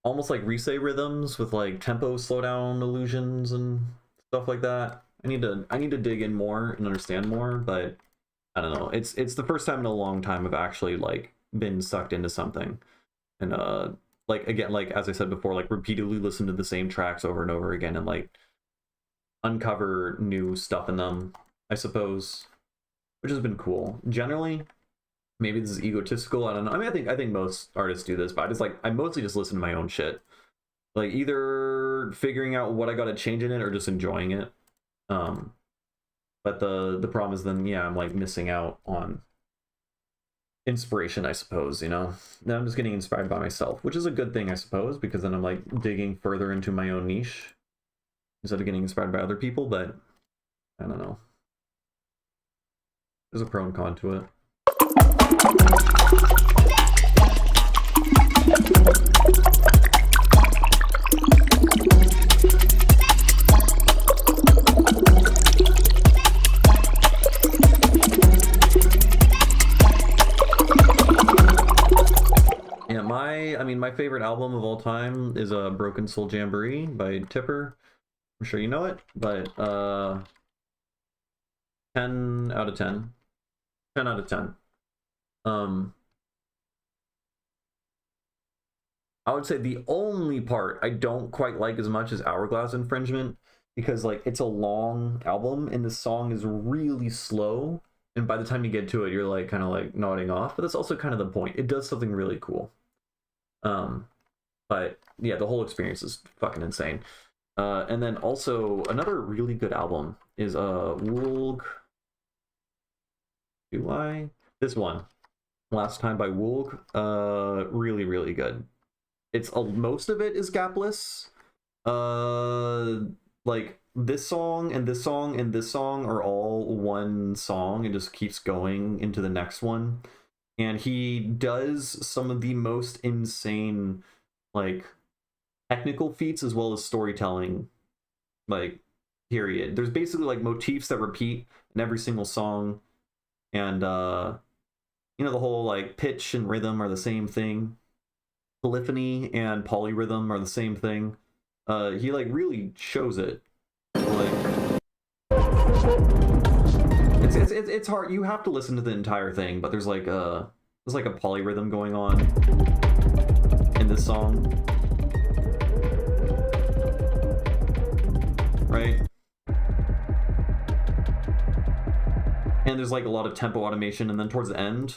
almost like Risei rhythms with like tempo slowdown illusions and stuff like that. I need to dig in more and understand more, but I don't know. It's the first time in a long time I've actually like been sucked into something. And like again, like as I said before, like repeatedly listen to the same tracks over and over again and like uncover new stuff in them, I suppose, which has been cool. Generally, maybe this is egotistical, I don't know. I mean, I think most artists do this, but I mostly just listen to my own shit. Like either figuring out what I gotta change in it or just enjoying it. But the problem is then, yeah, I'm like missing out on inspiration, I suppose, you know? Then I'm just getting inspired by myself, which is a good thing, I suppose, because then I'm like digging further into my own niche instead of getting inspired by other people, but I don't know. There's a pro and con to it. Yeah, my favorite album of all time is Broken Soul Jamboree by Tipper. I'm sure you know it, but 10 out of 10. 10 out of 10. I would say the only part I don't quite like as much is Hourglass Infringement, because like it's a long album and the song is really slow, and by the time you get to it you're like kind of like nodding off, but that's also kind of the point. It does something really cool. But yeah, the whole experience is fucking insane. And then also another really good album is Woolg. This one, Last Time by Woolg. Really, really good. It's most of it is gapless. Like this song and this song and this song are all one song and just keeps going into the next one. And he does some of the most insane, like, technical feats as well as storytelling, like, period. There's basically like motifs that repeat in every single song, and you know, the whole like pitch and rhythm are the same thing. Polyphony and polyrhythm are the same thing. He like really shows it. Like it's hard. You have to listen to the entire thing, but there's like a polyrhythm going on in this song. Right? And there's like a lot of tempo automation, and then towards the end,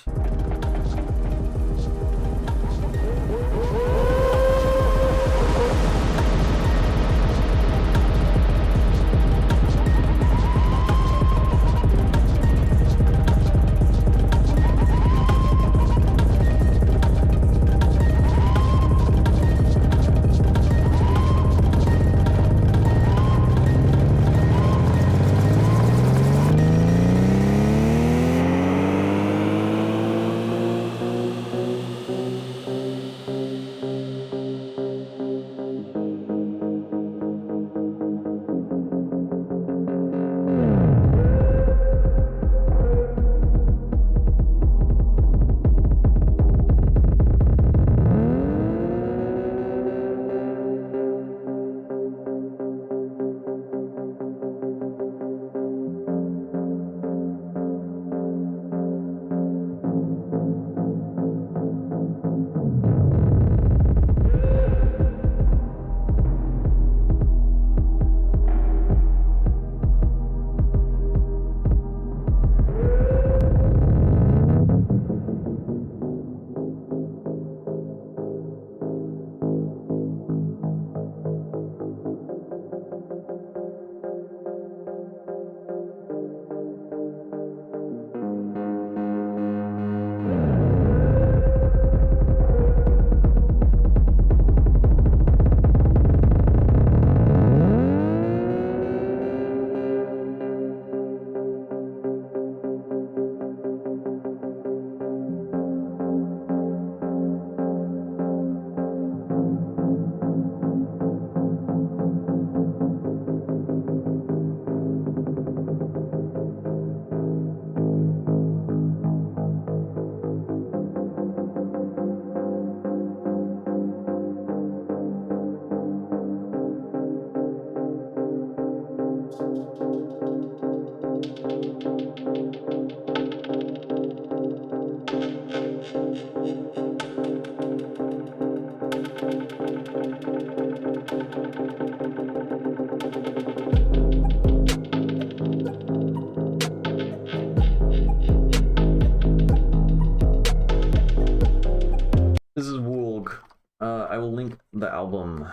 This is Woolg. I will link the album.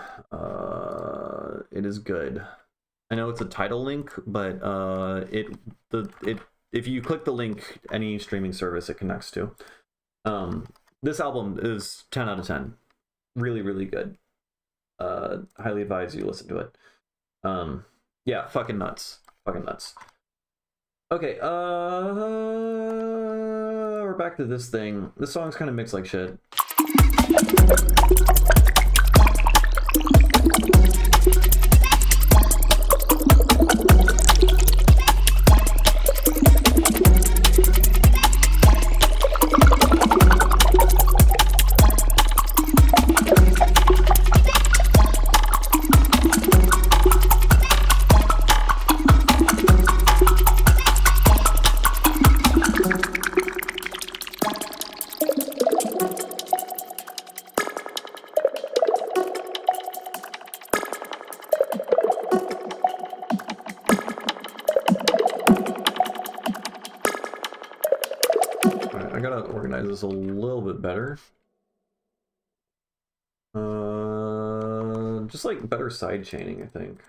It is good. I know it's a title link, but if you click the link, any streaming service it connects to. This album is 10 out of 10. Really, really good. Highly advise you listen to it. Yeah, fucking nuts. Fucking nuts. Okay, we're back to this thing. This song's kind of mixed like shit. I gotta organize this a little bit better. Just like better side chaining, I think.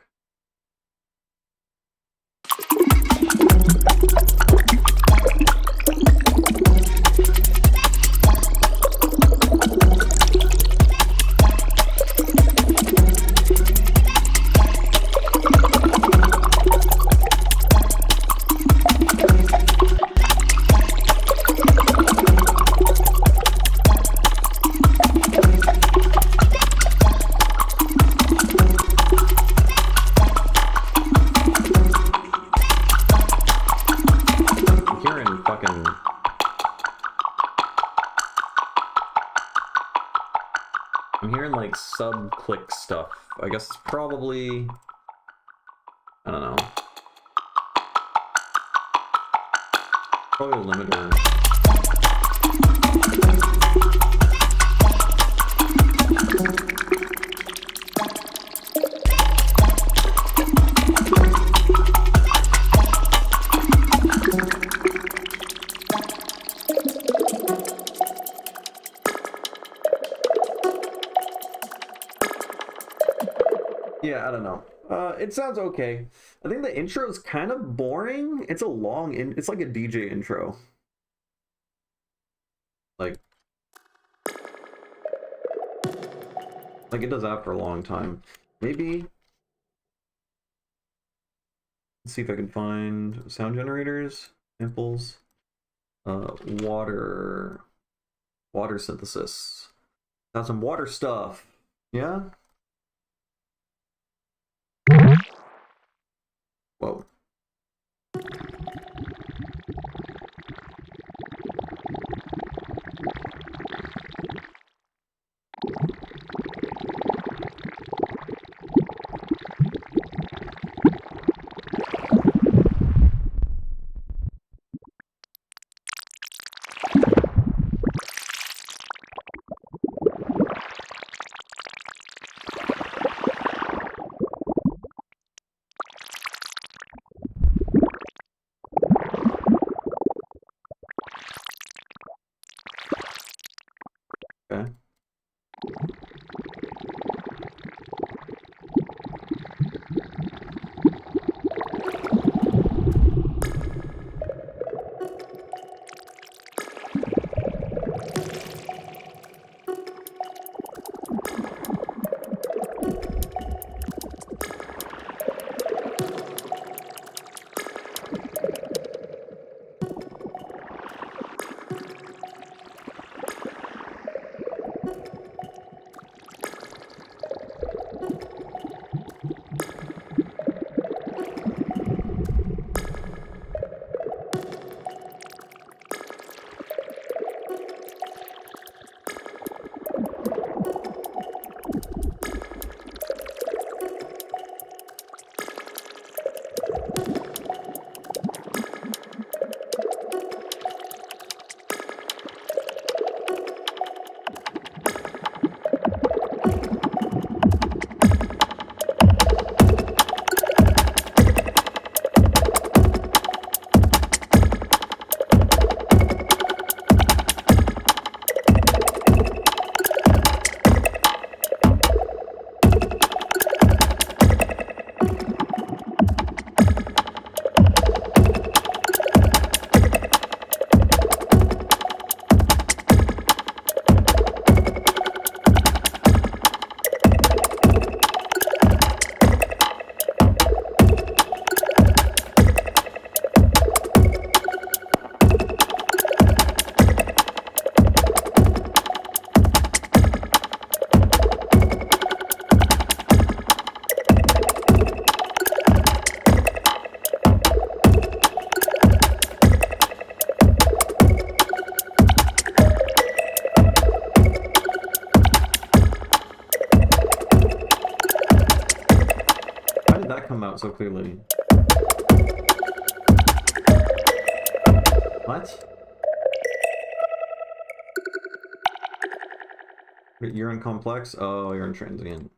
I'm hearing like sub-click stuff. I guess it's probably, I don't know. Probably a limiter. Yeah, I don't know. It sounds okay. I think the intro is kind of boring. It's a long, it's like a DJ intro. Like it does that for a long time. Maybe. Let's see if I can find sound generators, samples, water synthesis. Got some water stuff. Yeah. Whoa. come out so clearly? What? You're in complex? Oh, you're in transient.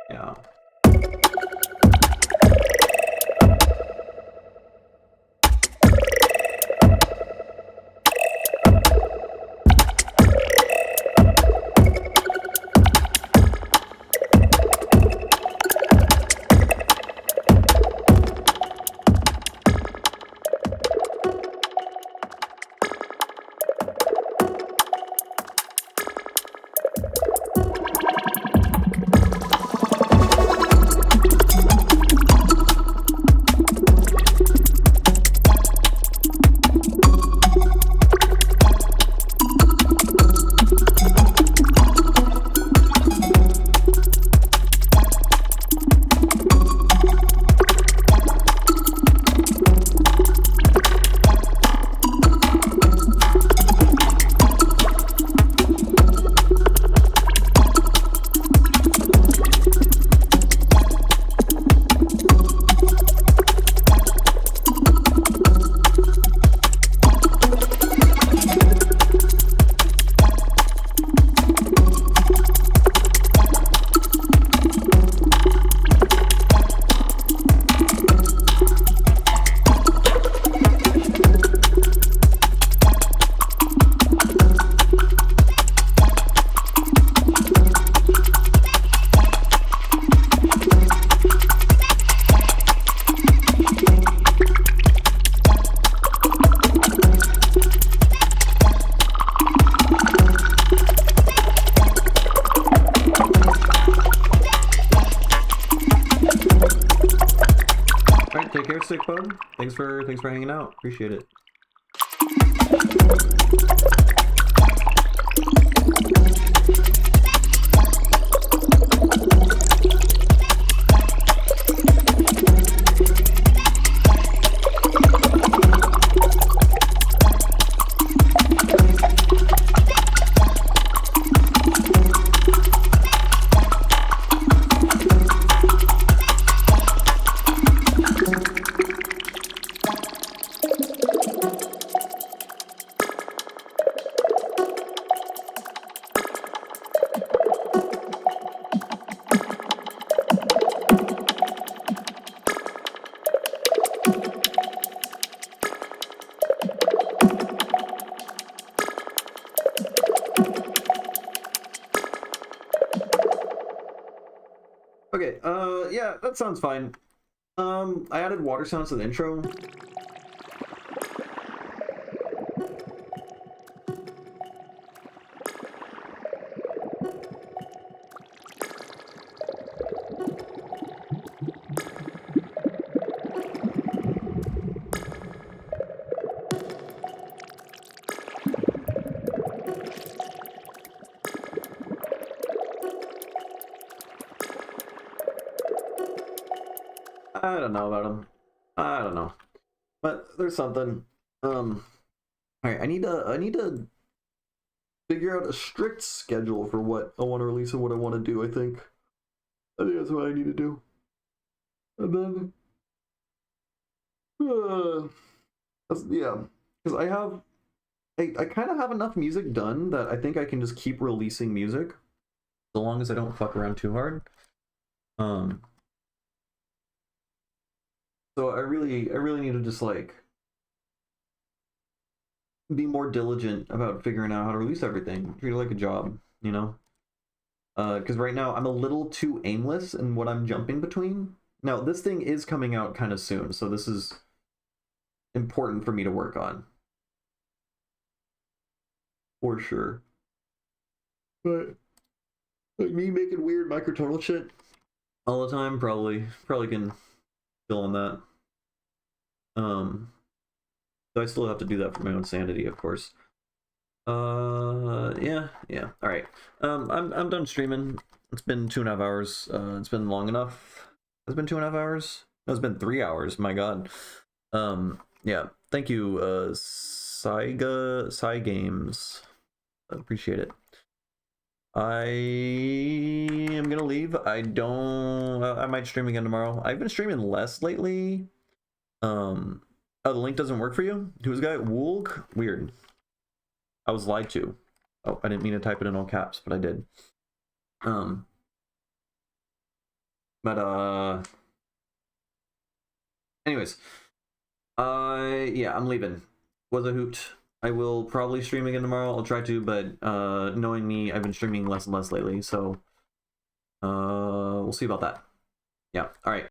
Yeah. Take care, Sick Bug. Thanks for hanging out. Appreciate it. Okay, yeah, that sounds fine. I added water sounds to the intro. I don't know about him. I don't know. But there's something. Alright, I need to figure out a strict schedule for what I want to release and what I want to do, I think. I think that's what I need to do. And then yeah. Because I kind of have enough music done that I think I can just keep releasing music. So long as I don't fuck around too hard. So I really need to just like be more diligent about figuring out how to release everything. Treat it like a job, you know? Because right now I'm a little too aimless in what I'm jumping between. Now this thing is coming out kind of soon, so this is important for me to work on. For sure. But like me making weird microtonal shit all the time probably can fill on that. So I still have to do that for my own sanity, of course. Yeah. All right. I'm done streaming. It's been 2.5 hours. It's been long enough. It's been 2.5 hours. No, it's been 3 hours. My God. Yeah. Thank you, Saiga Games. I appreciate it. I am gonna leave. I don't. I might stream again tomorrow. I've been streaming less lately. Oh, the link doesn't work for you? Who's the guy? Woolg? Weird. I was lied to. Oh, I didn't mean to type it in all caps, but I did. But anyways, yeah, I'm leaving. Was a hoot. I will probably stream again tomorrow. I'll try to, but knowing me, I've been streaming less and less lately, so we'll see about that. Yeah. All right.